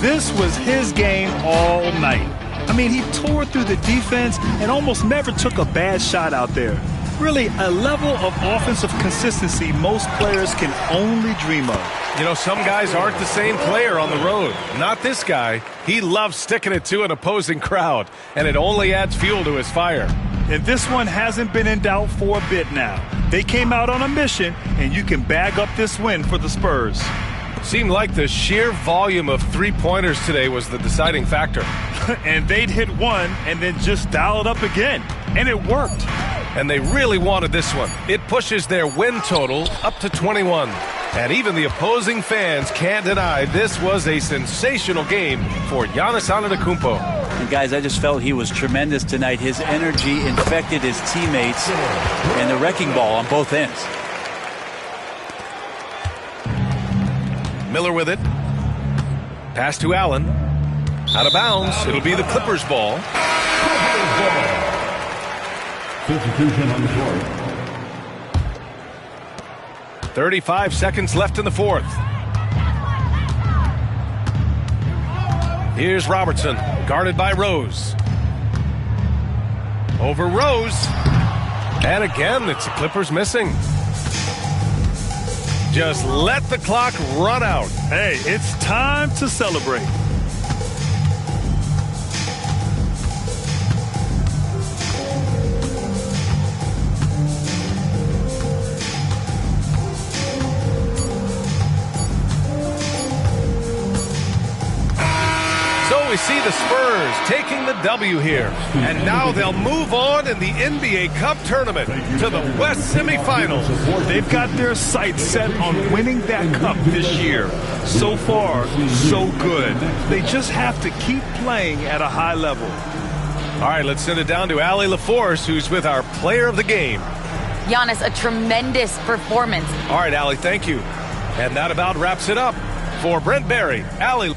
This was his game all night. I mean, he tore through the defense and almost never took a bad shot out there. Really, a level of offensive consistency most players can only dream of. You know, some guys aren't the same player on the road. Not this guy. He loves sticking it to an opposing crowd, and it only adds fuel to his fire. And this one hasn't been in doubt for a bit now. They came out on a mission, and you can bag up this win for the Spurs. Seemed like the sheer volume of three-pointers today was the deciding factor. And they'd hit one and then just dial it up again. And it worked. And they really wanted this one. It pushes their win total up to 21. And even the opposing fans can't deny this was a sensational game for Giannis Antetokounmpo. And guys, I just felt he was tremendous tonight. His energy infected his teammates and the wrecking ball on both ends. Miller with it. Pass to Allen. Out of bounds. It'll be the Clippers' ball. Substitution on the court. 35 seconds left in the fourth. Here's Robertson, guarded by Rose. Over Rose. And again, it's the Clippers missing. Just let the clock run out. Hey, it's time to celebrate. So we see the Spurs taking the W here. And now they'll move on in the NBA Cup tournament to the West semifinals. They've got their sights set on winning that cup this year. So far, so good. They just have to keep playing at a high level. All right, let's send it down to Allie LaForce, who's with our player of the game. Giannis, a tremendous performance. All right, Allie, thank you. And that about wraps it up. For Brent Barry, Allie.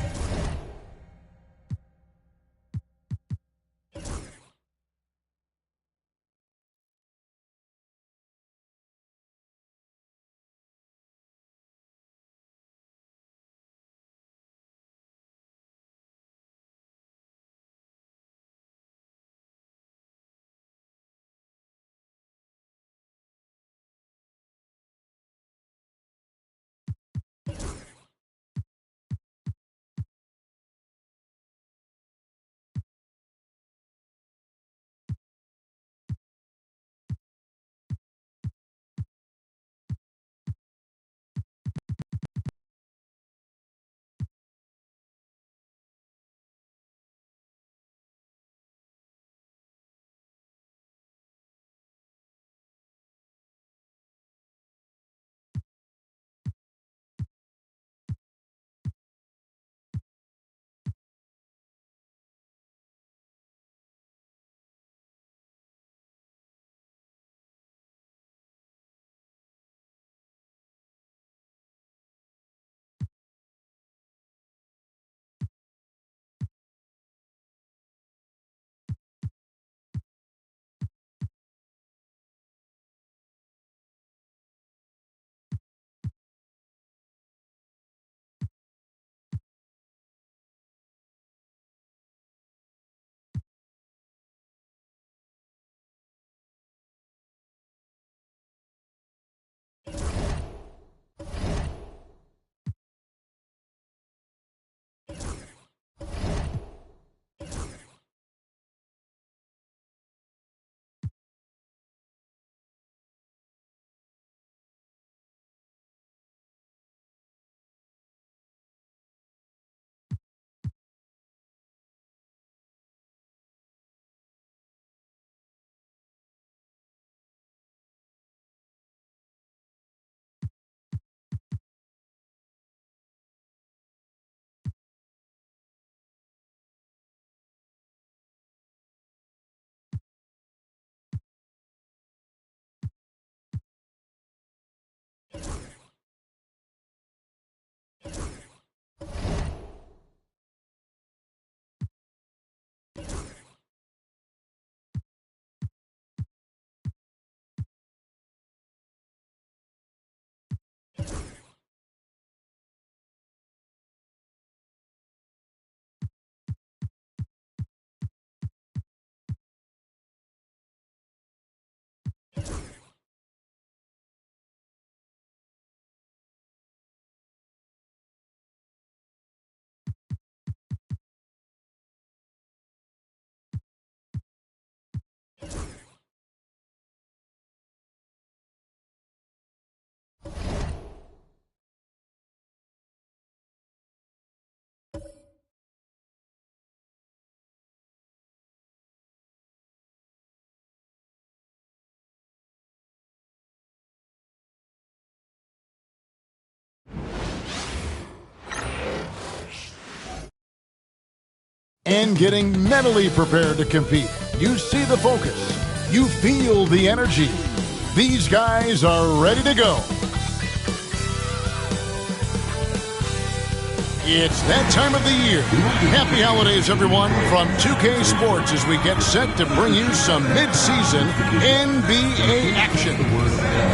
And getting mentally prepared to compete. You see the focus. You feel the energy. These guys are ready to go. It's that time of the year. Happy holidays, everyone, from 2K Sports as we get set to bring you some mid-season NBA action.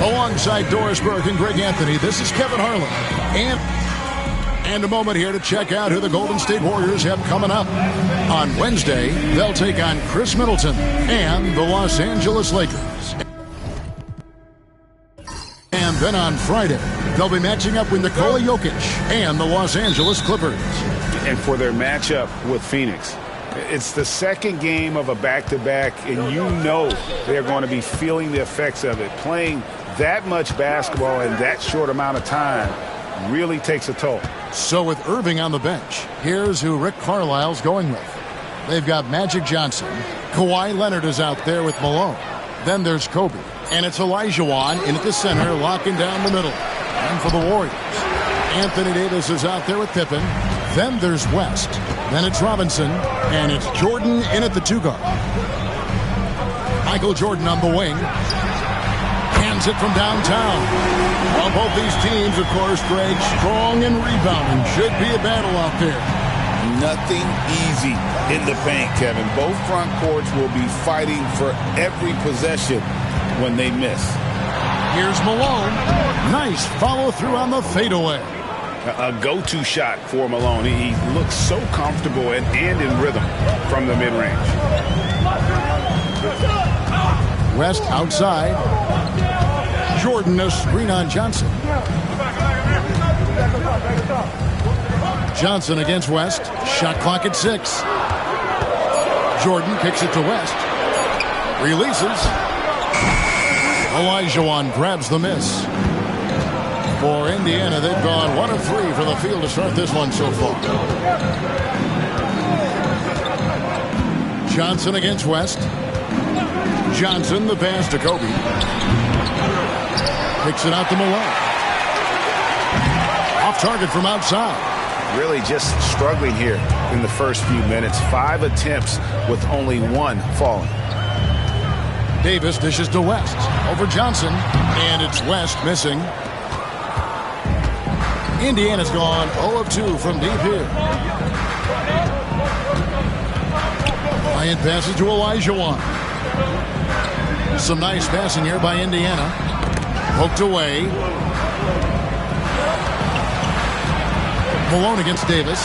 Alongside Doris Burke and Greg Anthony, this is Kevin Harlan. And a moment here to check out who the Golden State Warriors have coming up. On Wednesday, they'll take on Chris Middleton and the Los Angeles Lakers. And then on Friday, they'll be matching up with Nikola Jokic and the Los Angeles Clippers. And for their matchup with Phoenix, it's the second game of a back-to-back, and you know they're going to be feeling the effects of it. Playing that much basketball in that short amount of time really takes a toll. So with Irving on the bench, here's who Rick Carlisle's going with. They've got Magic Johnson. Kawhi Leonard is out there with Malone. Then there's Kobe. And it's Olajuwon in at the center, locking down the middle. And for the Warriors, Anthony Davis is out there with Pippen. Then there's West. Then it's Robinson. And it's Jordan in at the 2-guard. Michael Jordan on the wing. Hands it from downtown. Well, both these teams, of course, Greg, strong and rebounding. Should be a battle out there. Nothing easy in the paint, Kevin. Both front courts will be fighting for every possession when they miss. Here's Malone. Nice follow-through on the fadeaway. A go-to shot for Malone. He looks so comfortable and in rhythm from the mid-range. West outside. Jordan a screen on Johnson. Johnson against West. Shot clock at 6. Jordan kicks it to West. Releases. Olajuwon grabs the miss. For Indiana, they've gone 1 of 3 from the field to start this one so far. Johnson against West. Johnson, the pass to Kobe. Kicks it out to Malone. Off target from outside. Really just struggling here in the first few minutes. 5 attempts with only 1 falling. Davis dishes to West. Over Johnson. And it's West missing. Indiana's gone 0 of 2 from deep here. Bryant passes to Olajuwon. Some nice passing here by Indiana. Poked away. Malone against Davis.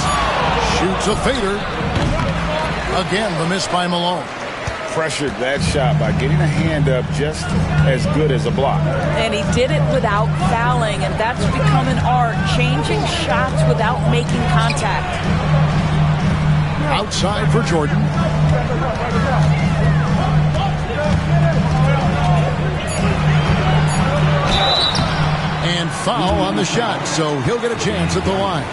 Shoots a fader. Again, the miss by Malone. Pressured that shot by getting a hand up just as good as a block. And he did it without fouling, and that's become an art, changing shots without making contact. Outside for Jordan. And foul on the shot, so he'll get a chance at the line.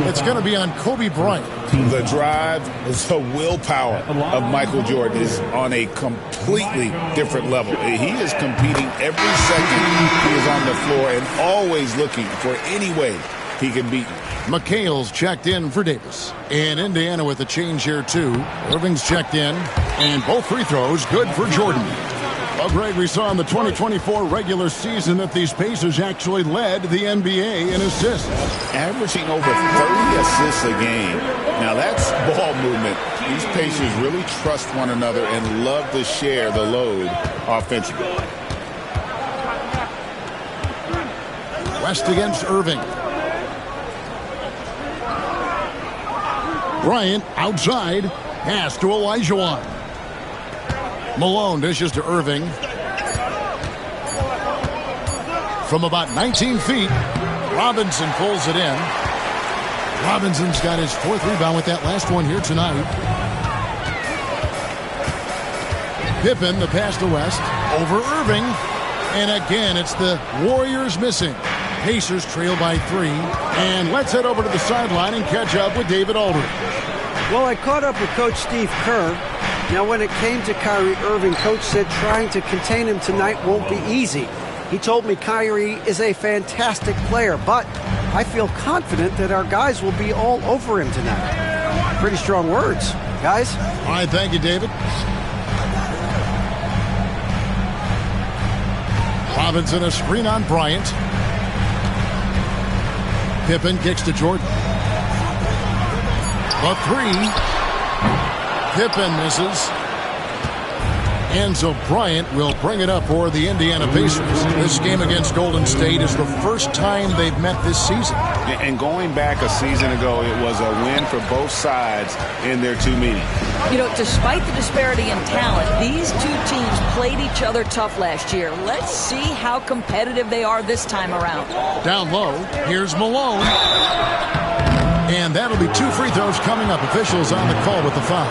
It's going to be on Kobe Bryant. The drive, the willpower of Michael Jordan is on a completely different level. He is competing every second he is on the floor and always looking for any way he can beat him. McHale's checked in for Davis. And Indiana with a change here, too. Irving's checked in. And both free throws good for Jordan. Well, Greg, we saw in the 2024 regular season that these Pacers actually led the NBA in assists. Averaging over 30 assists a game. Now, that's ball movement. These Pacers really trust one another and love to share the load offensively. West against Irving. Bryant outside. Pass to Olajuwon. Malone dishes to Irving. From about 19 feet, Robinson pulls it in. Robinson's got his 4th rebound with that last one here tonight. Pippen, the pass to West. Over Irving. And again, it's the Warriors missing. Pacers trail by 3. And let's head over to the sideline and catch up with David Aldridge. Well, I caught up with Coach Steve Kerr. Now, when it came to Kyrie Irving, Coach said trying to contain him tonight won't be easy. He told me Kyrie is a fantastic player, but I feel confident that our guys will be all over him tonight. Pretty strong words, guys. All right, thank you, David. Robinson, a screen on Bryant. Pippen kicks to Jordan. The 3. Pippen misses. And so Bryant will bring it up for the Indiana Pacers. This game against Golden State is the first time they've met this season. And going back a season ago, it was a win for both sides in their 2 meetings. You know, despite the disparity in talent, these two teams played each other tough last year. Let's see how competitive they are this time around. Down low, here's Malone. And that'll be 2 free throws coming up. Officials on the call with the foul.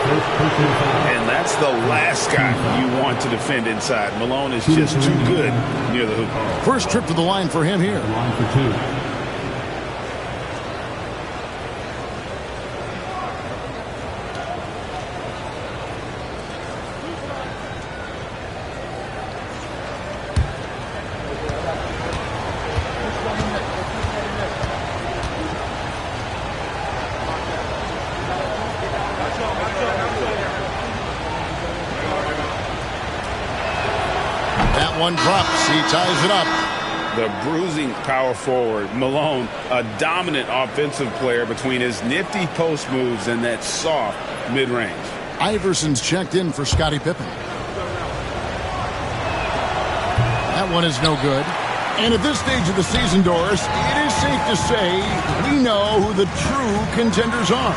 And that's the last guy you want to defend inside. Malone is just too good near the hoop. First trip to the line for him here. Line for 2. One drops. He ties it up. The bruising power forward, Malone, a dominant offensive player between his nifty post moves and that soft mid-range. Iverson's checked in for Scottie Pippen. That one is no good. And at this stage of the season, Doris, it is safe to say we know who the true contenders are,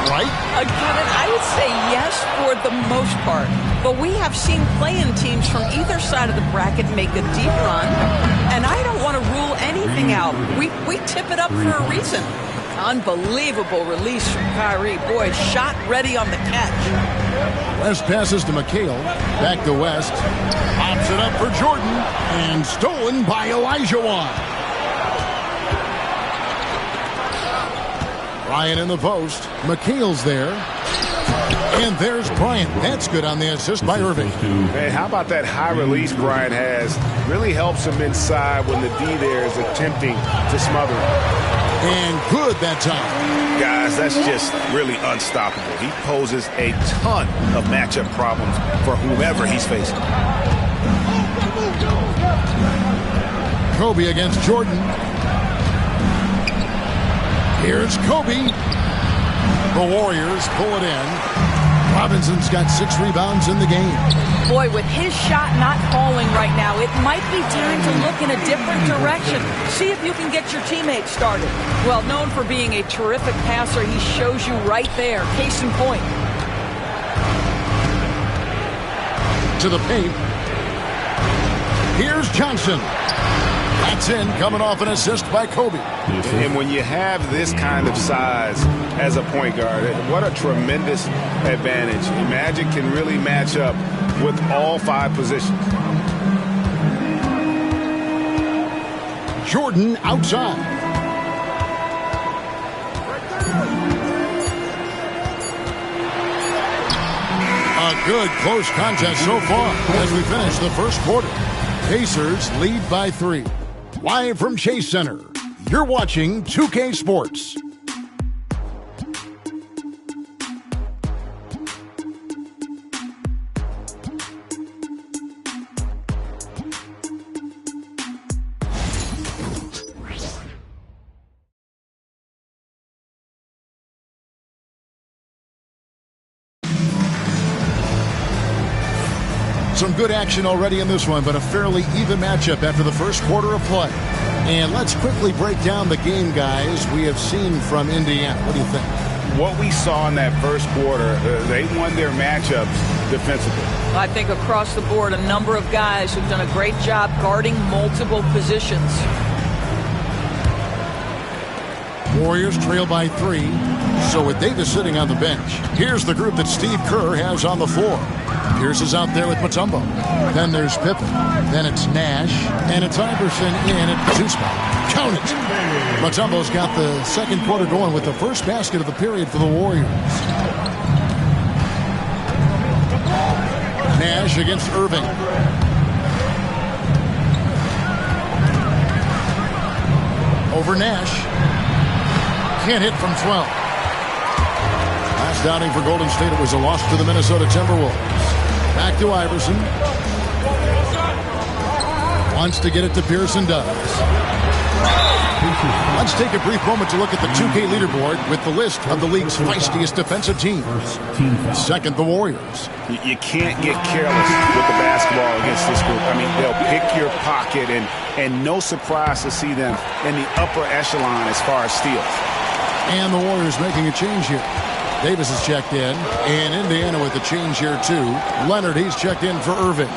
right? Kevin, I would say yes for the most part. But we have seen play-in teams from either side of the bracket make a deep run. And I don't want to rule anything out. We tip it up for a reason. Unbelievable release from Kyrie. Boy, shot ready on the catch. West passes to McHale. Back to West. Pops it up for Jordan. And stolen by Olajuwon. Bryant in the post. McHale's there. And there's Bryant. That's good on the assist by Irving. Man, how about that high release Bryant has? Really helps him inside when the D there is attempting to smother him. And good that time. Guys, that's just really unstoppable. He poses a ton of matchup problems for whomever he's facing. Kobe against Jordan. Here's Kobe. The Warriors pull it in. Robinson's got 6 rebounds in the game. Boy, with his shot not falling right now, it might be time to look in a different direction. See if you can get your teammates started. Well, known for being a terrific passer, he shows you right there. Case in point. To the paint. Here's Johnson. That's in, coming off an assist by Kobe. And when you have this kind of size as a point guard, what a tremendous advantage. Magic can really match up with all 5 positions. Jordan outside. A good close contest so far as we finish the first quarter. Pacers lead by 3. Live from Chase Center, you're watching 2K Sports. Some good action already in this one, but a fairly even matchup after the first quarter of play. And let's quickly break down the game, guys, we have seen from Indiana. What do you think? What we saw in that first quarter, they won their matchups defensively. I think across the board, a number of guys who've done a great job guarding multiple positions. Warriors trail by 3. So with Davis sitting on the bench, here's the group that Steve Kerr has on the floor. Pierce is out there with Mutombo. Then there's Pippen. Then it's Nash. And it's Iverson in at 2 spot. Count it. Mutombo's got the second quarter going with the first basket of the period for the Warriors. Nash against Irving. Over Nash. Can't hit from 12. Last outing for Golden State, it was a loss to the Minnesota Timberwolves. Back to Iverson. Wants to get it to Pearson, does. Let's take a brief moment to look at the 2K leaderboard with the list of the league's feistiest defensive teams. Second, the Warriors. You can't get careless with the basketball against this group. I mean, they'll pick your pocket, and no surprise to see them in the upper echelon as far as steals. And the Warriors making a change here. Davis is checked in, and Indiana with a change here too. Leonard, he's checked in for Irving.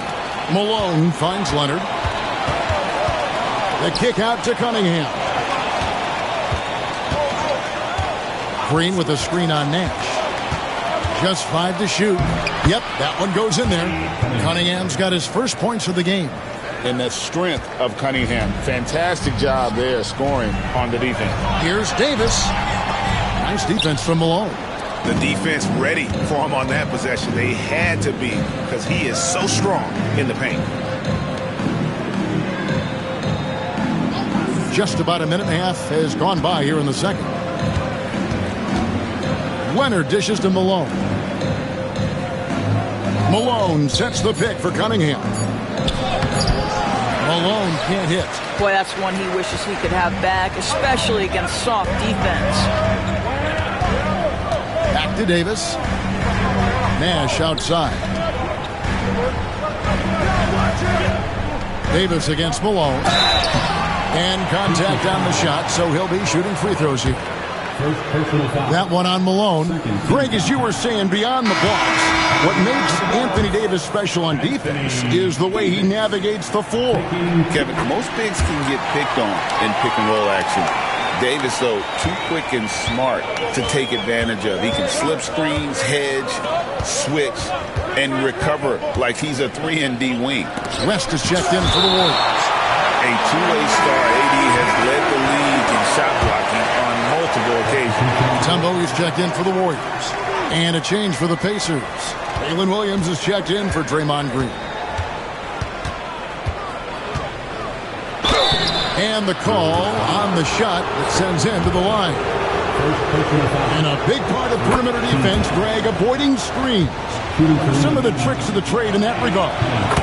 Malone finds Leonard. The kick out to Cunningham. Green with a screen on Nash. Just 5 to shoot. Yep, that one goes in there. Cunningham's got his first points of the game. And the strength of Cunningham. Fantastic job there scoring on the defense. Here's Davis. Nice defense from Malone. The defense ready for him on that possession. They had to be because he is so strong in the paint. Just about a minute and a half has gone by here in the second. Leonard dishes to Malone. Malone sets the pick for Cunningham. Malone can't hit. Boy, that's one he wishes he could have back, especially against soft defense. Back to Davis. Nash outside. Davis against Malone. And contact on the shot, so he'll be shooting free throws here. That one on Malone. Greg, as you were saying, beyond the blocks, what makes Anthony Davis special on defense is the way he navigates the floor. Kevin, most bigs can get picked on in pick-and-roll action. Davis, though, too quick and smart to take advantage of. He can slip screens, hedge, switch, and recover like he's a 3-and-D wing. West is checked in for the Warriors. A two-way star, AD has led the league in shot blocking on multiple occasions. Mutombo is checked in for the Warriors. And a change for the Pacers. Jalen Williams is checked in for Draymond Green. And the call on the shot that sends him to the line. And a big part of perimeter defense, Greg, avoiding screens. Some of the tricks of the trade in that regard.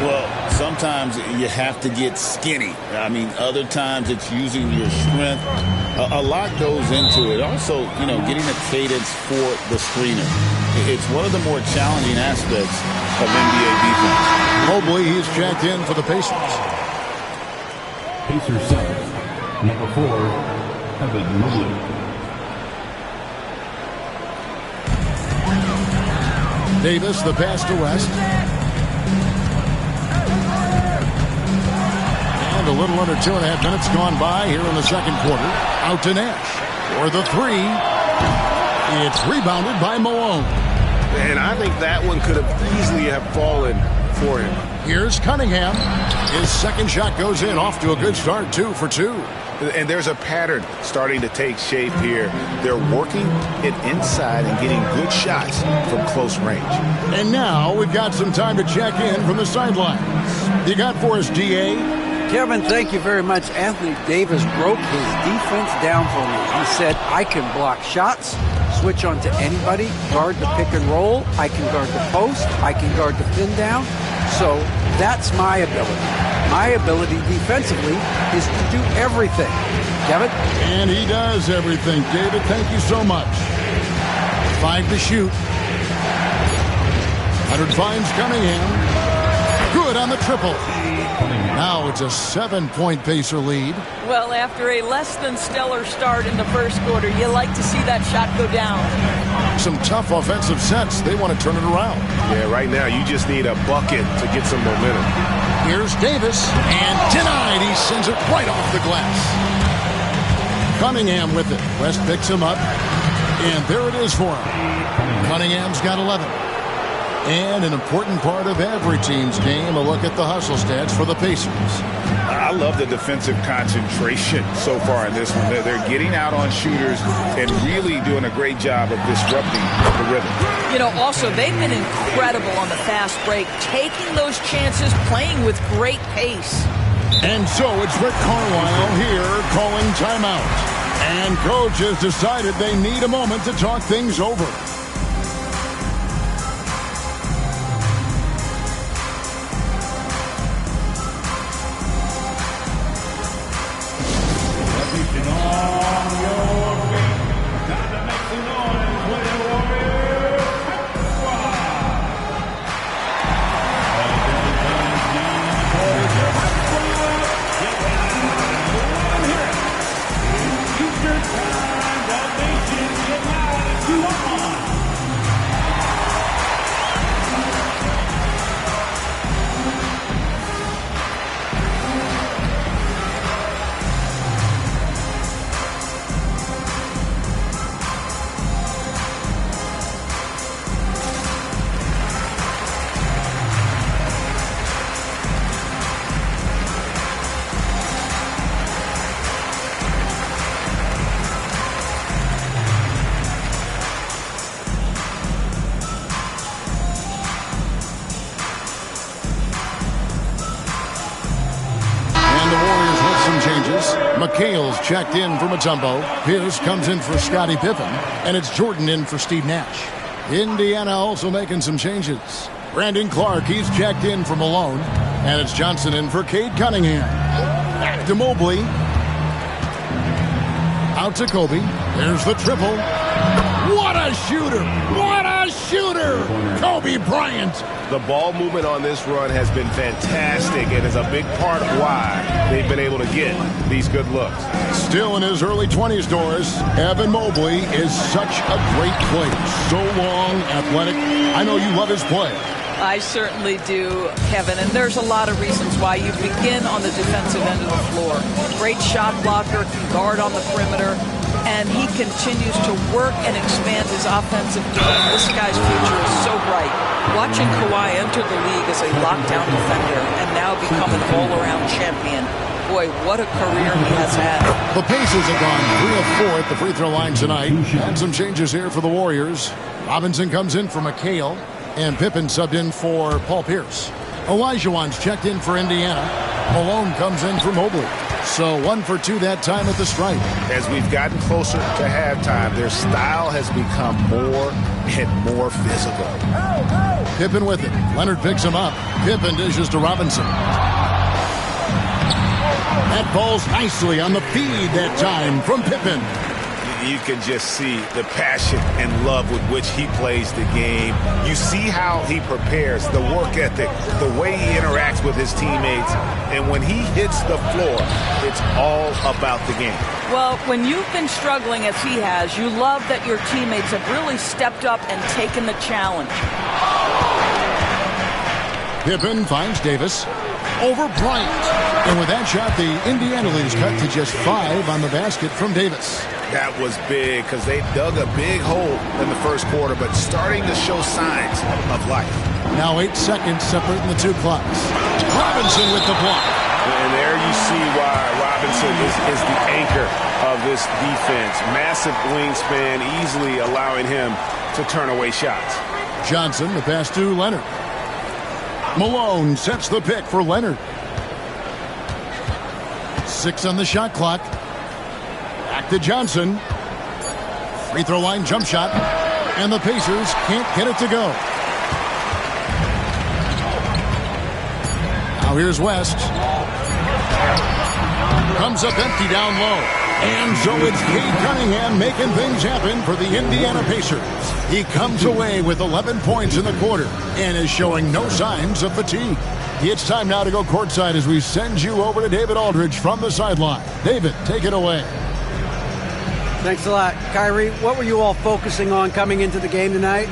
Well, sometimes you have to get skinny. I mean, other times it's using your strength. A lot goes into it. Also, getting a cadence for the screener. It's one of the more challenging aspects of NBA defense. Mobley, he's checked in for the Pacers. Pacers center, number 4, Evan Mobley. Davis, the pass to West. And a little under 2.5 minutes gone by here in the second quarter. Out to Nash for the 3. It's rebounded by Malone. And I think that one could have easily have fallen for him. Here's Cunningham. His second shot goes in, off to a good start, 2 for 2. And there's a pattern starting to take shape here. They're working it inside and getting good shots from close range. And now we've got some time to check in from the sidelines. You got for us, DA? Kevin, thank you very much. Anthony Davis broke his defense down for me. He said, I can block shots, switch on to anybody, guard the pick and roll, I can guard the post, I can guard the pin down. So that's my ability. My ability defensively is to do everything. Kevin? And he does everything. David, thank you so much. 5 to shoot. Leonard finds Cunningham. Good on the triple. Now it's a 7-point Pacer lead. Well, after a less than stellar start in the first quarter, you like to see that shot go down. Some tough offensive sets. They want to turn it around. Yeah, right now you just need a bucket to get some momentum. Here's Davis, and denied. He sends it right off the glass. Cunningham with it. West picks him up, and there it is for him. Cunningham's got 11. And an important part of every team's game, a look at the hustle stats for the Pacers. I love the defensive concentration so far in this one. They're getting out on shooters and really doing a great job of disrupting the rhythm. You know, also, they've been incredible on the fast break, taking those chances, playing with great pace. And so it's Rick Carlisle here calling timeout. And coach has decided they need a moment to talk things over. McHale's checked in for Mutombo. Pierce comes in for Scottie Pippen. And it's Jordan in for Steve Nash. Indiana also making some changes. Brandon Clark, he's checked in for Malone. And it's Johnson in for Cade Cunningham. Back to Mobley. Out to Kobe. There's the triple. What a shooter! What a shooter! Kobe Bryant. The ball movement on this run has been fantastic and is a big part of why they've been able to get these good looks. Still in his early 20s, Doris, Evan Mobley is such a great player. So long, athletic. I know you love his play. I certainly do, Kevin, and there's a lot of reasons why. You begin on the defensive end of the floor. Great shot blocker, can guard on the perimeter, and he continues to work and expand his offensive game. This guy's future is so bright. Watching Kawhi enter the league as a lockdown defender and now become an all-around champion. Boy, what a career he has had. The Pacers have gone 3 of 4 at the free throw line tonight. And some changes here for the Warriors. Robinson comes in for McHale, and Pippen subbed in for Paul Pierce. Olajuwon's checked in for Indiana. Malone comes in for Mobley. So 1 for 2 that time at the stripe. As we've gotten closer to halftime, their style has become more and more physical. Pippen with it. Leonard picks him up. Pippen dishes to Robinson. That ball's nicely on the feed that time from Pippen. You can just see the passion and love with which he plays the game. You see how he prepares, the work ethic, the way he interacts with his teammates. And when he hits the floor, it's all about the game. Well, when you've been struggling as he has, you love that your teammates have really stepped up and taken the challenge. Pippen finds Davis over Bryant. And with that shot, the Indiana lead is cut to just 5 on the basket from Davis. That was big because they dug a big hole in the first quarter, but starting to show signs of life. Now 8 seconds separating the two clocks. Robinson with the block. And there you see why Robinson is the anchor of this defense. Massive wingspan, easily allowing him to turn away shots. Johnson, the pass to Leonard. Malone sets the pick for Leonard. 6 on the shot clock. Back to Johnson. Free throw line jump shot. And the Pacers can't get it to go. Now here's West. Comes up empty down low. And so it's Cade Cunningham making things happen for the Indiana Pacers. He comes away with 11 points in the quarter and is showing no signs of fatigue. It's time now to go courtside as we send you over to David Aldridge from the sideline. David, take it away. Thanks a lot. Kyrie, what were you all focusing on coming into the game tonight?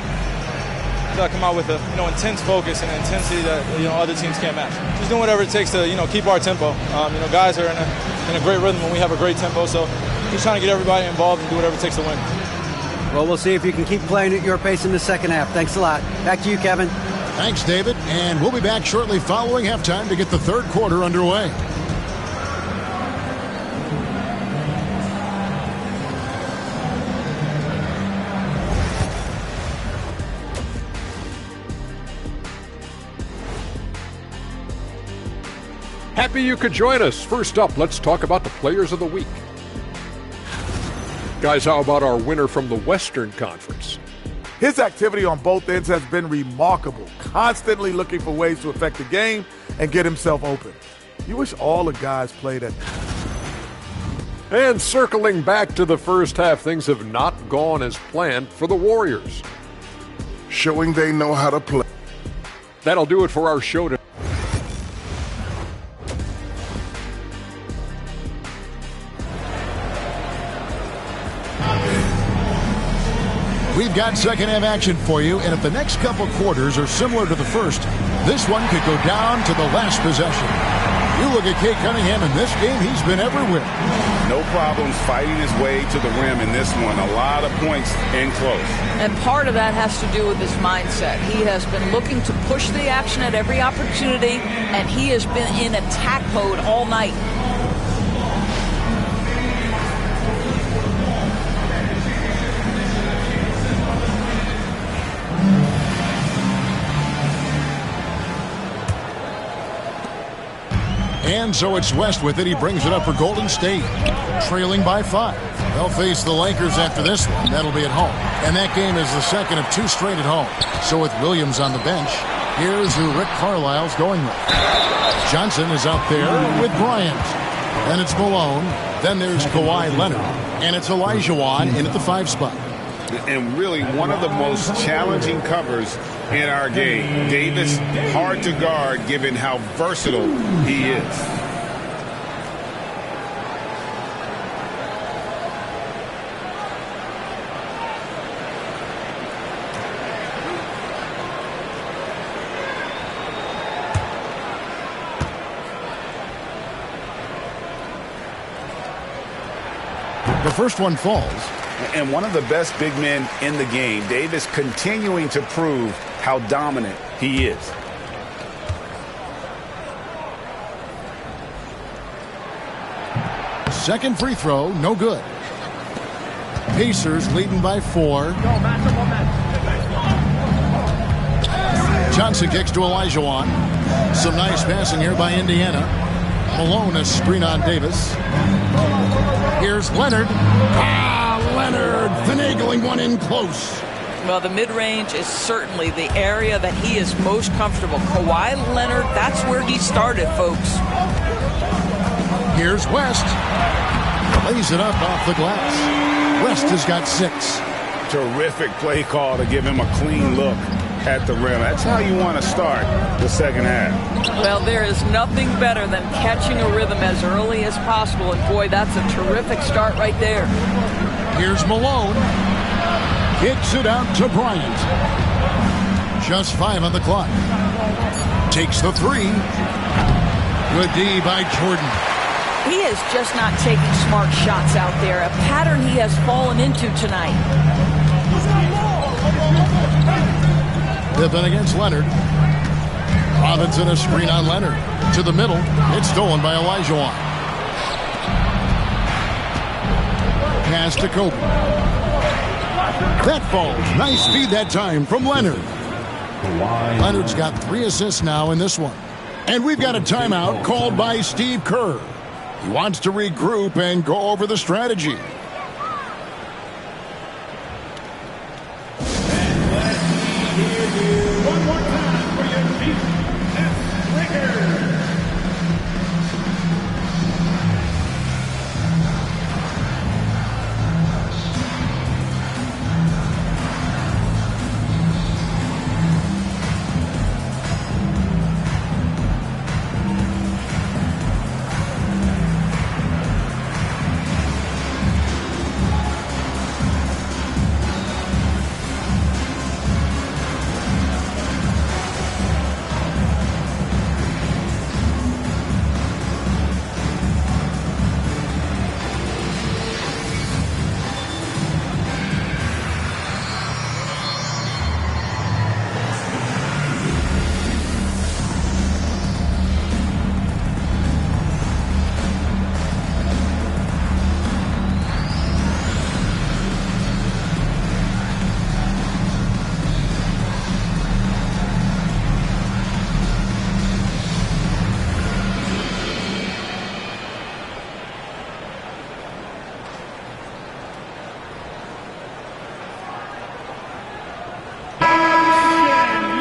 Come out with a intense focus and intensity that other teams can't match. Just doing whatever it takes to keep our tempo. Guys are in a great rhythm when we have a great tempo, so just trying to get everybody involved and do whatever it takes to win. Well, we'll see if you can keep playing at your pace in the second half. Thanks a lot. Back to you, Kevin. Thanks, David. And we'll be back shortly following halftime to get the third quarter underway. Happy you could join us. First up, let's talk about the players of the week. Guys, how about our winner from the Western Conference? His activity on both ends has been remarkable, constantly looking for ways to affect the game and get himself open. You wish all the guys played at. And circling back to the first half, things have not gone as planned for the Warriors. Showing they know how to play. That'll do it for our show today. We've got second half action for you, and if the next couple quarters are similar to the first, this one could go down to the last possession. You look at Cade Cunningham in this game, he's been everywhere. No problems fighting his way to the rim in this one. A lot of points in close. And part of that has to do with his mindset. He has been looking to push the action at every opportunity, and he has been in attack mode all night. And so it's West with it. He brings it up for Golden State, trailing by 5. They'll face the Lakers after this one. That'll be at home. And that game is the second of 2 straight at home. So with Williams on the bench, here's who Rick Carlisle's going with. Johnson is out there with Bryant. Then it's Malone. Then there's Kawhi Leonard. And it's Olajuwon in at the 5 spot. And really one of the most challenging covers in our game. Davis, hard to guard given how versatile he is. The first one falls. And one of the best big men in the game, Davis continuing to prove how dominant he is. Second free throw, no good. Pacers leading by 4. Johnson kicks to Olajuwon. Some nice passing here by Indiana. Malone a screen on Davis. Here's Leonard. Leonard finagling one in close. Well, the mid-range is certainly the area that he is most comfortable. Kawhi Leonard, that's where he started, folks. Here's West. Lays it up off the glass. West has got 6. Terrific play call to give him a clean look at the rim. That's how you want to start the second half. Well, there is nothing better than catching a rhythm as early as possible. And, boy, that's a terrific start right there. Here's Malone. Kicks it out to Bryant. Just 5 on the clock. Takes the 3. Good D by Jordan. He is just not taking smart shots out there. A pattern he has fallen into tonight. Pippen against Leonard. Robinson a screen on Leonard. To the middle. It's stolen by Olajuwon. Pass to Kobe. That falls. Nice feed that time from Leonard. Leonard's got 3 assists now in this one. And we've got a timeout called by Steve Kerr. He wants to regroup and go over the strategy. One more time for your Houston Lakers.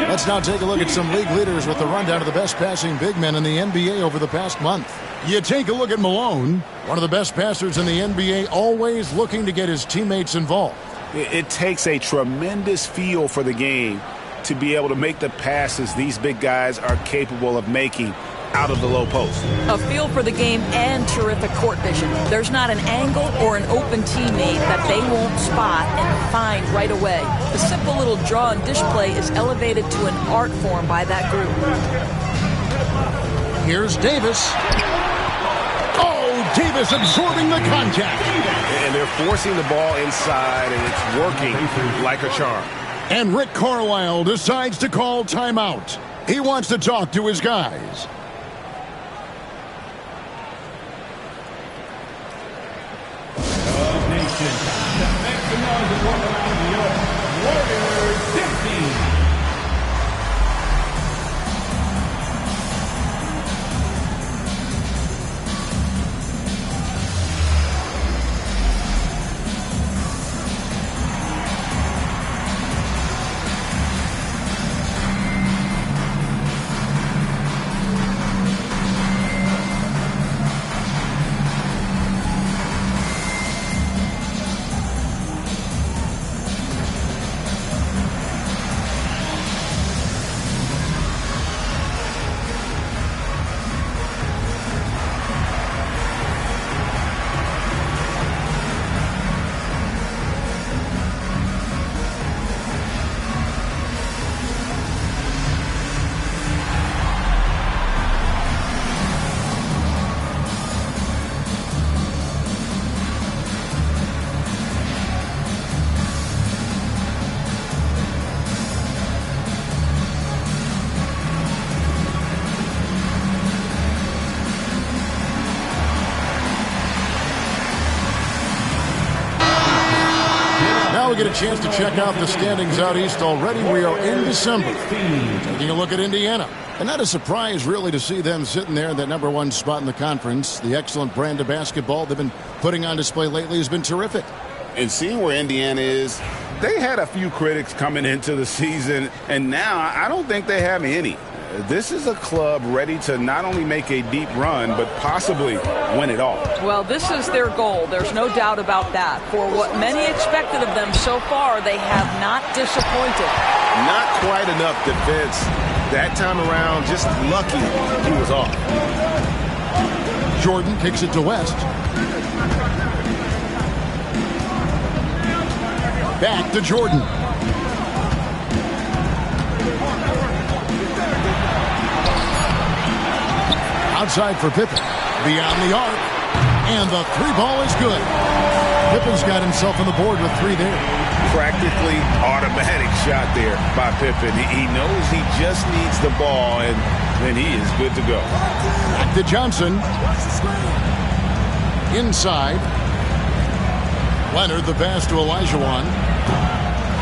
Let's now take a look at some league leaders with the rundown of the best passing big men in the NBA over the past month. You take a look at Malone, one of the best passers in the NBA, always looking to get his teammates involved. It takes a tremendous feel for the game to be able to make the passes these big guys are capable of making out of the low post. A feel for the game and terrific court vision. There's not an angle or an open teammate that they won't spot and find right away. The simple little draw and dish play is elevated to an art form by that group. Here's Davis. Oh, Davis absorbing the contact. And they're forcing the ball inside, and it's working like a charm. And Rick Carlisle decides to call timeout. He wants to talk to his guys. Now we get a chance to check out the standings out east already. We are in December. Taking a look at Indiana. And not a surprise, really, to see them sitting there in that #1 spot in the conference. The excellent brand of basketball they've been putting on display lately has been terrific. And seeing where Indiana is, They had a few critics coming into the season, and now I don't think they have any. This is a club ready to not only make a deep run, but possibly win it all. Well, this is their goal. There's no doubt about that. For what many expected of them so far, they have not disappointed. Not quite enough defense that time around. Just lucky he was off. Jordan kicks it to West. Back to Jordan. Outside for Pippen. Beyond the arc. And the three ball is good. Pippen's got himself on the board with three there. Practically automatic shot there by Pippen. He knows he just needs the ball, and then he is good to go. Back to Johnson. Inside. Leonard the pass to Olajuwon.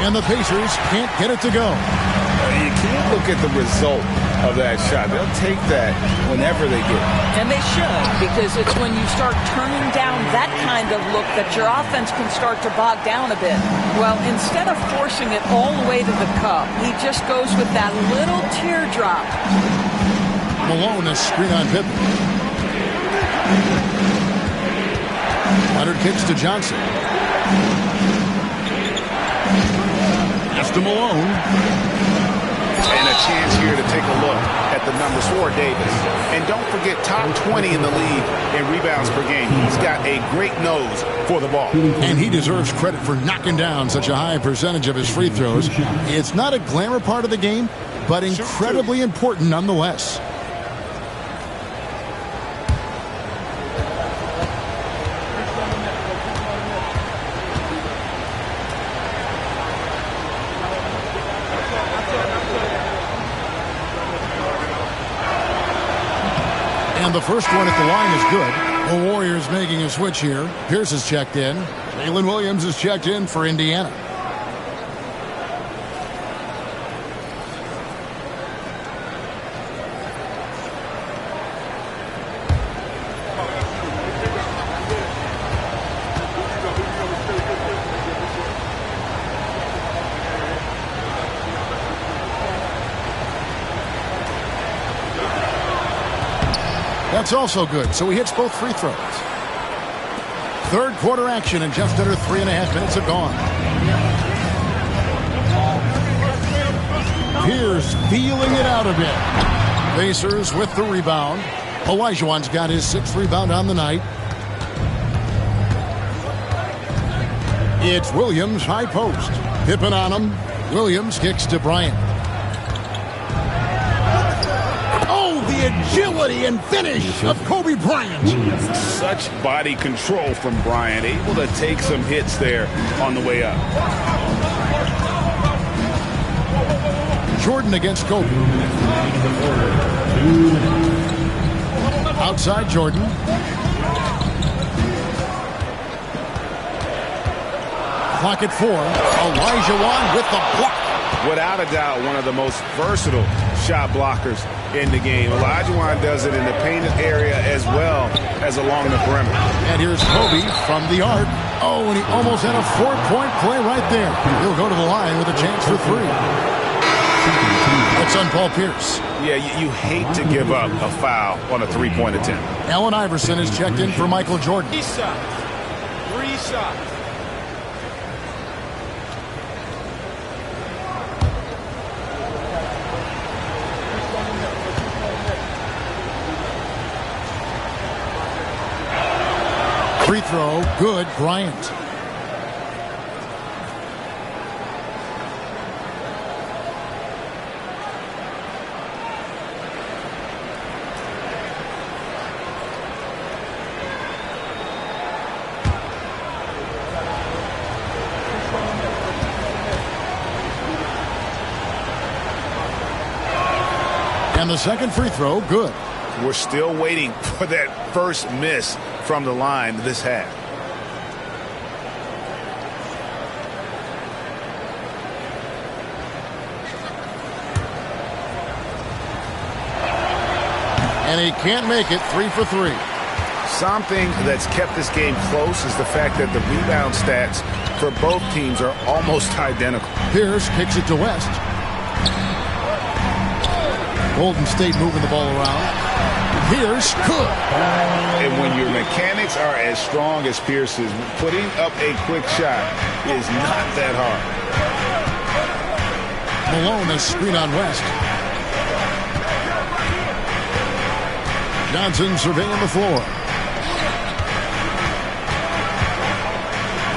And the Pacers can't get it to go. You can't look at the result of that shot. They'll take that whenever they get it. And they should, because it's when you start turning down that kind of look that your offense can start to bog down a bit. Well, instead of forcing it all the way to the cup, he just goes with that little teardrop. Malone a screen on Pippen. Leonard kicks to Johnson. Pass to Malone. And a chance here to take a look at the numbers for Davis. And don't forget, top 20 in the league in rebounds per game. He's got a great nose for the ball. And he deserves credit for knocking down such a high percentage of his free throws. It's not a glamour part of the game, but incredibly important nonetheless. And the first one at the line is good. The Warriors making a switch here. Pierce is checked in. Jalen Williams is checked in for Indiana. That's also good, so he hits both free throws. Third quarter action, and just under 3.5 minutes have gone. Pierce feeling it out a bit. Pacers with the rebound. Olajuwon's got his 6th rebound on the night. It's Williams, high post. Pippen on him. Williams kicks to Bryant. Oh, the agility and finish of Kobe Bryant. Such body control from Bryant. Able to take some hits there on the way up. Jordan against Kobe. Outside Jordan. Clock at 4. Olajuwon with the block. Without a doubt, one of the most versatile shot blockers in the game. Olajuwon does it in the painted area as well as along the perimeter. And here's Kobe from the arc. Oh, and he almost had a 4-point play right there. He'll go to the line with a chance for 3. That's on Paul Pierce. Yeah, you hate to give up a foul on a 3-point attempt. Allen Iverson is checked in for Michael Jordan. 3 shots. Free throw, good, Bryant. And the second free throw, good. We're still waiting for that first miss from the line this half. And he can't make it. 3 for 3. Something that's kept this game close is the fact that the rebound stats for both teams are almost identical. Pierce kicks it to West. Golden State moving the ball around. Pierce good. And when your mechanics are as strong as Pierce's, putting up a quick shot is not that hard. Malone a screen on West. Johnson surveying the floor.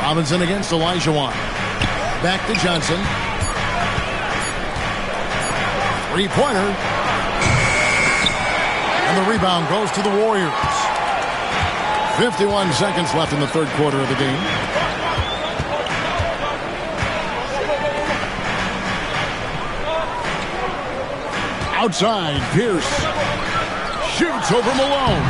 Robinson against Olajuwon. Back to Johnson. 3-pointer. And the rebound goes to the Warriors. 51 seconds left in the third quarter of the game. Outside, Pierce shoots over Malone.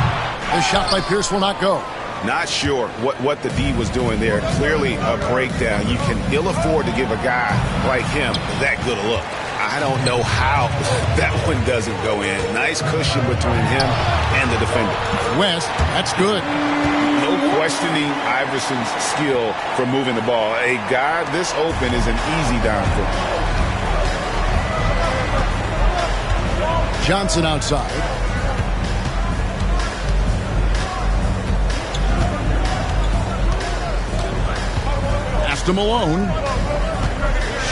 The shot by Pierce will not go. Not sure what the D was doing there. Clearly a breakdown. You can ill afford to give a guy like him that good a look. I don't know how that one doesn't go in. Nice cushion between him and the defender. West, that's good. No questioning Iverson's skill for moving the ball. A guy this open is an easy down for him. Johnson outside. Pass to Malone.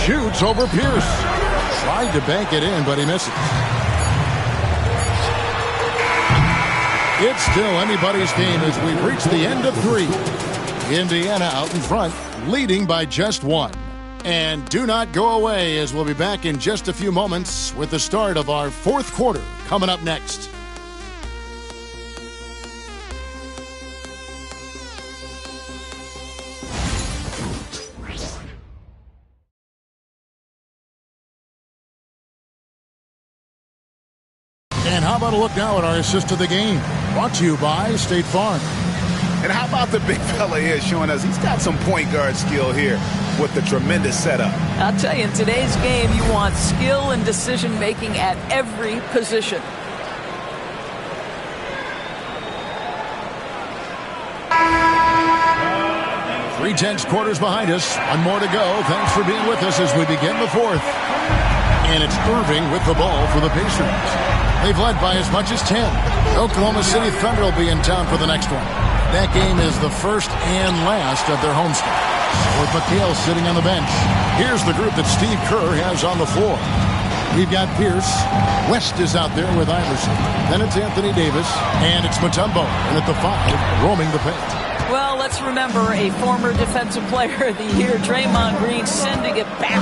Shoots over Pierce. Tried to bank it in, but he misses. It's still anybody's game as we've reached the end of 3. Indiana out in front, leading by just 1. And do not go away, as we'll be back in just a few moments with the start of our fourth quarter coming up next. And how about a look now at our assist of the game? Brought to you by State Farm. And how about the big fella here showing us he's got some point guard skill here with the tremendous setup. I'll tell you, in today's game, you want skill and decision-making at every position. Three-tenths quarters behind us. One more to go. Thanks for being with us as we begin the fourth. And it's Irving with the ball for the Pacers. They've led by as much as 10. Oklahoma City Thunder will be in town for the next one. That game is the first and last of their homestand. With McHale sitting on the bench. Here's the group that Steve Kerr has on the floor. We've got Pierce. West is out there with Iverson. Then it's Anthony Davis. And it's Mutombo. And at the 5, roaming the paint. Well, let's remember a former Defensive Player of the Year, Draymond Green, sending it back.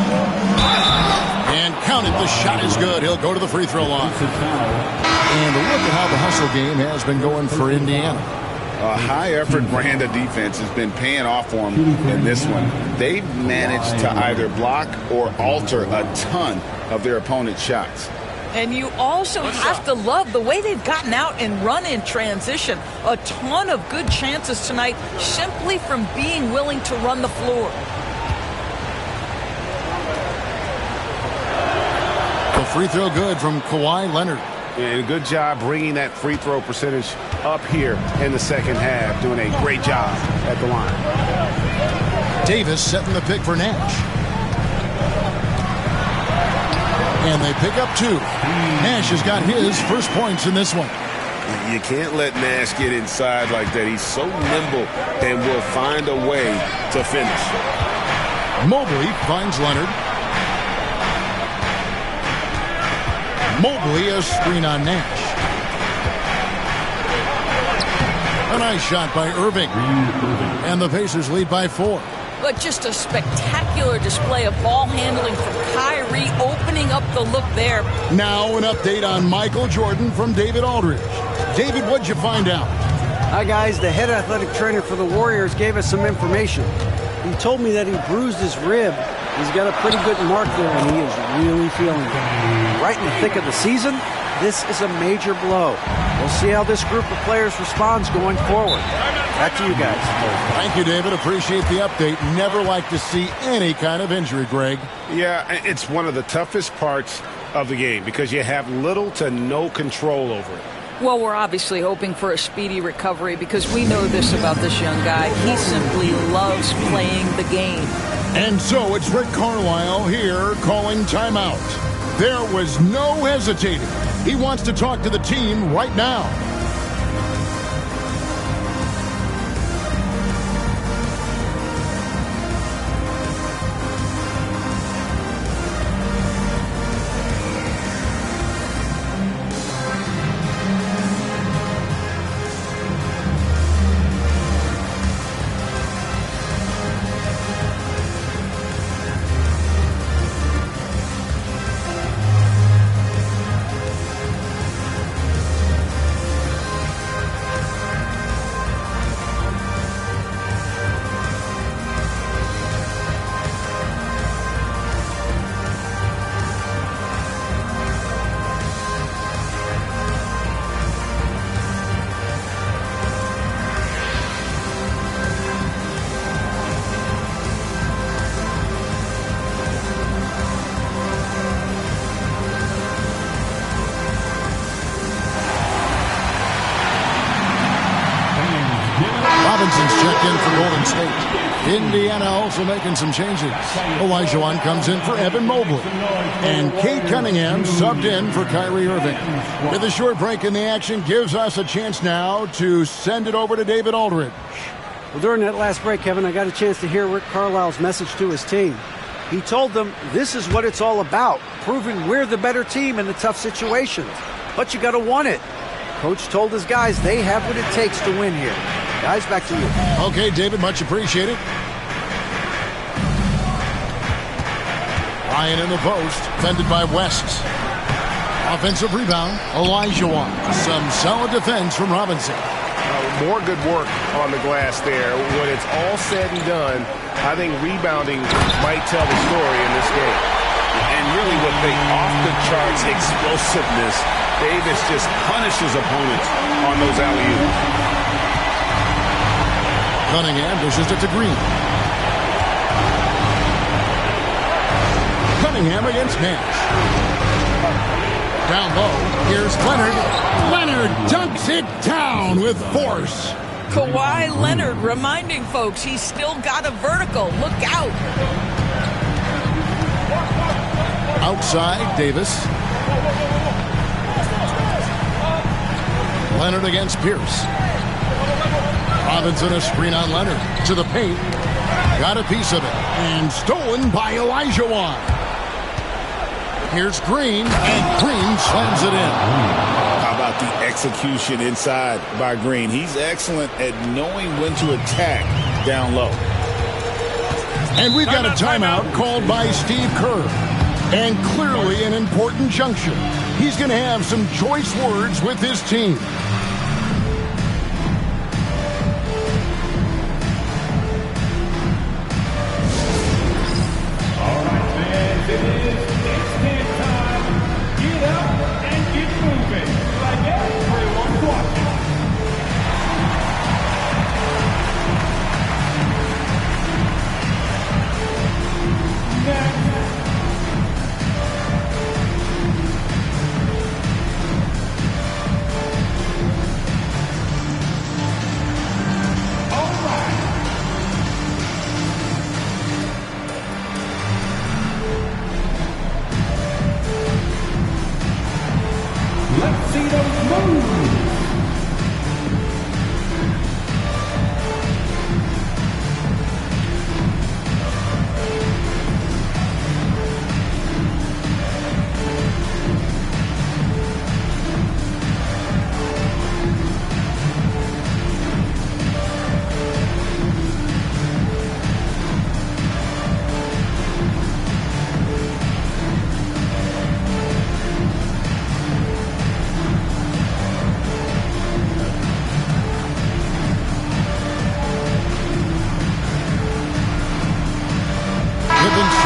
And count it. The shot is good. He'll go to the free throw line. And look at how the hustle game has been going for Indiana. A high-effort brand of defense has been paying off for them in this one. They've managed to either block or alter a ton of their opponent's shots. And you also have to love the way they've gotten out and run in transition. A ton of good chances tonight simply from being willing to run the floor. The free throw good from Kawhi Leonard. And a good job bringing that free throw percentage up here in the second half. Doing a great job at the line. Davis setting the pick for Nash. And they pick up 2. Nash has got his first points in this one. You can't let Nash get inside like that. He's so nimble and will find a way to finish. Mobley finds Leonard. Mobley a screen on Nash. A nice shot by Irving. And the Pacers lead by 4. But just a spectacular display of ball handling from Kyrie, opening up the look there. Now an update on Michael Jordan from David Aldridge. David, what'd you find out? Hi, guys. The head athletic trainer for the Warriors gave us some information. He told me that he bruised his rib. He's got a pretty good mark there, and he is really feeling it. Right in the thick of the season, this is a major blow. We'll see how this group of players responds going forward. Back to you guys. Thank you, David. Appreciate the update. Never like to see any kind of injury, Greg. Yeah, it's one of the toughest parts of the game because you have little to no control over it. Well, we're obviously hoping for a speedy recovery because we know this about this young guy. He simply loves playing the game. And so it's Rick Carlisle here calling timeout. There was no hesitating. He wants to talk to the team right now. Robinson's checked in for Golden State. Indiana also making some changes. Olajuwon comes in for Evan Mobley. And Cade Cunningham subbed in for Kyrie Irving. With a short break in the action, gives us a chance now to send it over to David Aldridge. Well, during that last break, Kevin, I got a chance to hear Rick Carlisle's message to his team. He told them this is what it's all about, proving we're the better team in the tough situations. But you got to want it. Coach told his guys they have what it takes to win here. Guys, back to you. Okay, David, much appreciated. Ryan in the post, fended by West. Offensive rebound, Olajuwon. Some solid defense from Robinson. More good work on the glass there. When it's all said and done, I think rebounding might tell the story in this game. And really with the off-the-charts explosiveness, Davis just punishes opponents on those alley-oops. Cunningham dishes it to Green. Cunningham against Nash. Down low, here's Leonard. Leonard dunks it down with force. Kawhi Leonard reminding folks he's still got a vertical. Look out. Outside, Davis. Leonard against Pierce. Robinson a screen on Leonard. To the paint. Got a piece of it. And stolen by Olajuwon. Here's Green. And Green slams it in. How about the execution inside by Green? He's excellent at knowing when to attack down low. And we've got a timeout called by Steve Kerr. And clearly an important juncture. He's going to have some choice words with his team.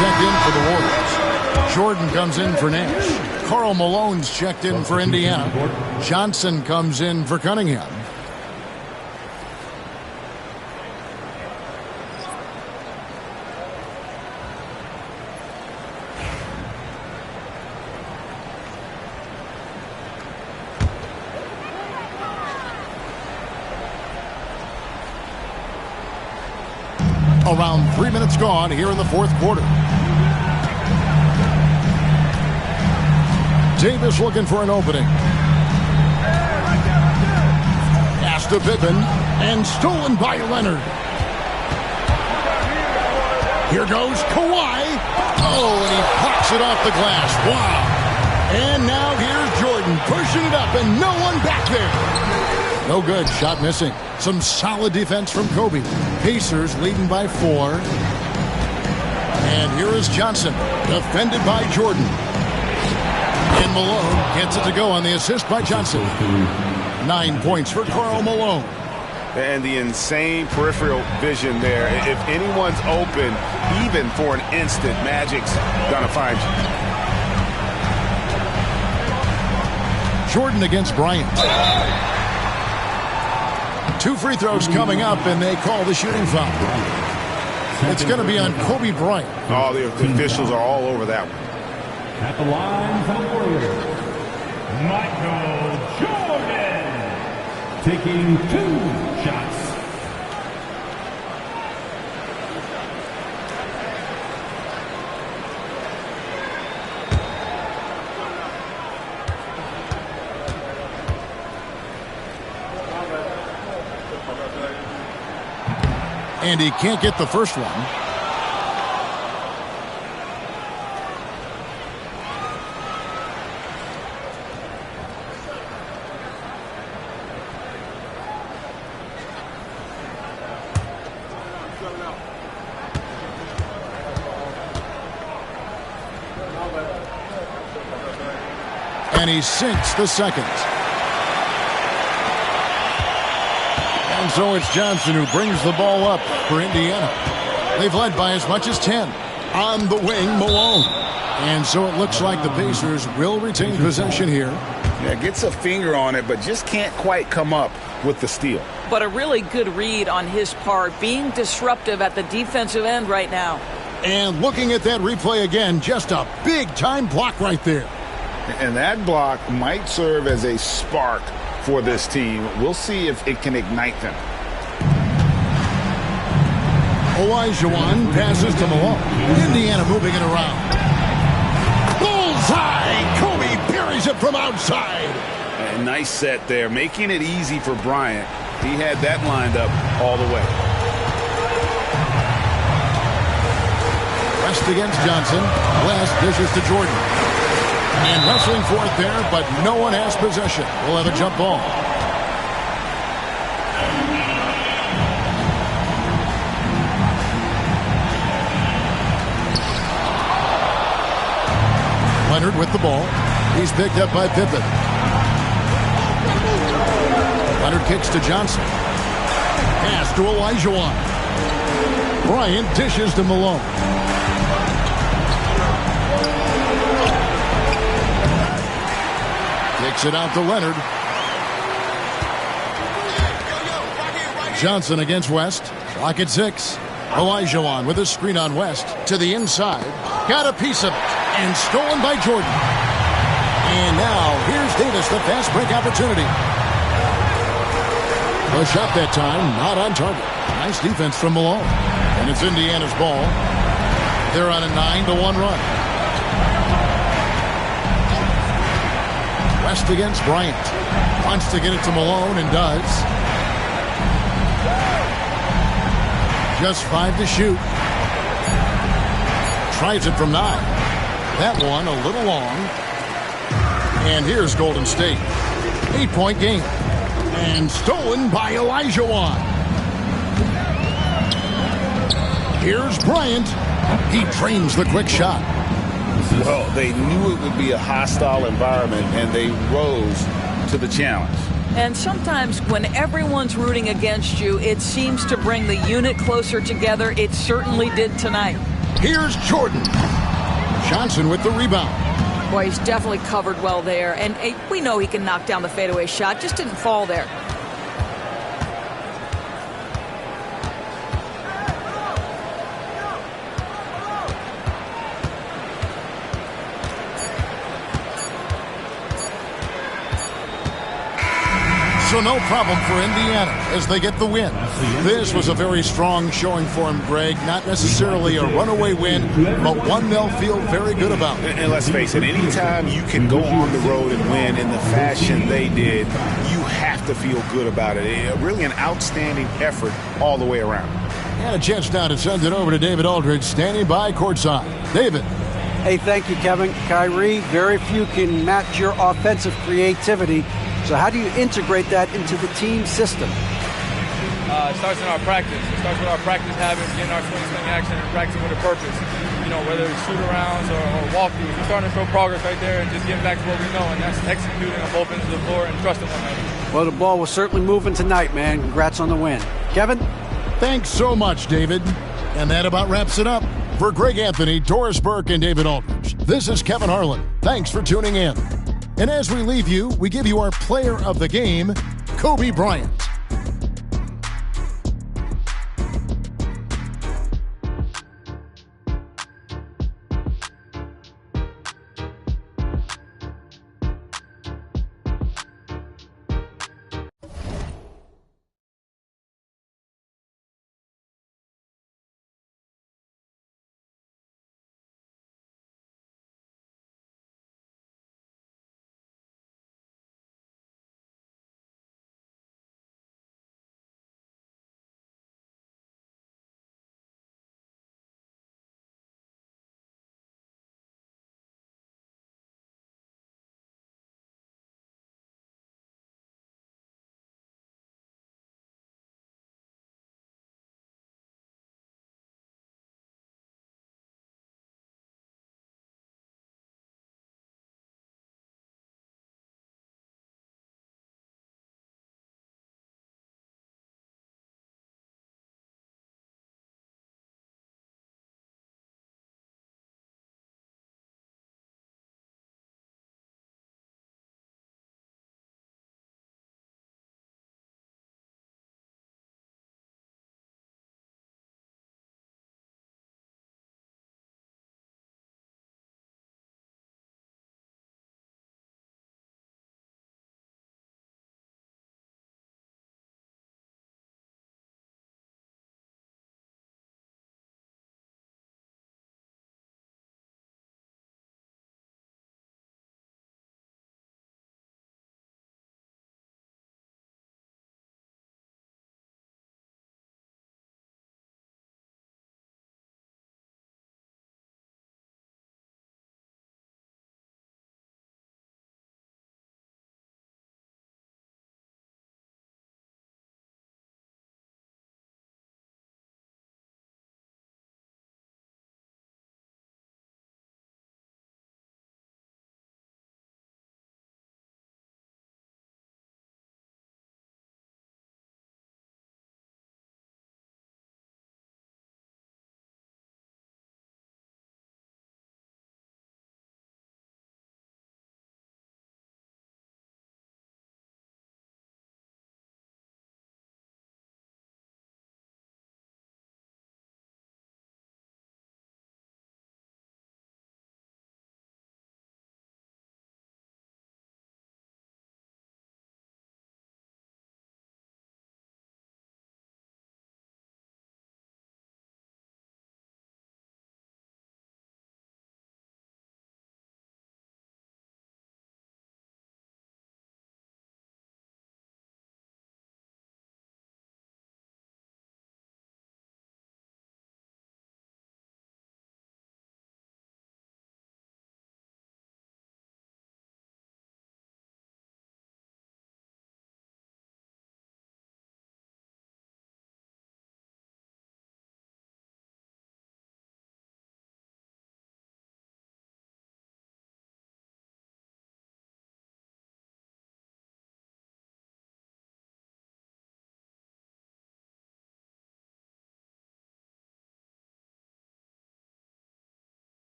Checked in for the Warriors. Jordan comes in for Nash. Karl Malone's checked in for Indiana. Johnson comes in for Cunningham. Around 3 minutes gone here in the fourth quarter. Davis looking for an opening. Pass to Pippen and stolen by Leonard. Here goes Kawhi. Oh, and he pops it off the glass. Wow. And now here's Jordan pushing it up and no one back there. No good. Shot missing. Some solid defense from Kobe. Pacers leading by 4. And here is Johnson, defended by Jordan. And Malone gets it to go on the assist by Johnson. 9 points for Karl Malone. And the insane peripheral vision there. If anyone's open, even for an instant, Magic's gonna find you. Jordan against Bryant. 2 free throws coming up, and they call the shooting foul. It's going to be on Kobe Bryant. Oh, the officials are all over that one. At the line for the Warriors, Michael Jordan, taking 2 shots. And he can't get the first one. And he sinks the second. And so it's Johnson who brings the ball up for Indiana. They've led by as much as 10. On the wing, Malone. And so it looks like the Pacers will retain possession here. Yeah, gets a finger on it, but just can't quite come up with the steal. But a really good read on his part, being disruptive at the defensive end right now. And looking at that replay again, just a big-time block right there. And that block might serve as a spark for this team. We'll see if it can ignite them. Olajuwon passes to Malone. Indiana moving it around. Bullseye! Kobe buries it from outside. And nice set there, making it easy for Bryant. He had that lined up all the way. West against Johnson. West dishes to Jordan. And wrestling for it there, but no one has possession. We'll have a jump ball. Leonard with the ball. He's picked up by Pippen. Leonard kicks to Johnson. Pass to Olajuwon. Bryant dishes to Malone. Kicks it out to Leonard. Johnson against West. Clock at 6. Olajuwon with a screen on West. To the inside. Got a piece of it. And stolen by Jordan. And now here's Davis, the fast break opportunity. A shot that time, not on target. Nice defense from Malone. And it's Indiana's ball. They're on a 9-1 run. West against Bryant. Wants to get it to Malone and does. Just 5 to shoot. Tries it from 9. That one a little long. And here's Golden State. 8-point game. And stolen by Olajuwon. Here's Bryant. He trains the quick shot. Well, they knew it would be a hostile environment, and they rose to the challenge. And sometimes when everyone's rooting against you, it seems to bring the unit closer together. It certainly did tonight. Here's Jordan. Johnson with the rebound. Boy, he's definitely covered well there. And we know he can knock down the fadeaway shot. Just didn't fall there. So no problem for Indiana as they get the win. This was a very strong showing for him, Greg. Not necessarily a runaway win, but one they'll feel very good about. And let's face it, anytime you can go on the road and win in the fashion they did, you have to feel good about it. Really an outstanding effort all the way around. And a chance now to send it over to David Aldridge, standing by courtside. David. Hey, thank you, Kevin. Kyrie, very few can match your offensive creativity. So how do you integrate that into the team system? It starts in our practice. It starts with our practice habits, getting our swing action, and practicing with a purpose. You know, whether it's shoot-arounds or walkthroughs, we're starting to show progress right there and just getting back to what we know, and that's executing on both ends of the floor and trusting one another. Well, the ball was certainly moving tonight, man. Congrats on the win. Kevin? Thanks so much, David. And that about wraps it up. For Greg Anthony, Doris Burke, and David Aldridge, this is Kevin Harlan. Thanks for tuning in. And as we leave you, we give you our player of the game, Kobe Bryant.